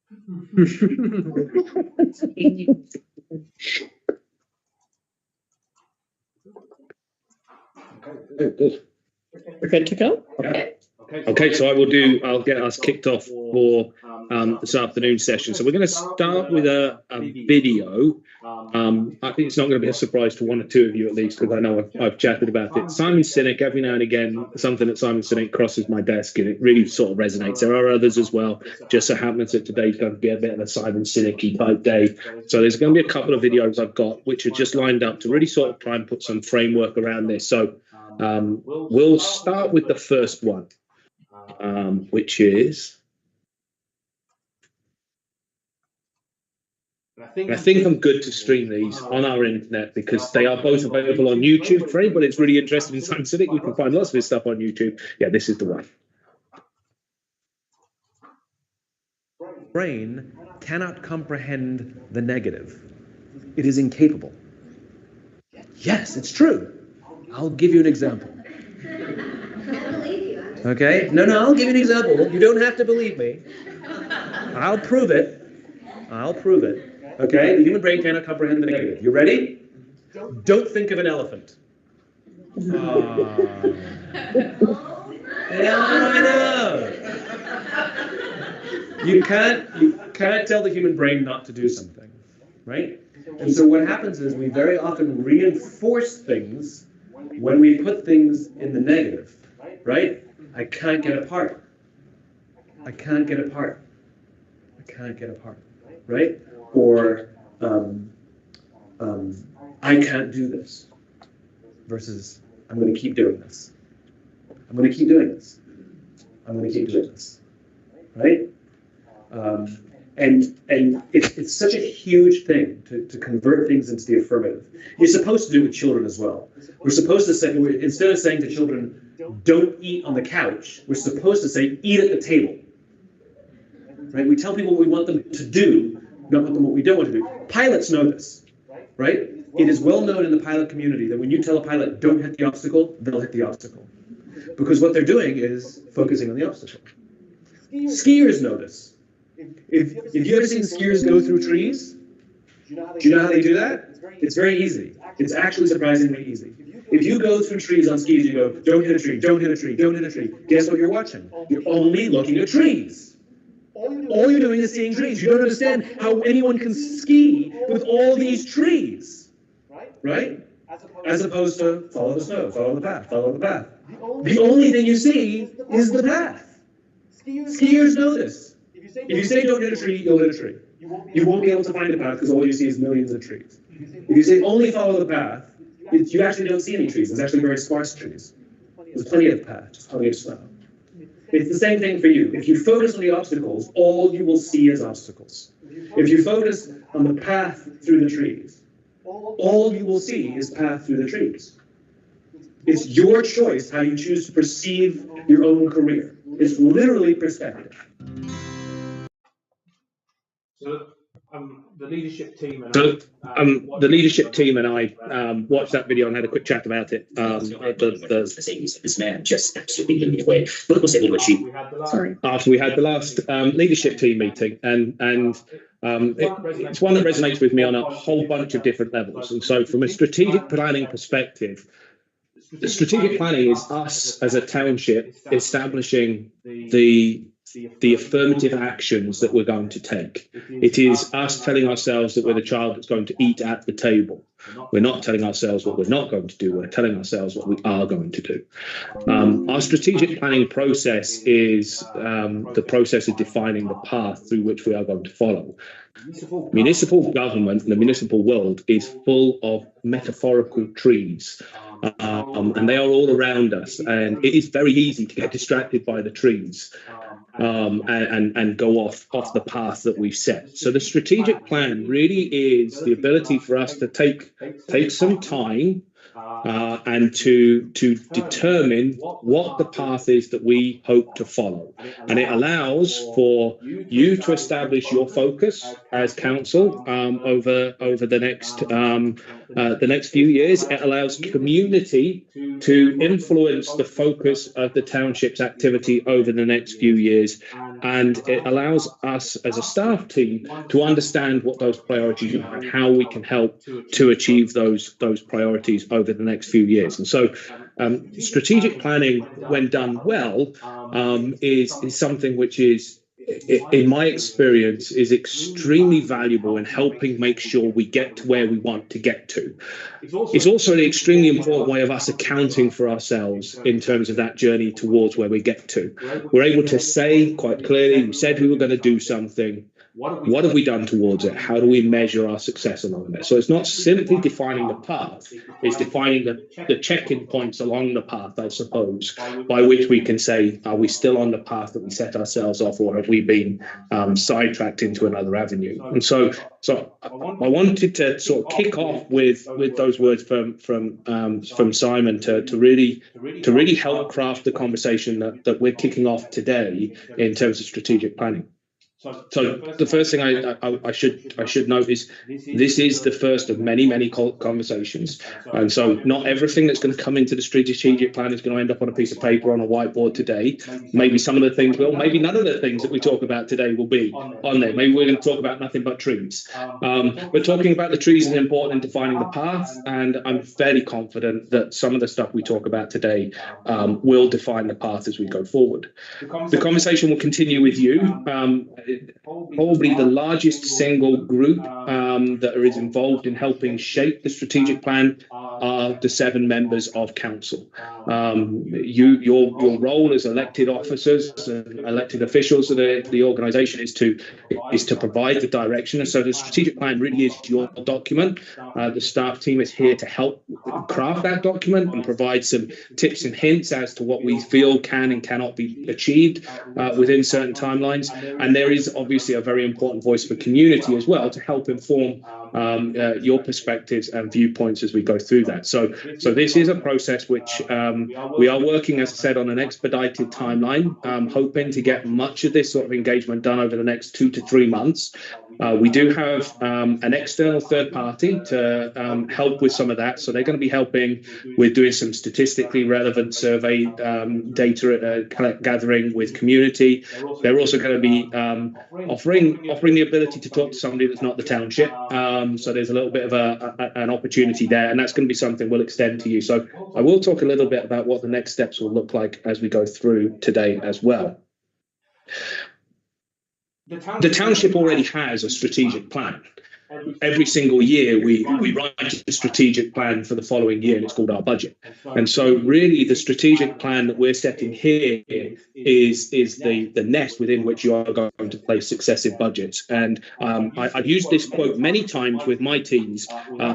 Good. We're good to go? Okay. Okay, so I'll get us kicked off for this afternoon session. So we're going to start with a video. I think it's not going to be a surprise to one or two of you at least, because I know I've chatted about it. Simon Sinek, every now and again, something that Simon Sinek crosses my desk and it really sort of resonates. There are others as well. Just so happens that today's going to be a bit of a Simon Sinek-y type day. So there's going to be a couple of videos I've got which are just lined up to really sort of try and put some framework around this. So we'll start with the first one. Which is, I think I'm good to stream these on our internet because they are both available on YouTube. For anybody that's really interested in Simon Sinek, you can find lots of his stuff on YouTube. Yeah, this is the one. Brain cannot comprehend the negative. It is incapable. Yes, it's true. I'll give you an example. Okay? No, I'll give you an example. You don't have to believe me. I'll prove it. Okay? The human brain cannot comprehend the negative. You ready? Don't think of an elephant. Yeah, I know. You can't tell the human brain not to do something, right? And so what happens is we very often reinforce things when we put things in the negative, right? I can't get apart. I can't get apart. Right? Or I can't do this. Versus I'm going to keep doing this. I'm going to keep doing this. Right? And it's such a huge thing to convert things into the affirmative. You're supposed to do it with children as well. We're supposed to say, instead of saying to children, don't eat on the couch, we're supposed to say, eat at the table. Right? We tell people what we want them to do, not what we don't want to do. Pilots know this, right? It is well known in the pilot community that when you tell a pilot, don't hit the obstacle, they'll hit the obstacle. Because what they're doing is focusing on the obstacle. Skiers know this. If you've ever seen skiers go through trees, do you know how they do that? It's very easy. It's actually surprisingly easy. If you go through trees on skis, you go, don't hit a tree, don't hit a tree, don't hit a tree. Guess what you're watching? You're only looking at trees. All you're doing is seeing trees. You don't understand how anyone can ski with all these trees, right? As opposed to follow the snow, follow the path. The only thing you see is the path. Skiers know this. If you say don't hit a tree, you'll hit a tree. You won't be able to find a path because all you see is millions of trees. If you say only follow the path, you actually don't see any trees. There's actually very sparse trees. There's plenty of path, just plenty of snow. It's the same thing for you. If you focus on the obstacles, all you will see is obstacles. If you focus on the path through the trees, all you will see is path through the trees. It's your choice how you choose to perceive your own career. It's literally perspective. So the leadership team and I watched that video and had a quick chat about it. This man just absolutely blew me away. Look what's able to achieve. After we had the last leadership team meeting, and it's one that resonates with me on a whole bunch of different levels. And so, from a strategic planning perspective, the strategic planning is us as a township establishing the affirmative actions that we're going to take. It is us telling ourselves that we're the child that's going to eat at the table. We're not telling ourselves what we're not going to do. We're telling ourselves what we are going to do. Our strategic planning process is the process of defining the path through which we are going to follow. Municipal government and the municipal world is full of metaphorical trees. And they are all around us, and it is very easy to get distracted by the trees and go off the path that we've set. So the strategic plan really is the ability for us to take some time and to determine what the path is that we hope to follow. And it allows for you to establish your focus as council over the next few years. It allows community to influence the focus of the township's activity over the next few years, and it allows us as a staff team to understand what those priorities are and how we can help to achieve those priorities over the next few years. And so strategic planning, when done well, is something which is, in my experience, is extremely valuable in helping make sure we get to where we want to get to. It's also an extremely important way of us accounting for ourselves in terms of that journey towards where we get to. We're able to say quite clearly, we said we were going to do something. What have we done towards it? How do we measure our success along there? So it's not simply defining the path, it's defining the check-in points along the path, I suppose, by which we can say, are we still on the path that we set ourselves off, or have we been sidetracked into another avenue? And so I wanted to sort of kick off with those words from Simon to really help craft the conversation that we're kicking off today in terms of strategic planning. So the first thing I should note is this is the first of many conversations, and so not everything that's going to come into the strategic plan is going to end up on a piece of paper on a whiteboard today. Maybe some of the things will, maybe none of the things that we talk about today will be on there. Maybe we're going to talk about nothing but trees. But talking about the trees is important in defining the path, and I'm fairly confident that some of the stuff we talk about today will define the path as we go forward. The conversation will continue with you. Probably the largest single group that is involved in helping shape the strategic plan are the 7 members of council. Your role as elected officers and elected officials of the organisation is to provide the direction. And so the strategic plan really is your document. The staff team is here to help craft that document and provide some tips and hints as to what we feel can and cannot be achieved within certain timelines. And there is obviously a very important voice for community as well to help inform your perspectives and viewpoints as we go through that. So this is a process which we are working, as I said, on an expedited timeline, hoping to get much of this sort of engagement done over the next 2 to 3 months. We do have an external third party to help with some of that. So they're going to be helping with doing some statistically relevant survey data gathering with community. They're also going to be offering the ability to talk to somebody that's not the township. So there's a little bit of an opportunity there, and that's going to be something we'll extend to you. So I will talk a little bit about what the next steps will look like as we go through today as well. The township already has a strategic plan. Every single year we write a strategic plan for the following year, and it's called our budget. And so really the strategic plan that we're setting here is the nest within which you are going to place successive budgets. And I've used this quote many times with my teams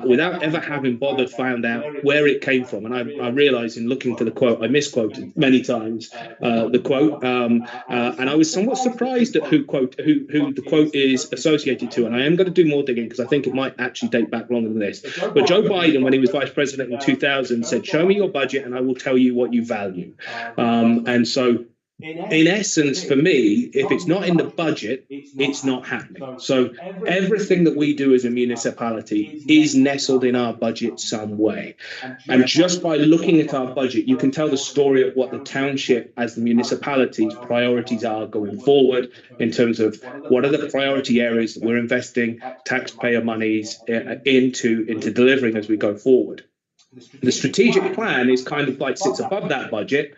without ever having found out where it came from. And I realized in looking for the quote, I misquoted many times the quote, and I was somewhat surprised at who the quote is associated to. And I am going to do more digging, because I think it might actually date back longer than this. But Joe Biden, when he was vice president in 2000, said, "Show me your budget and I will tell you what you value." And so in essence, for me, if it's not in the budget, it's not happening. So everything that we do as a municipality is nestled in our budget some way. And just by looking at our budget, you can tell the story of what the township as the municipality's priorities are going forward in terms of what are the priority areas that we're investing taxpayer monies into delivering as we go forward. The strategic plan is kind of like sits above that budget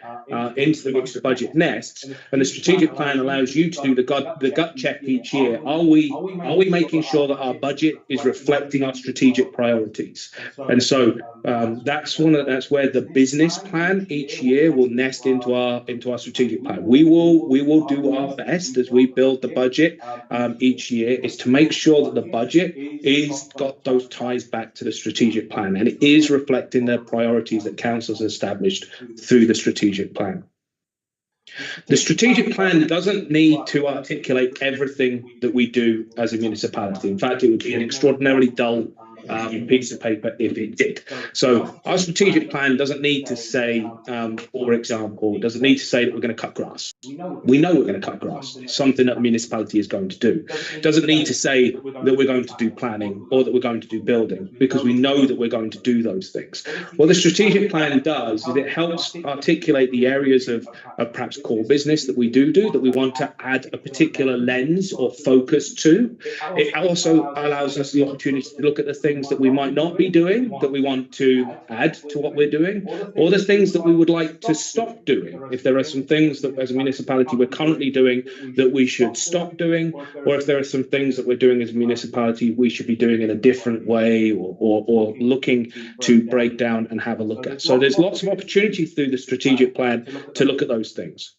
into which the budget nests, and the strategic plan allows you to do the gut check each year. Are we making sure that our budget is reflecting our strategic priorities? And so that's where the business plan each year will nest into our strategic plan. We will do our best as we build the budget each year is to make sure that the budget is got those ties back to the strategic plan, and it is reflecting the priorities that council has established through the strategic plan. The strategic plan doesn't need to articulate everything that we do as a municipality. In fact, it would be an extraordinarily dull piece of paper if it did. So our strategic plan doesn't need to say, for example, doesn't need to say that we're going to cut grass. We know we're going to cut grass. It's something that the municipality is going to do. It doesn't need to say that we're going to do planning or that we're going to do building, because we know that we're going to do those things. What the strategic plan does is it helps articulate the areas of perhaps core business that we do, that we want to add a particular lens or focus to. It also allows us the opportunity to look at the things that we might not be doing, that we want to add to what we're doing, or the things that we would like to stop doing. If there are some things that as a municipality we're currently doing that we should stop doing, or if there are some things that we're doing as a municipality we should be doing in a different way, or looking to break down and have a look at. So there's lots of opportunity through the strategic plan to look at those things.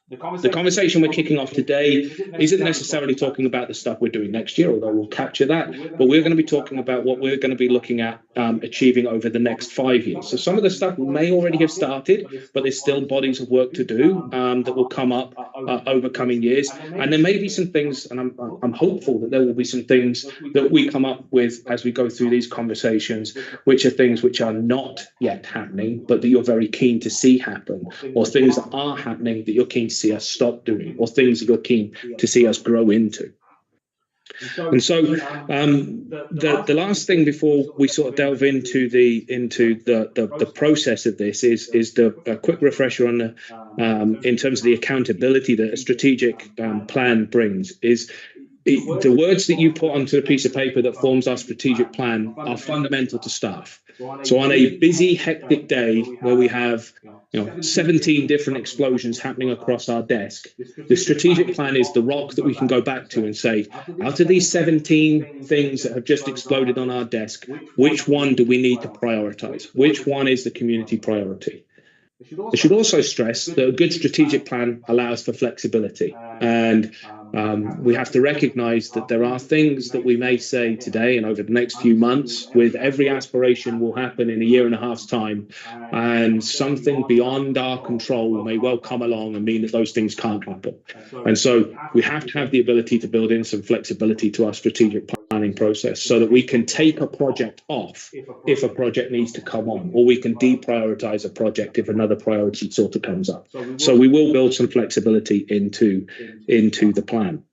The conversation we're kicking off today isn't necessarily talking about the stuff we're doing next year, although we'll capture that, but we're going to be talking about what we're going to be looking at achieving over the next 5 years. So some of the stuff may already have started, but there's still bodies of work to do that will come up over coming years. And there may be some things, and I'm hopeful that there will be some things that we come up with as we go through these conversations, which are things which are not yet happening, but that you're very keen to see happen, or things that are happening that you're keen to see us stop doing, or things that you're keen to see us grow into. And so the last thing before we sort of delve into the process of this is a quick refresher on the in terms of the accountability that a strategic plan brings. Is the words that you put onto the piece of paper that forms our strategic plan are fundamental to staff. So on a busy, hectic day where we have 17 different explosions happening across our desk, the strategic plan is the rock that we can go back to and say, out of these 17 things that have just exploded on our desk, which one do we need to prioritize? Which one is the community priority? I should also stress that a good strategic plan allows for flexibility, and we have to recognize that there are things that we may say today and over the next few months with every aspiration will happen in a year and a half's time, and something beyond our control may well come along and mean that those things can't happen. And so we have to have the ability to build in some flexibility to our strategic planning process so that we can take a project off if a project needs to come on, or we can deprioritize a project if another priority sort of comes up. So we will build some flexibility into the plan.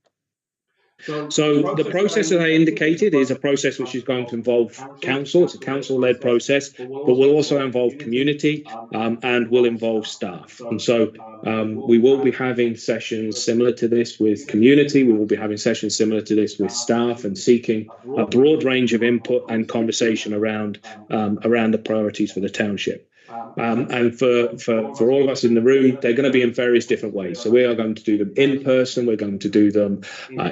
So the process that I indicated is a process which is going to involve council. It's a council-led process, but will also involve community and will involve staff. And so we will be having sessions similar to this with community. We will be having sessions similar to this with staff and seeking a broad range of input and conversation around the priorities for the township. And for all of us in the room, they're going to be in various different ways. So we are going to do them in person, we're going to do them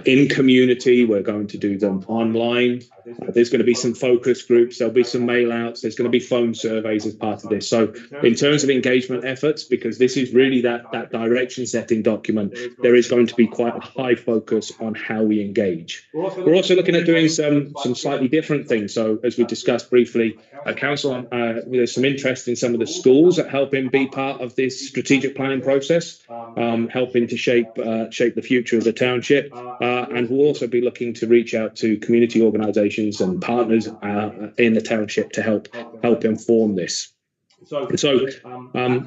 in community, we're going to do them online. There's going to be some focus groups, there'll be some mail outs, there's going to be phone surveys as part of this. So in terms of engagement efforts, because this is really that direction setting document, there is going to be quite a high focus on how we engage. We're also looking at doing some slightly different things. So as we discussed briefly, council, there's some interest in some of the schools that helping be part of this strategic planning process, helping to shape the future of the township, and we'll also be looking to reach out to community organisations and partners in the township to help inform this. So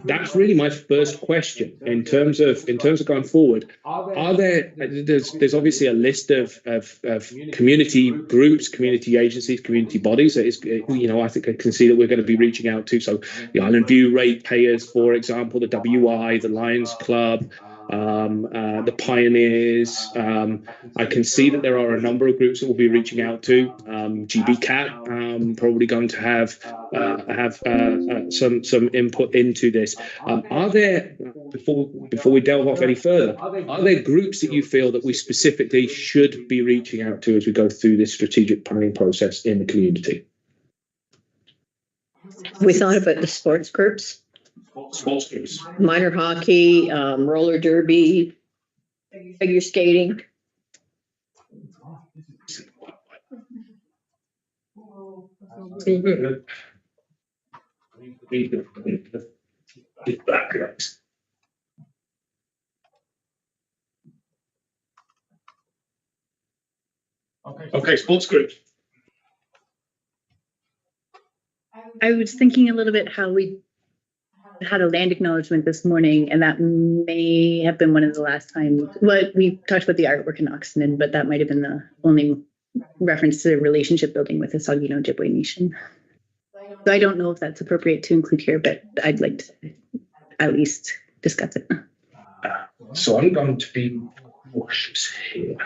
that's really my first question in terms of going forward. There's obviously a list of community groups, community agencies, community bodies that is, I think I can see that we're going to be reaching out to. So the Island View ratepayers, for example, the WI, the Lions Club, the Pioneers. I can see that there are a number of groups that we'll be reaching out to. GBCAT probably going to have some input into this. Are there, before we delve off any further, are there groups that you feel that we specifically should be reaching out to as we go through this strategic planning process in the community? We thought about the sports groups. Sports groups. Minor hockey, roller derby, figure skating. Okay, sports groups. I was thinking a little bit how we had a land acknowledgement this morning, and that may have been one of the last times. Well, we talked about the artwork in Oxenden, but that might have been the only reference to the relationship building with the Saugeen Ojibwe Nation. So I don't know if that's appropriate to include here, but I'd like to at least discuss it. So I'm going to be cautious here.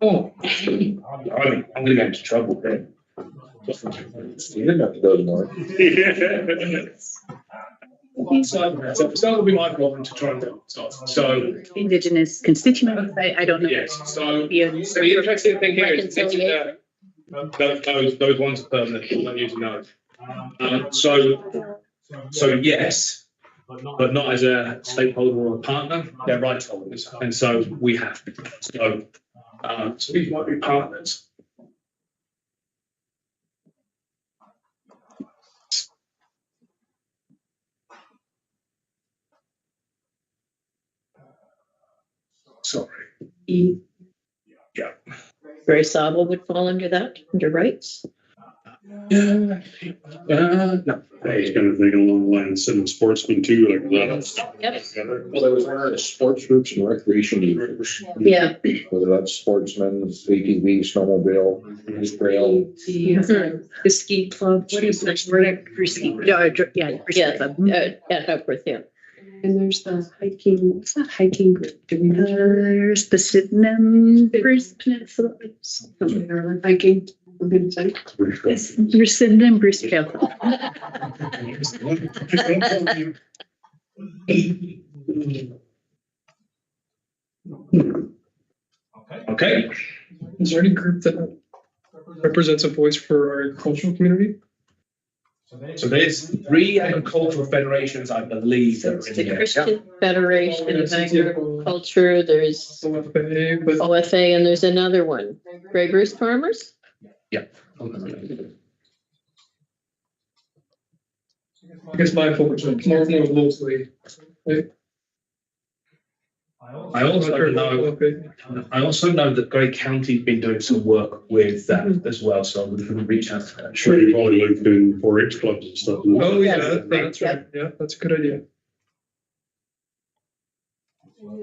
Oh, I'm going to get into trouble there. You didn't have to go more. So that would be my problem to try and do. So Indigenous constituents, I don't know. yes. So the interesting thing here is those ones are permanent. I'm not using those. So yes, but not as a stakeholder or a partner. They're rights holders, and so we have to. So these might be partners. Sorry. Yeah. Gray Sabo would fall under that, under rights. No. I was kind of thinking along the lines of sportsmen too, like that. Yep. Well, there was one of the sports groups and recreation groups. Yeah. Whether that's sportsmen, ATV, snowmobile, trail. The ski club, what is it? Yeah, at Hepworth, yeah. And there's the hiking, what's that hiking group? Do we know? There's the Sydenham Bruce Peninsula. Something or hiking, I'm gonna say. It's your Sydenham Bruce Trail Club. Okay. Is there any group that represents a voice for our agricultural community? So there's 3 agricultural federations, I believe. So it's the Christian Federation of Agriculture, there's OFA, and there's another one. Grey Bruce Farmers? Yeah. I guess my focus is more locally. Right? I also know that Grey County's been doing some work with that as well, so we can reach out to that. Sure, you've probably looked in 4-H clubs and stuff. Oh, yeah, that's right. Yeah, that's a good idea.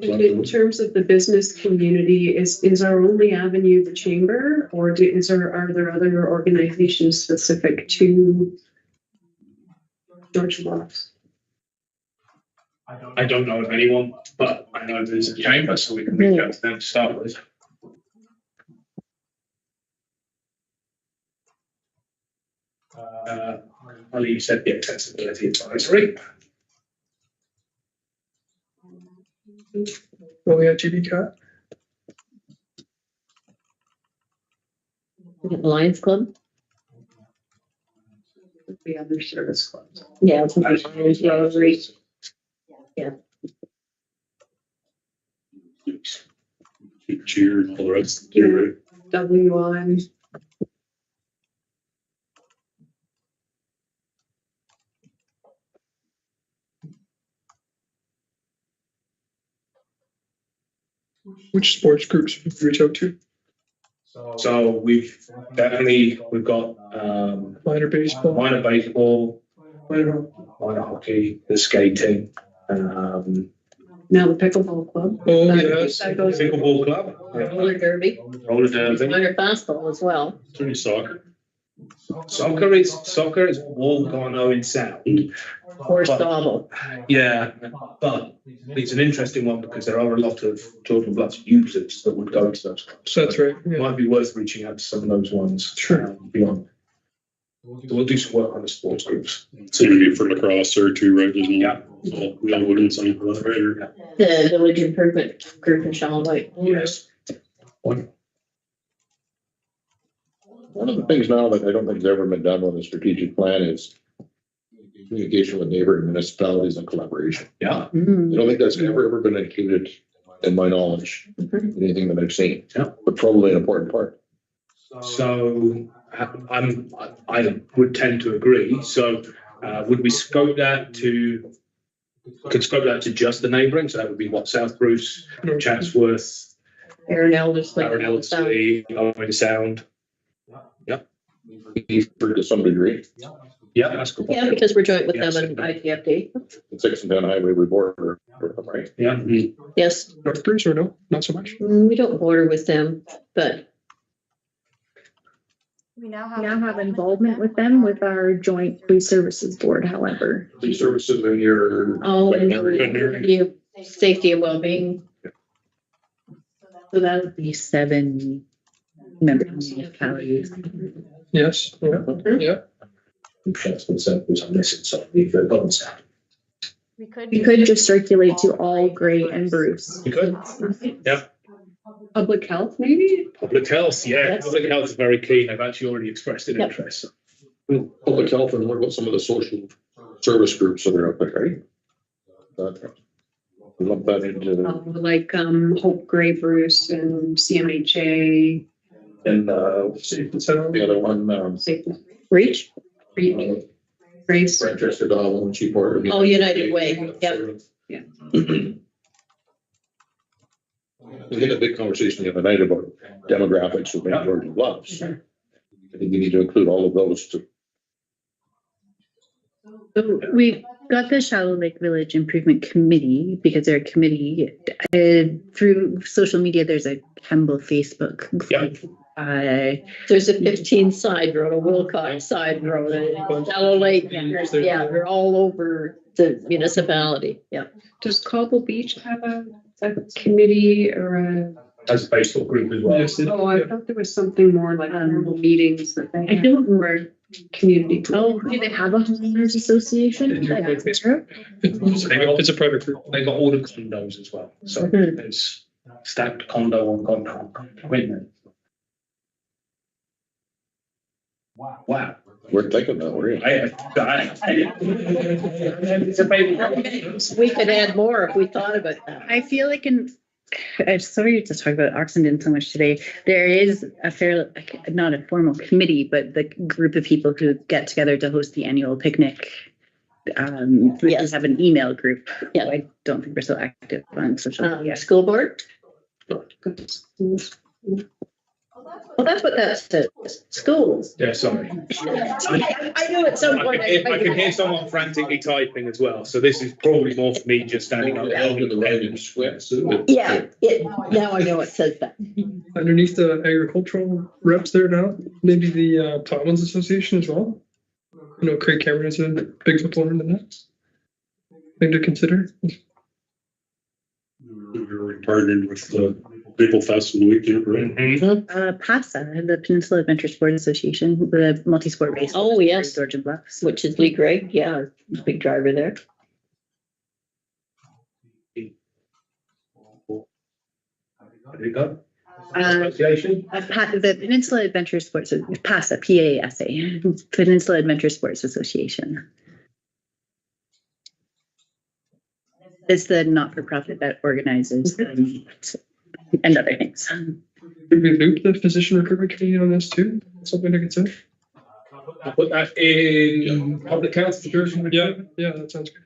In terms of the business community, is our only avenue the chamber, or are there other organizations specific to George Bluffs? I don't know of anyone, but I know there's a chamber, so we can reach out to them to start with. Ali said the accessibility advisory. Well, we have GBCAT. Lions Club? The other service clubs. Yeah, it's Lions Rotary. Yeah. Cheer and all the rest. Right? WI. Which sports groups would you reach out to? So we've got minor baseball, minor hockey, the skating. Now the pickleball club. Oh, yes. Pickleball club. Roller derby. Roller derby. Minor fastball as well. It's only soccer. Soccer is all gone in sound. Or Stobble. Yeah, but it's an interesting one because there are a lot of Georgian Bluffs users that would go to those clubs. That's right. Yeah. Might be worth reaching out to some of those ones. Sure. Beyond. So we'll do some work on the sports groups. So you get for lacrosse or too, right? Yeah. So we all wouldn't sign for that, right? Or, The Village Improvement Group in Charlotte. Yes. One of the things now that I don't think has ever been done with a strategic plan is communication with neighboring municipalities and collaboration. Yeah. I don't think that's ever been included in my knowledge, anything that I've seen. Yeah. But probably an important part. So I would tend to agree. So would we scope that to just the neighbouring? So that would be what, South Bruce, Chatsworth, Aaron Eldersley. Owen Sound. Yeah. To some degree. Yeah, that's good. Yeah, because we're joint with Yes. them and ITFD. 6 and 10 highway, we border, right? Yeah. Yes, North Bruce or no? Not so much. we don't border with them, but We now have involvement with them with our joint police services board, however. These services in your. you, safety and well-being. So that would be 7 member municipalities. Yes. Yeah. That's what's up, who's on this, so we could put them down. We could just circulate to all Gray and Bruce. You could. Yeah. Public health, maybe? Public health, yeah. Yes. Public health is very keen. I've actually already expressed an Yep. interest. Public health, and what about some of the social service groups that are up there, right? Lump that into, Like Hope Gray Bruce and CMHA. and, the other one, Reach? Grace. Manchester, Darwin, Cheapwater. Oh, United Way, yep. We had a big conversation the other night about demographics of Mount Georgian Bluffs. I think we need to include all of those to. So we've got the Shallow Lake Village Improvement Committee because they're a committee. Through social media, there's a Campbell Facebook group. There's a 15 side road, a Wilcox side road, a Shallow Lake. Yeah, they're all over the municipality. Yeah. Does Cobble Beach have a committee or a? As a Facebook group as well. Yes, Oh, I thought there was something more like meetings that they. I don't remember. Community. Oh, Do they have a homeowners association? It's a private group. They've got all the condos as well. So there's stacked condo on condo equipment. Wow. We're taking that, we're in. We could add more if we thought about that. I feel like sorry to talk about Oxenden so much today. There is a not a formal committee, but the group of people who get together to host the annual picnic. We Yes. have an email group. Yeah. I don't think we're so active on social media. School board? Well, that's what that says. Schools. Yeah, sorry. I knew at some point. I can hear someone frantically typing as well. So this is probably more for me just standing up. Yeah, now I know it says that. Underneath the agricultural reps there now, maybe the Plowman's Association as well. You know, Craig Cameron is a big proponent of that. Thing to consider. We're partnered with the Maple Fest and weekend, right? PASA, the Peninsula Adventure Sports Association, the multi-sport race. Oh, yes. Georgian Bluffs. Which is Lee Gray. Yeah, big driver there. There you go. The Peninsula Adventure Sports, PASA, P-A-S-A, Peninsula Adventure Sports Association. It's the not-for-profit that organizes and other things. Did we loop the physician recruitment committee on this too? Something to consider? I'll put that in public health. Yeah, that sounds good.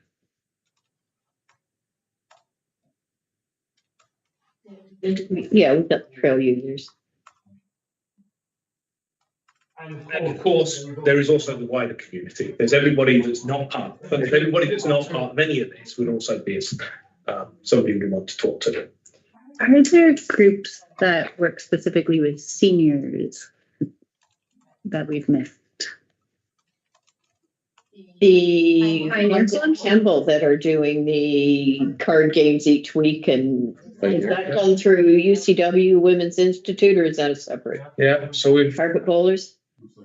Yeah, we've got trail users. And of course, there is also the wider community. There's everybody that's not part. But if everybody that's not part of any of this would also be somebody we want to talk to. Are there groups that work specifically with seniors that we've missed? The ones in Campbell that are doing the card games each week, and is that done through UCW Women's Institute, or is that a separate? Yeah, so we've carpet bowlers.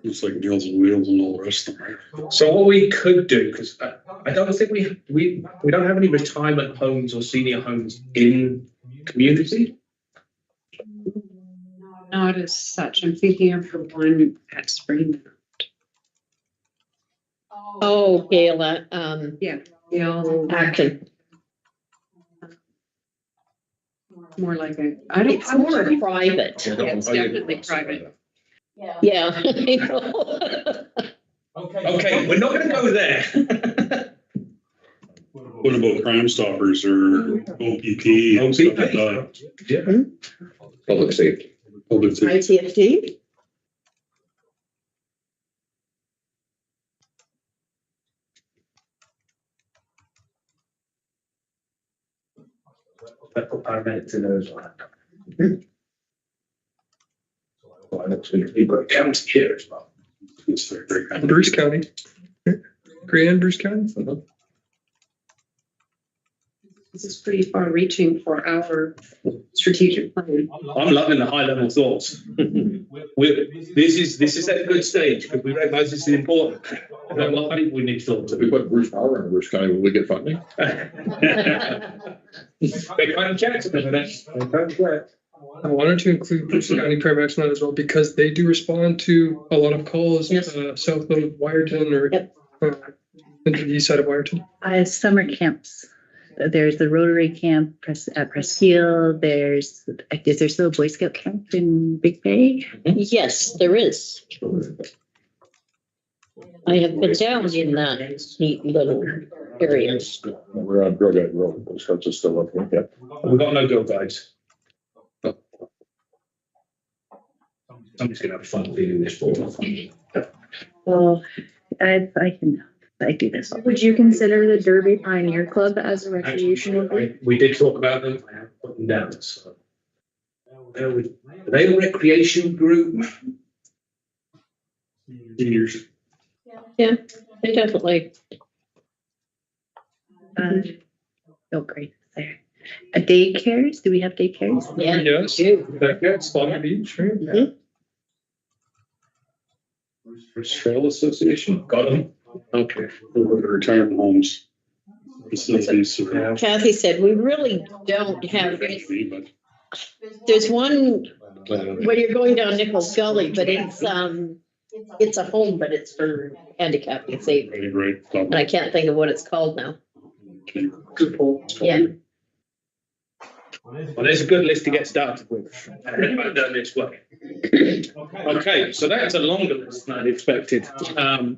It's like Meals and Wheels and all the rest of them, right? So what we could do, because I don't think we don't have any retirement homes or senior homes in community. Not as such. I'm thinking of the one at Spring. Oh, Gail, Gail Acton. More like It's more private. Yeah, it's definitely private. Yeah. I know. Okay, we're not going to go there. What about Crime Stoppers or OPP? Yeah. Public safety. Public safety. ITFD? put paramedics in there as well. You've got county here as well. Bruce County. Grand Bruce County. This is pretty far reaching for our strategic plan. I'm loving the high level thoughts. This is at a good stage because we recognise this is important. I don't know what people we need to talk If we to. put Bruce Power in Bruce County, will we get funding? They kind of checked it, isn't it? I wanted to include Bruce County paramedics on that as well because they do respond to a lot of calls south of Wyerton or into the east side of Wyerton. Summer camps. There's the Rotary camp at Presqu'île. Is there still a Boy Scout camp in Big Bay? Yes, there is. I have been down in that neat little area. We're on Girl Guide Road, those cuts are still up here, yeah. We've got no girl guides. Somebody's going to have fun feeding this ball. Well, I do this. Would you consider the Derby Pioneer Club as a recreational group? We did talk about them. I have put them down. So. Are they a recreation group? Seniors. Yeah, they definitely. Oh, great. There. Daycares? Do we have daycares? Yeah. Yes. Spotted Beach, right? Mhm. Bruce Trail Association? Got them. Okay. Over the retirement homes. Facilities. Kathy said, we really don't have, But there's one when you're going down Nichols Gully, but it's a home, but it's for handicapped and disabled. really great. And I can't think of what it's called now. Yeah. Well, there's a good list to get started with. Everybody done this way. Okay, so that's a longer list than I'd expected. A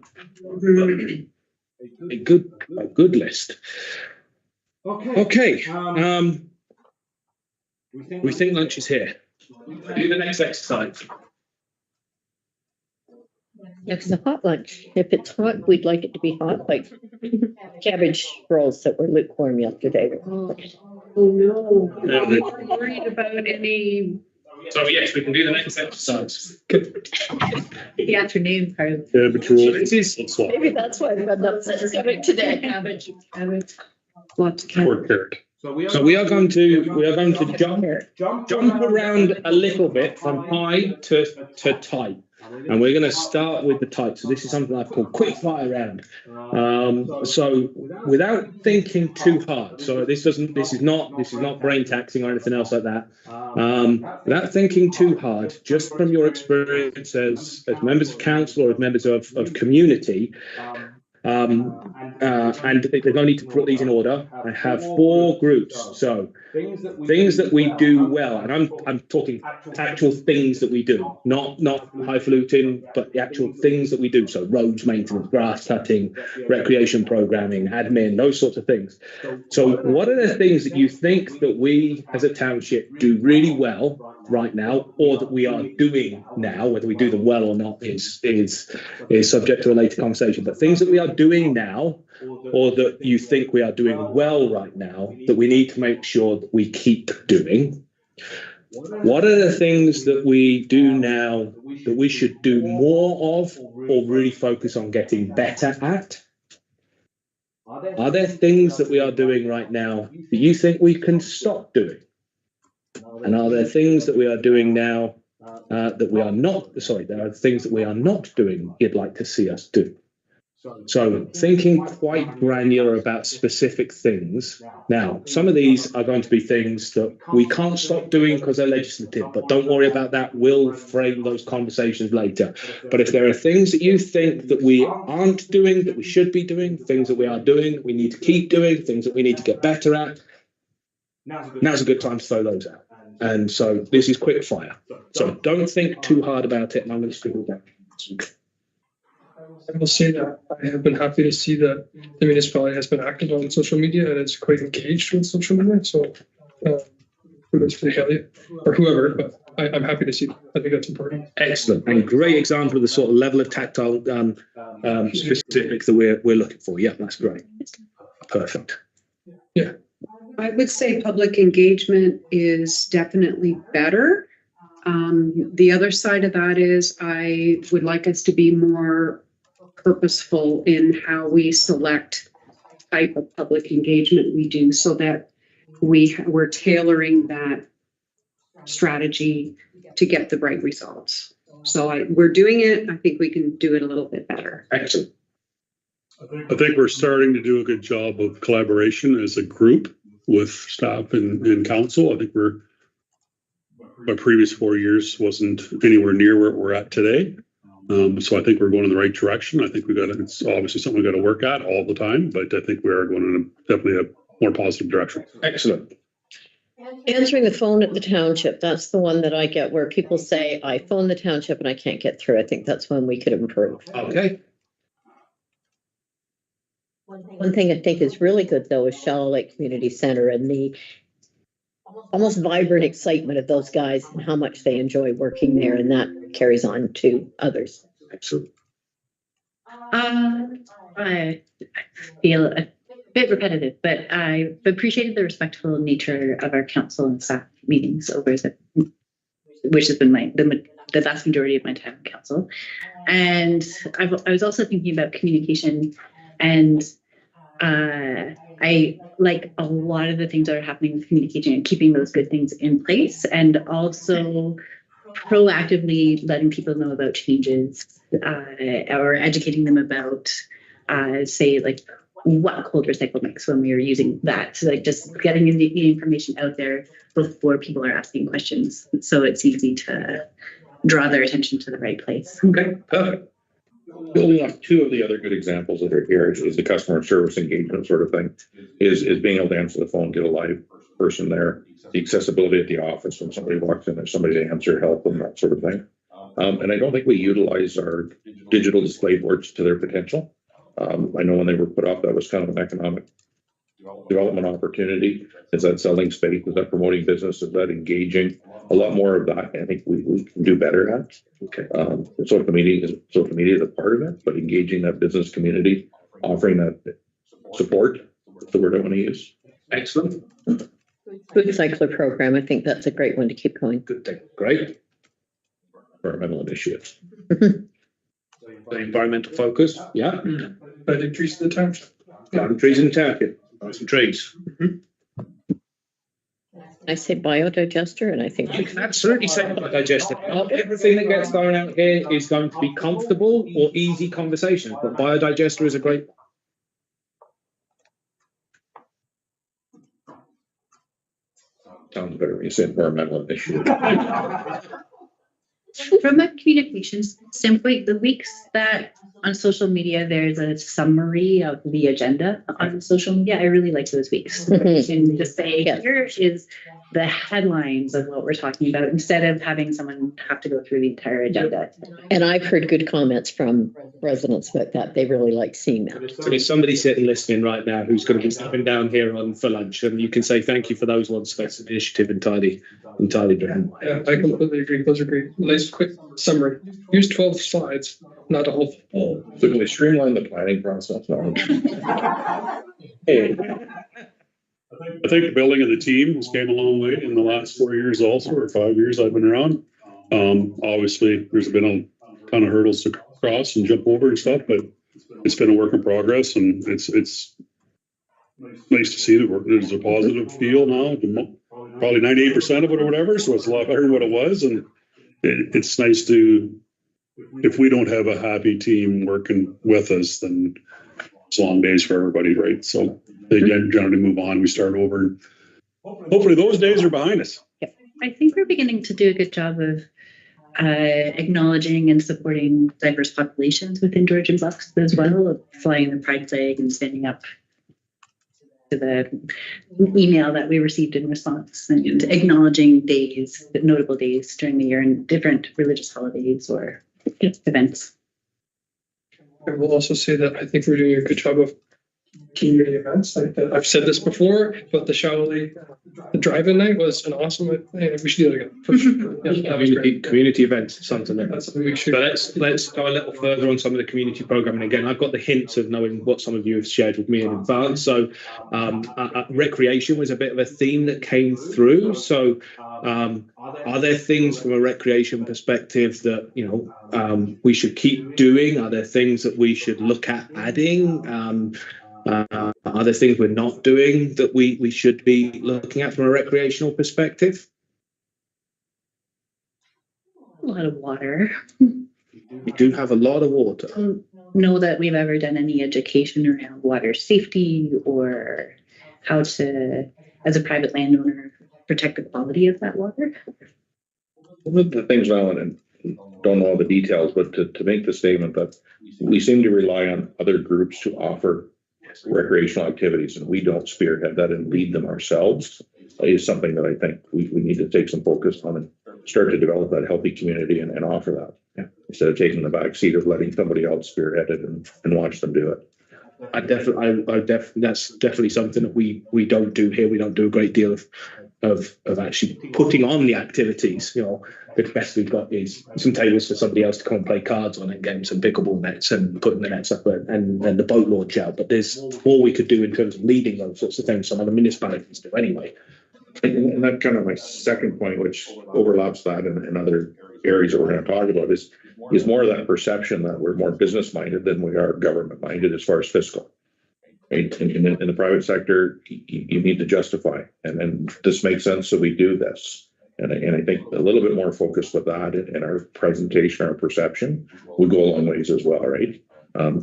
good list. Okay. We think lunch is here. Do the next exercise. Yeah, because a hot lunch, if it's hot, we'd like it to be hot, like cabbage rolls that were lukewarm yesterday. Oh no. Yeah, I'm worried about any. So yes, we can do the next exercise. The afternoon part of Yeah, but you're Maybe that's why I've got an upset stomach today. Cabbage. Lots of cabbage. or carrot. So we are going to jump around a little bit from high to tight. And we're going to start with the tight. So this is something I've called quick fire round. So without thinking too hard. So this is not brain taxing or anything else like that. Without thinking too hard, just from your experience as members of council or as members of community. And there's no need to put these in order. I have 4 groups. So things that we do well, and I'm talking actual things that we do, not highfalutin, but the actual things that we do. So roads maintenance, grass cutting, recreation programming, admin, those sorts of things. So what are the things that you think that we as a township do really well right now, or that we are doing now? Whether we do them well or not is subject to a later conversation. But things that we are doing now, or that you think we are doing well right now, that we need to make sure that we keep doing. What are the things that we do now that we should do more of, or really focus on getting better at? Are there things that we are doing right now that you think we can stop doing? And are there things that we are doing now that we are not, there are things that we are not doing you'd like to see us do? So thinking quite granular about specific things. Now, some of these are going to be things that we can't stop doing because they're legislative, but don't worry about that. We'll frame those conversations later. But if there are things that you think that we aren't doing, that we should be doing, things that we are doing, we need to keep doing, things that we need to get better at, now's a good time to throw those out. And so this is quick fire. So don't think too hard about it, and I'm going to scribble down. I will say that I have been happy to see that the municipality has been active on social media and is quite engaged with social media. So kudos for Elliot or whoever, but I'm happy to see that. I think that's important. Excellent, and great example of the sort of level of tactile specifics that we're looking for. Yeah, that's great. Perfect. Yeah. I would say public engagement is definitely better. The other side of that is I would like us to be more purposeful in how we select type of public engagement we do so that we're tailoring that strategy to get the right results. So we're doing it. I think we can do it a little bit better. Excellent. I think we're starting to do a good job of collaboration as a group with staff and council. I think my previous 4 years wasn't anywhere near where we're at today. So I think we're going in the right direction. I think it's obviously something we got to work at all the time, but I think we are going in definitely a more positive direction. Excellent. Answering the phone at the township, that's the one that I get where people say, I phone the township and I can't get through. I think that's one we could improve. Okay. One thing I think is really good though is Shallow Lake Community Center and the almost vibrant excitement of those guys and how much they enjoy working there, and that carries on to others. Excellent. I feel a bit repetitive, but I appreciated the respectful nature of our council and staff meetings over which has been the vast majority of my time in council. And I was also thinking about communication, and I like a lot of the things that are happening with communication and keeping those good things in place, and also proactively letting people know about changes or educating them about, say, like what cold recycle makes when we were using that. So like just getting the information out there before people are asking questions, so it's easy to draw their attention to the right place. Okay, perfect. Building off two of the other good examples that are here is the customer service engagement sort of thing, is being able to answer the phone, get a live person there, the accessibility at the office when somebody walks in, there's somebody to answer, help them, that sort of thing. And I don't think we utilize our digital display boards to their potential. I know when they were put up, that was kind of an economic development opportunity. Is that selling space? Is that promoting business? Is that engaging? A lot more of that, I think we can do better at. Okay. Social media is a part of it, but engaging that business community, offering that support, that's the word I want to use. Excellent. Food cycler program, I think that's a great one to keep going. Good thing. Great. Environmental initiatives. The environmental focus. Yeah. Planting trees in the township. Planting trees in the township. Plant some trees. I say biodigester, and I think You can absolutely say biodigester. Not everything that gets thrown out here is going to be comfortable or easy conversations, but biodigester is a great. Sounds better when you say environmental initiative. From a communications standpoint, the weeks that on social media there's a summary of the agenda on social media, I really like those weeks. And just say, here is the headlines of what we're talking about, instead of having someone have to go through the entire agenda. And I've heard good comments from residents about that. They really like seeing that. So there's somebody sitting listening right now who's going to be stepping down here for lunch, and you can say thank you for those ones. That's an initiative entirely driven. Yeah, I completely agree. Those are great. Nice quick summary. Use 12 slides, not a whole. So can we streamline the planning process? Hey. I think the building of the team has came a long way in the last 4 years also, or 5 years I've been around. Obviously, there's been a ton of hurdles to cross and jump over and stuff, but it's been a work in progress, and it's nice to see that there's a positive feel now. Probably 98% of it or whatever, so it's a lot better than what it was, and it's nice to, if we don't have a happy team working with us, then it's long days for everybody, right? So they generally move on, we start over, and hopefully those days are behind us. I think we're beginning to do a good job of acknowledging and supporting diverse populations within Georgian Bluffs as well, of flying the pride flag and standing up to the email that we received in response, and acknowledging days, notable days during the year and different religious holidays or events. I will also say that I think we're doing a good job of community events. I've said this before, but the Shallow Lake, the drive-in night was an awesome thing. We should do that again. For sure. Yeah, that was great. Community events, something like that. That's something we should. So let's go a little further on some of the community programming. Again, I've got the hints of knowing what some of you have shared with me in advance. So recreation was a bit of a theme that came through. So are there things from a recreation perspective that we should keep doing? Are there things that we should look at adding? Are there things we're not doing that we should be looking at from a recreational perspective? A lot of water. We do have a lot of water. I don't know that we've ever done any education around water safety or how to, as a private landowner, protect the quality of that water. One of the things, Alan, and don't know all the details, but to make the statement that we seem to rely on other groups to offer recreational activities, and we don't spearhead that and lead them ourselves, is something that I think we need to take some focus on and start to develop that healthy community and offer that. Yeah. Instead of taking the back seat of letting somebody else spearhead it and watch them do it. That's definitely something that we don't do here. We don't do a great deal of actually putting on the activities. The best we've got is some tables for somebody else to come and play cards on and getting some pickleball nets and putting the nets up and the boat launch out. But there's more we could do in terms of leading those sorts of things. Some other municipalities do anyway. And that's kind of my second point, which overlaps that in other areas that we're going to talk about, is more of that perception that we're more business minded than we are government minded as far as fiscal. Right? In the private sector, you need to justify, and this makes sense, so we do this. And I think a little bit more focus with that in our presentation, our perception, would go a long ways as well, right?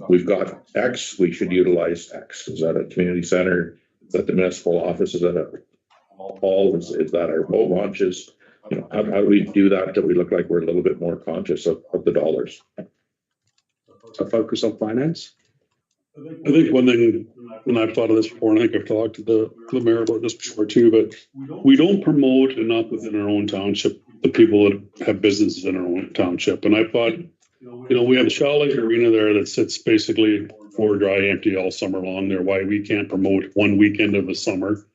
We've got X, we should utilize X. Is that a community center? Is that the municipal office? Is that a hall? Is that our boat launches? How do we do that we look like we're a little bit more conscious of the dollars? So focus on finance. I think one thing, when I've thought of this before, and I think I've talked to the mayor about this before too, but we don't promote enough within our own township the people that have businesses in our own township. And I thought, we have the Shallow Lake Arena there that sits basically floor dry, empty all summer long there. Why we can't promote one weekend of the summer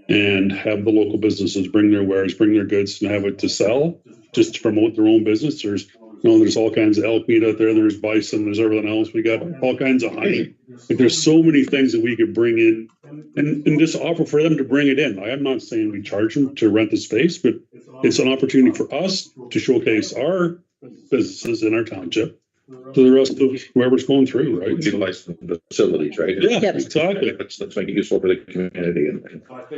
and have the local businesses bring their wares, bring their goods, and have it to sell, just to promote their own business. There's all kinds of elk meat out there. There's bison. There's everything else. We got all kinds of honey. There's so many things that we could bring in and just offer for them to bring it in. I'm not saying we charge them to rent the space, but it's an opportunity for us to showcase our businesses in our township to the rest of whoever's going through, right? Utilize the facilities, right? Yeah, exactly. Let's make it useful for the community.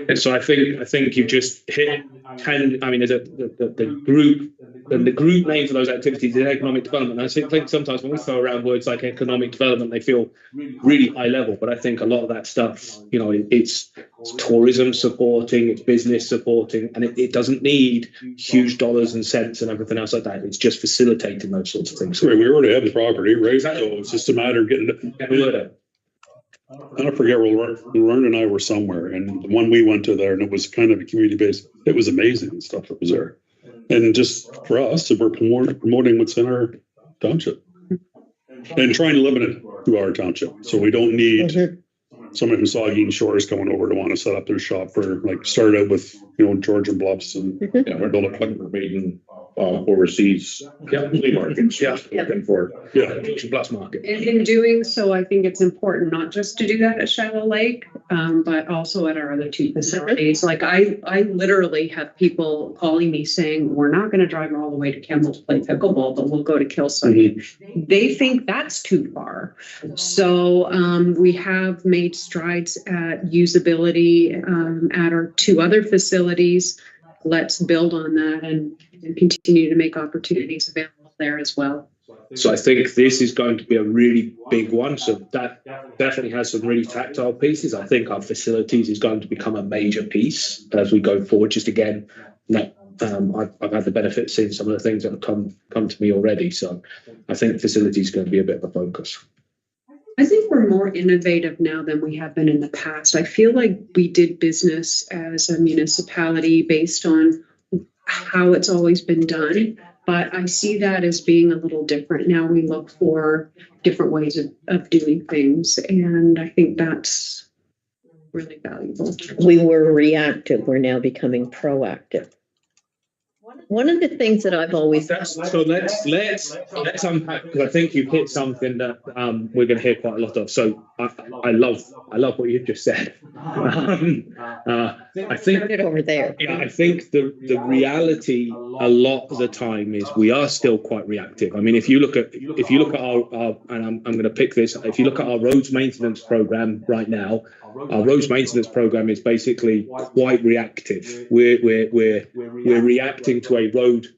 And so I think you've just hit 10. I mean, there's the group, and the group name for those activities is economic development. And I think sometimes when we throw around words like economic development, they feel really high level. But I think a lot of that stuff, it's tourism supporting, it's business supporting, and it doesn't need huge dollars and cents and everything else like that. It's just facilitating those sorts of things. Right, we already have the property, right? So it's just a matter of getting it. I don't forget where Lauren and I were somewhere, and the one we went to there, and it was kind of a community based. It was amazing the stuff that was there, and just for us, we're promoting what's in our township and trying to limit it to our township, so we don't need someone from Saugeen Shores coming over to want to set up their shop for start out with Georgian Bluffs and we're building a maiden overseas flea markets. Looking for Georgian Bluffs market. And in doing so, I think it's important not just to do that at Shallow Lake, but also at our other two facilities. Like I literally have people calling me saying, we're not going to drive all the way to Kemmel to play pickleball, but we'll go to Kilsyth. They think that's too far. So we have made strides at usability at our two other facilities. Let's build on that and continue to make opportunities available there as well. So I think this is going to be a really big one. So that definitely has some really tactile pieces. I think our facilities is going to become a major piece as we go forward. Just again, I've had the benefit of seeing some of the things that have come to me already. So I think facilities is going to be a bit of a focus. I think we're more innovative now than we have been in the past. I feel like we did business as a municipality based on how it's always been done, but I see that as being a little different. Now we look for different ways of doing things, and I think that's really valuable. We were reactive. We're now becoming proactive. One of the things that I've always So let's unpack, because I think you've hit something that we're going to hear quite a lot of. So I love what you've just said. I think it over there. Yeah, I think the reality a lot of the time is we are still quite reactive. I mean, if you look at our and I'm going to pick this. If you look at our roads maintenance program right now, our roads maintenance program is basically quite reactive. We're reacting to a road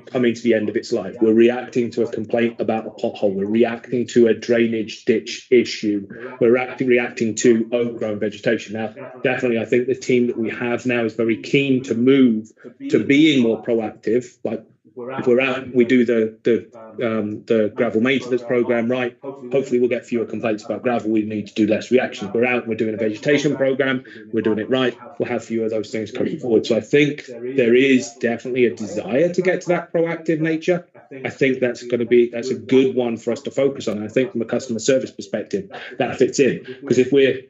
coming to the end of its life. We're reacting to a complaint about a pothole. We're reacting to a drainage ditch issue. We're reacting to overgrown vegetation. Now, definitely, I think the team that we have now is very keen to move to being more proactive. Like, if we're out, we do the gravel maintenance program, right? Hopefully we'll get fewer complaints about gravel. We need to do less reactions. We're out, we're doing a vegetation program, we're doing it right. We'll have fewer of those things coming forward. So I think there is definitely a desire to get to that proactive nature. I think that's a good one for us to focus on. I think from a customer service perspective, that fits in, because if we're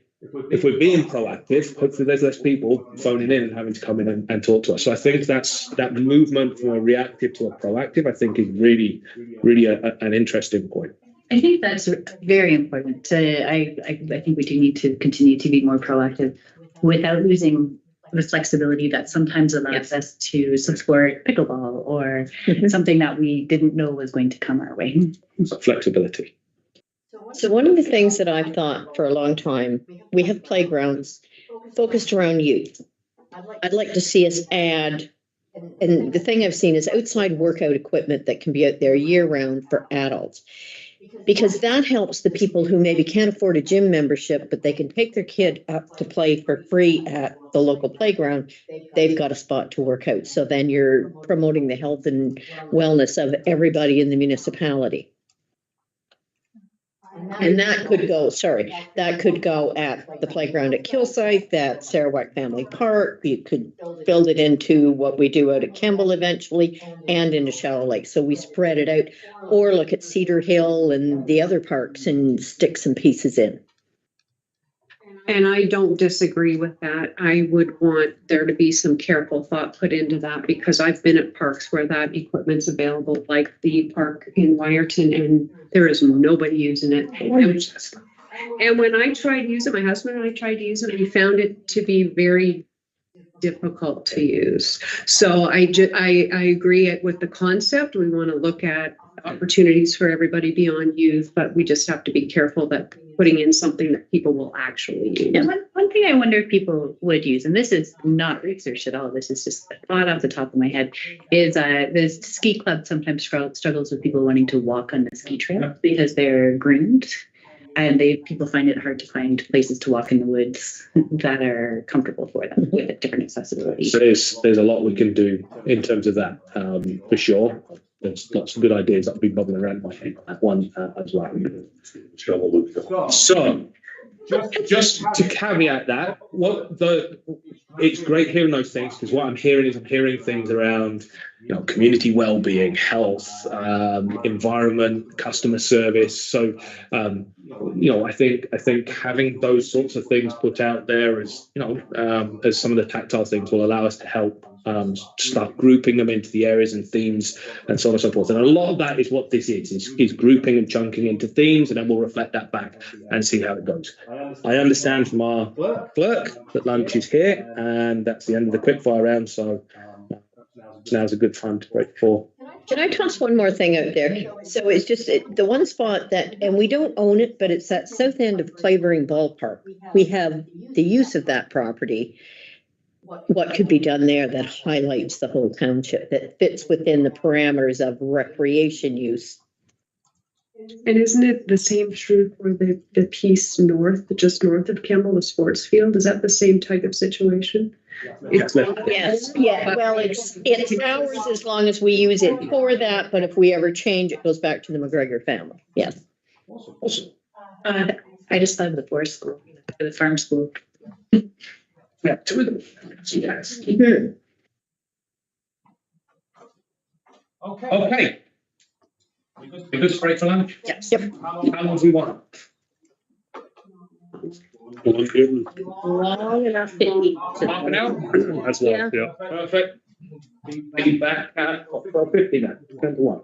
being proactive, hopefully there's less people phoning in and having to come in and talk to us. So I think that movement from a reactive to a proactive, I think, is really an interesting point. I think that's very important. I think we do need to continue to be more proactive without losing the flexibility that sometimes allows us to support pickleball or something that we didn't know was going to come our way. So flexibility. So one of the things that I've thought for a long time, we have playgrounds focused around youth. I'd like to see us add, and the thing I've seen is outside workout equipment that can be out there year round for adults, because that helps the people who maybe can't afford a gym membership, but they can take their kid up to play for free at the local playground. They've got a spot to work out. So then you're promoting the health and wellness of everybody in the municipality. And that could go at the playground at Kilsyth, at Sarawak Family Park. You could build it into what we do out at Kemble eventually and into Shallow Lake. So we spread it out, or look at Cedar Hill and the other parks and stick some pieces in. And I don't disagree with that. I would want there to be some careful thought put into that, because I've been at parks where that equipment's available, like the park in Wyerton, and there is nobody using it. And when I tried to use it, my husband and I tried to use it, and we found it to be very difficult to use. So I agree with the concept. We want to look at opportunities for everybody beyond youth, but we just have to be careful that putting in something that people will actually use. Yeah, one thing I wonder if people would use, and this is not research at all, this is just a thought off the top of my head, is the ski club sometimes struggles with people wanting to walk on the ski trail because they're groomed, and people find it hard to find places to walk in the woods that are comfortable for them with different accessibility. So there's a lot we can do in terms of that, for sure. There's lots of good ideas that have been bubbling around my head on that one as well. So, just to caveat that, it's great hearing those things, because what I'm hearing is things around, community well-being, health, environment, customer service. So, I think having those sorts of things put out there as some of the tactile things will allow us to help start grouping them into the areas and themes and so on and so forth. And a lot of that is what this is grouping and chunking into themes, and then we'll reflect that back and see how it goes. I understand from our clerk that lunch is here, and that's the end of the quickfire round. So now's a good time to break for. Can I toss one more thing out there? So it's just the one spot and we don't own it, but it's that south end of Clavering Ballpark. We have the use of that property. What could be done there that highlights the whole township, that fits within the parameters of recreation use? And isn't it the same true for the piece just north of Kemble, the sports field? Is that the same type of situation? Yes. Yeah. Well, it's ours as long as we use it for that. But if we ever change, it goes back to the McGregor family. Yes. Awesome. I just thought of the forest school, the farm school. Yeah, two of them. Yes. Mm-hmm. Okay. We good to break for lunch? Yes. Yep. How long do we want? Long enough to eat. Half an hour? That's Yeah. yeah. Perfect. Be back at 12:50 then, 10 to 1.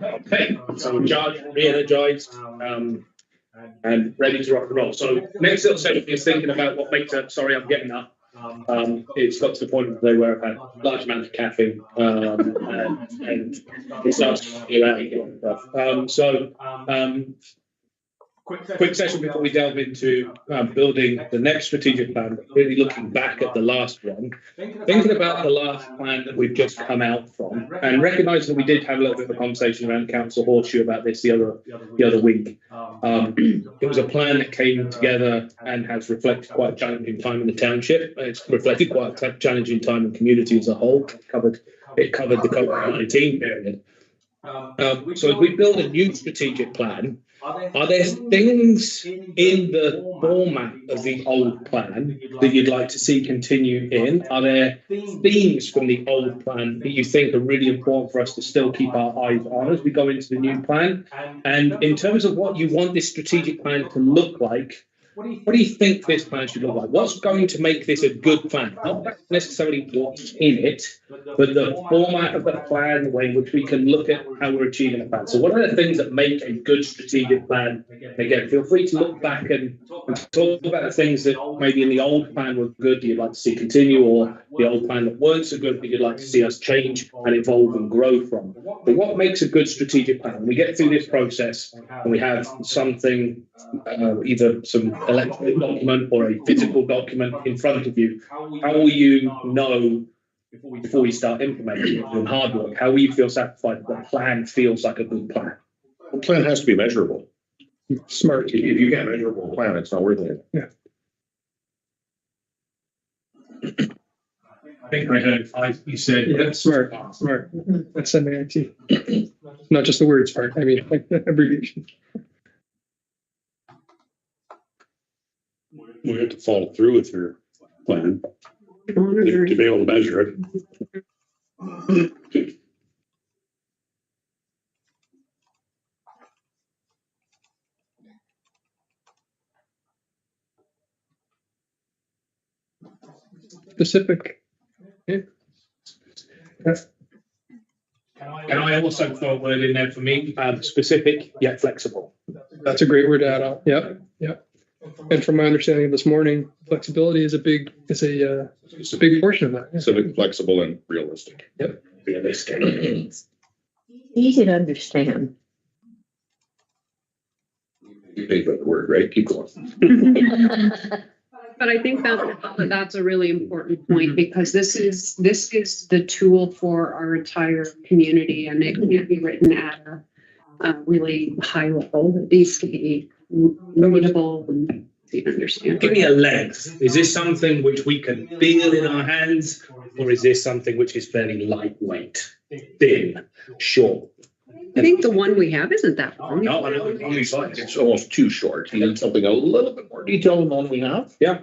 Okay, so we're charged, re-energized, and ready to rock and roll. So next little session is thinking about what makes a, sorry, I'm getting up. It's got to the point today where I've had large amounts of caffeine, and it starts to be around stuff. Quick session before we delve into building the next strategic plan, really looking back at the last one, thinking about the last plan that we've just come out from, and recognizing that we did have a little bit of a conversation around Council Horseshoe about this the other week. It was a plan that came together and has reflected quite a challenging time in the township. It's reflected quite a challenging time in the community as a whole. It covered the COVID-19 period. So as we build a new strategic plan, are there things in the format of the old plan that you'd like to see continue in? Are there themes from the old plan that you think are really important for us to still keep our eyes on as we go into the new plan? And in terms of what you want this strategic plan to look like, what do you think this plan should look like? What's going to make this a good plan? Not necessarily what's in it, but the format of the plan, the way in which we can look at how we're achieving a plan. So what are the things that make a good strategic plan? Again, feel free to look back and talk about the things that maybe in the old plan were good that you'd like to see continue, or the old plan that weren't so good that you'd like to see us change and evolve and grow from. But what makes a good strategic plan? When we get through this process and we have something, either some electronic document or a physical document in front of you, how will you know before you start implementing it and hard work? How will you feel satisfied that the plan feels like a good plan? The plan has to be measurable. Smart. If you can't measurable plan, it's not worth it. Yeah. I think I heard you said. Yeah, smart. That's MAIT. Not just the word smart. I mean, like the abbreviation. We have to follow through with your plan to be able to measure it. Specific. Yeah. Can I also throw a word in there for me? Specific yet flexible. That's a great word to add on. Yeah. And from my understanding of this morning, flexibility is a big portion of that. Yeah. Civic, flexible, and realistic. Yep. Realistic. Easy to understand. You paid by the word, right? Keep going. But I think that's a really important point, because this is the tool for our entire community, and it can't be written at a really high level. It needs to be readable and understand. Give me a length. Is this something which we can feel in our hands, or is this something which is fairly lightweight, thin, short? I think the one we have isn't that long. No, I know it's almost too short. You need something a little bit more detailed than the one we have. Yeah.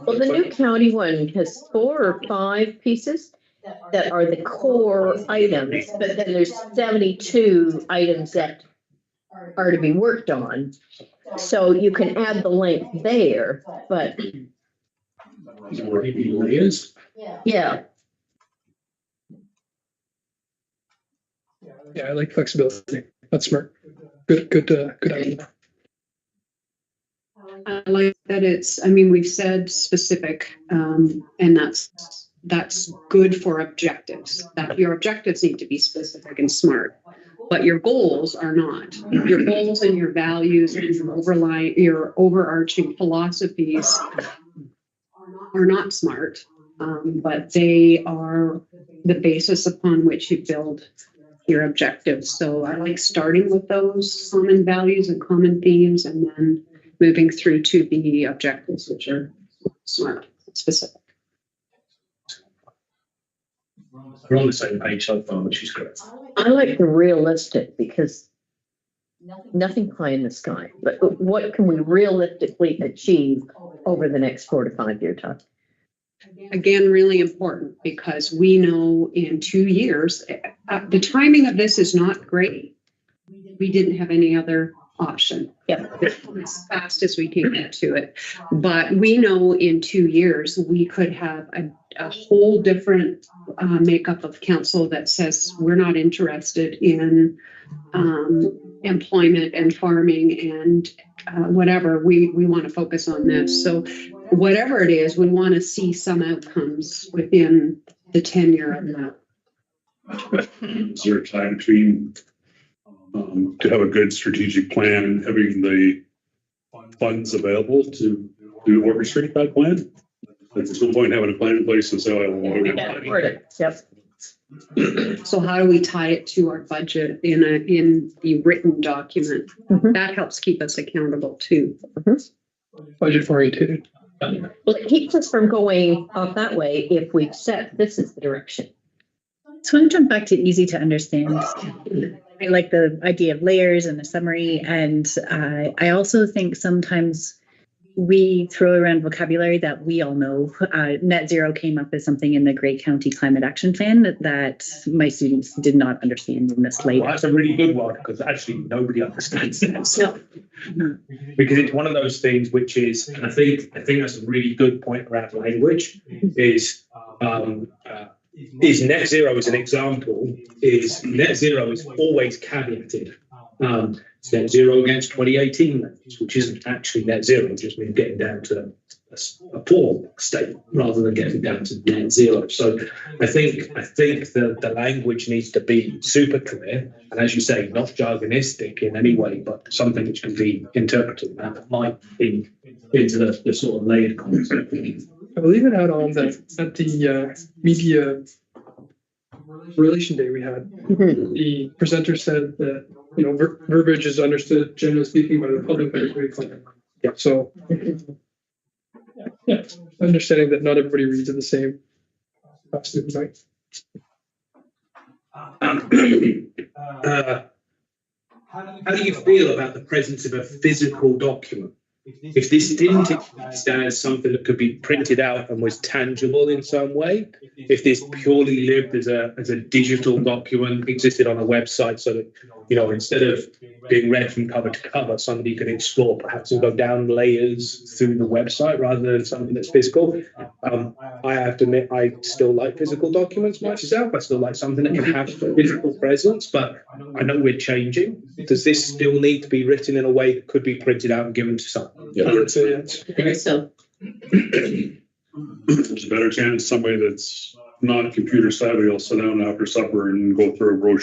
Well, the new county one has 4 or 5 pieces that are the core items, but then there's 72 items that are to be worked on. So you can add the length there, but layers. Yeah. Yeah, I like flexibility. That's smart. Good idea. I like that we've said specific, and that's good for objectives. That your objectives need to be specific and smart, but your goals are not. Your goals and your values and your overarching philosophies are not smart, but they are the basis upon which you build your objectives. So I like starting with those common values and common themes, and then moving through to the objectives, which are smart, specific. We're on the same page so far, which is great. I like the realistic, because nothing pie in the sky, but what can we realistically achieve over the next 4 to 5 year time? Again, really important, because we know in 2 years, the timing of this is not great. We didn't have any other option. Yep. As fast as we can get to it. But we know in 2 years, we could have a whole different makeup of council that says we're not interested in employment and farming and whatever. We want to focus on this. So whatever it is, we want to see some outcomes within the tenure of that. Is there a time between to have a good strategic plan and having the funds available to orchestrate that plan? There's no point in having a plan in place and say, "Oh, I don't want to." Yep. So how do we tie it to our budget in the written document? That helps keep us accountable too. Budget oriented. Well, it keeps us from going off that way if we've set this is the direction. So I want to jump back to easy to understand. I like the idea of layers and a summary. And I also think sometimes we throw around vocabulary that we all know. Net zero came up as something in the Grey County Climate Action Plan that my students did not understand in this later. Well, that's a really good one because actually nobody understands that. Because it's one of those things which is, and I think that's a really good point around language, is net zero as an example, is net zero is always caveated. It's net zero against 2018 levels, which isn't actually net zero, it just means getting down to a poor state rather than getting down to net zero. So I think the language needs to be super clear, and as you say, not jargonistic in any way, but something which can be interpreted, and that might be into the sort of layered concept. I believe it had on that at the media relation day we had. The presenter said that verbiage is understood generally speaking by the public by the climate. Yeah. So yeah, understanding that not everybody reads it the same. Absolutely right. How do you feel about the presence of a physical document? If this didn't exist as something that could be printed out and was tangible in some way, if this purely lived as a digital document, existed on a website so that, instead of being read from cover to cover, somebody could explore perhaps and go down layers through the website rather than something that's physical. I have to admit, I still like physical documents myself. I still like something that can have physical presence, but I know we're changing. Does this still need to be written in a way that could be printed out and given to someone? Yeah. So There's a better chance somebody that's not computer savvy will sit down after supper and go through a brochure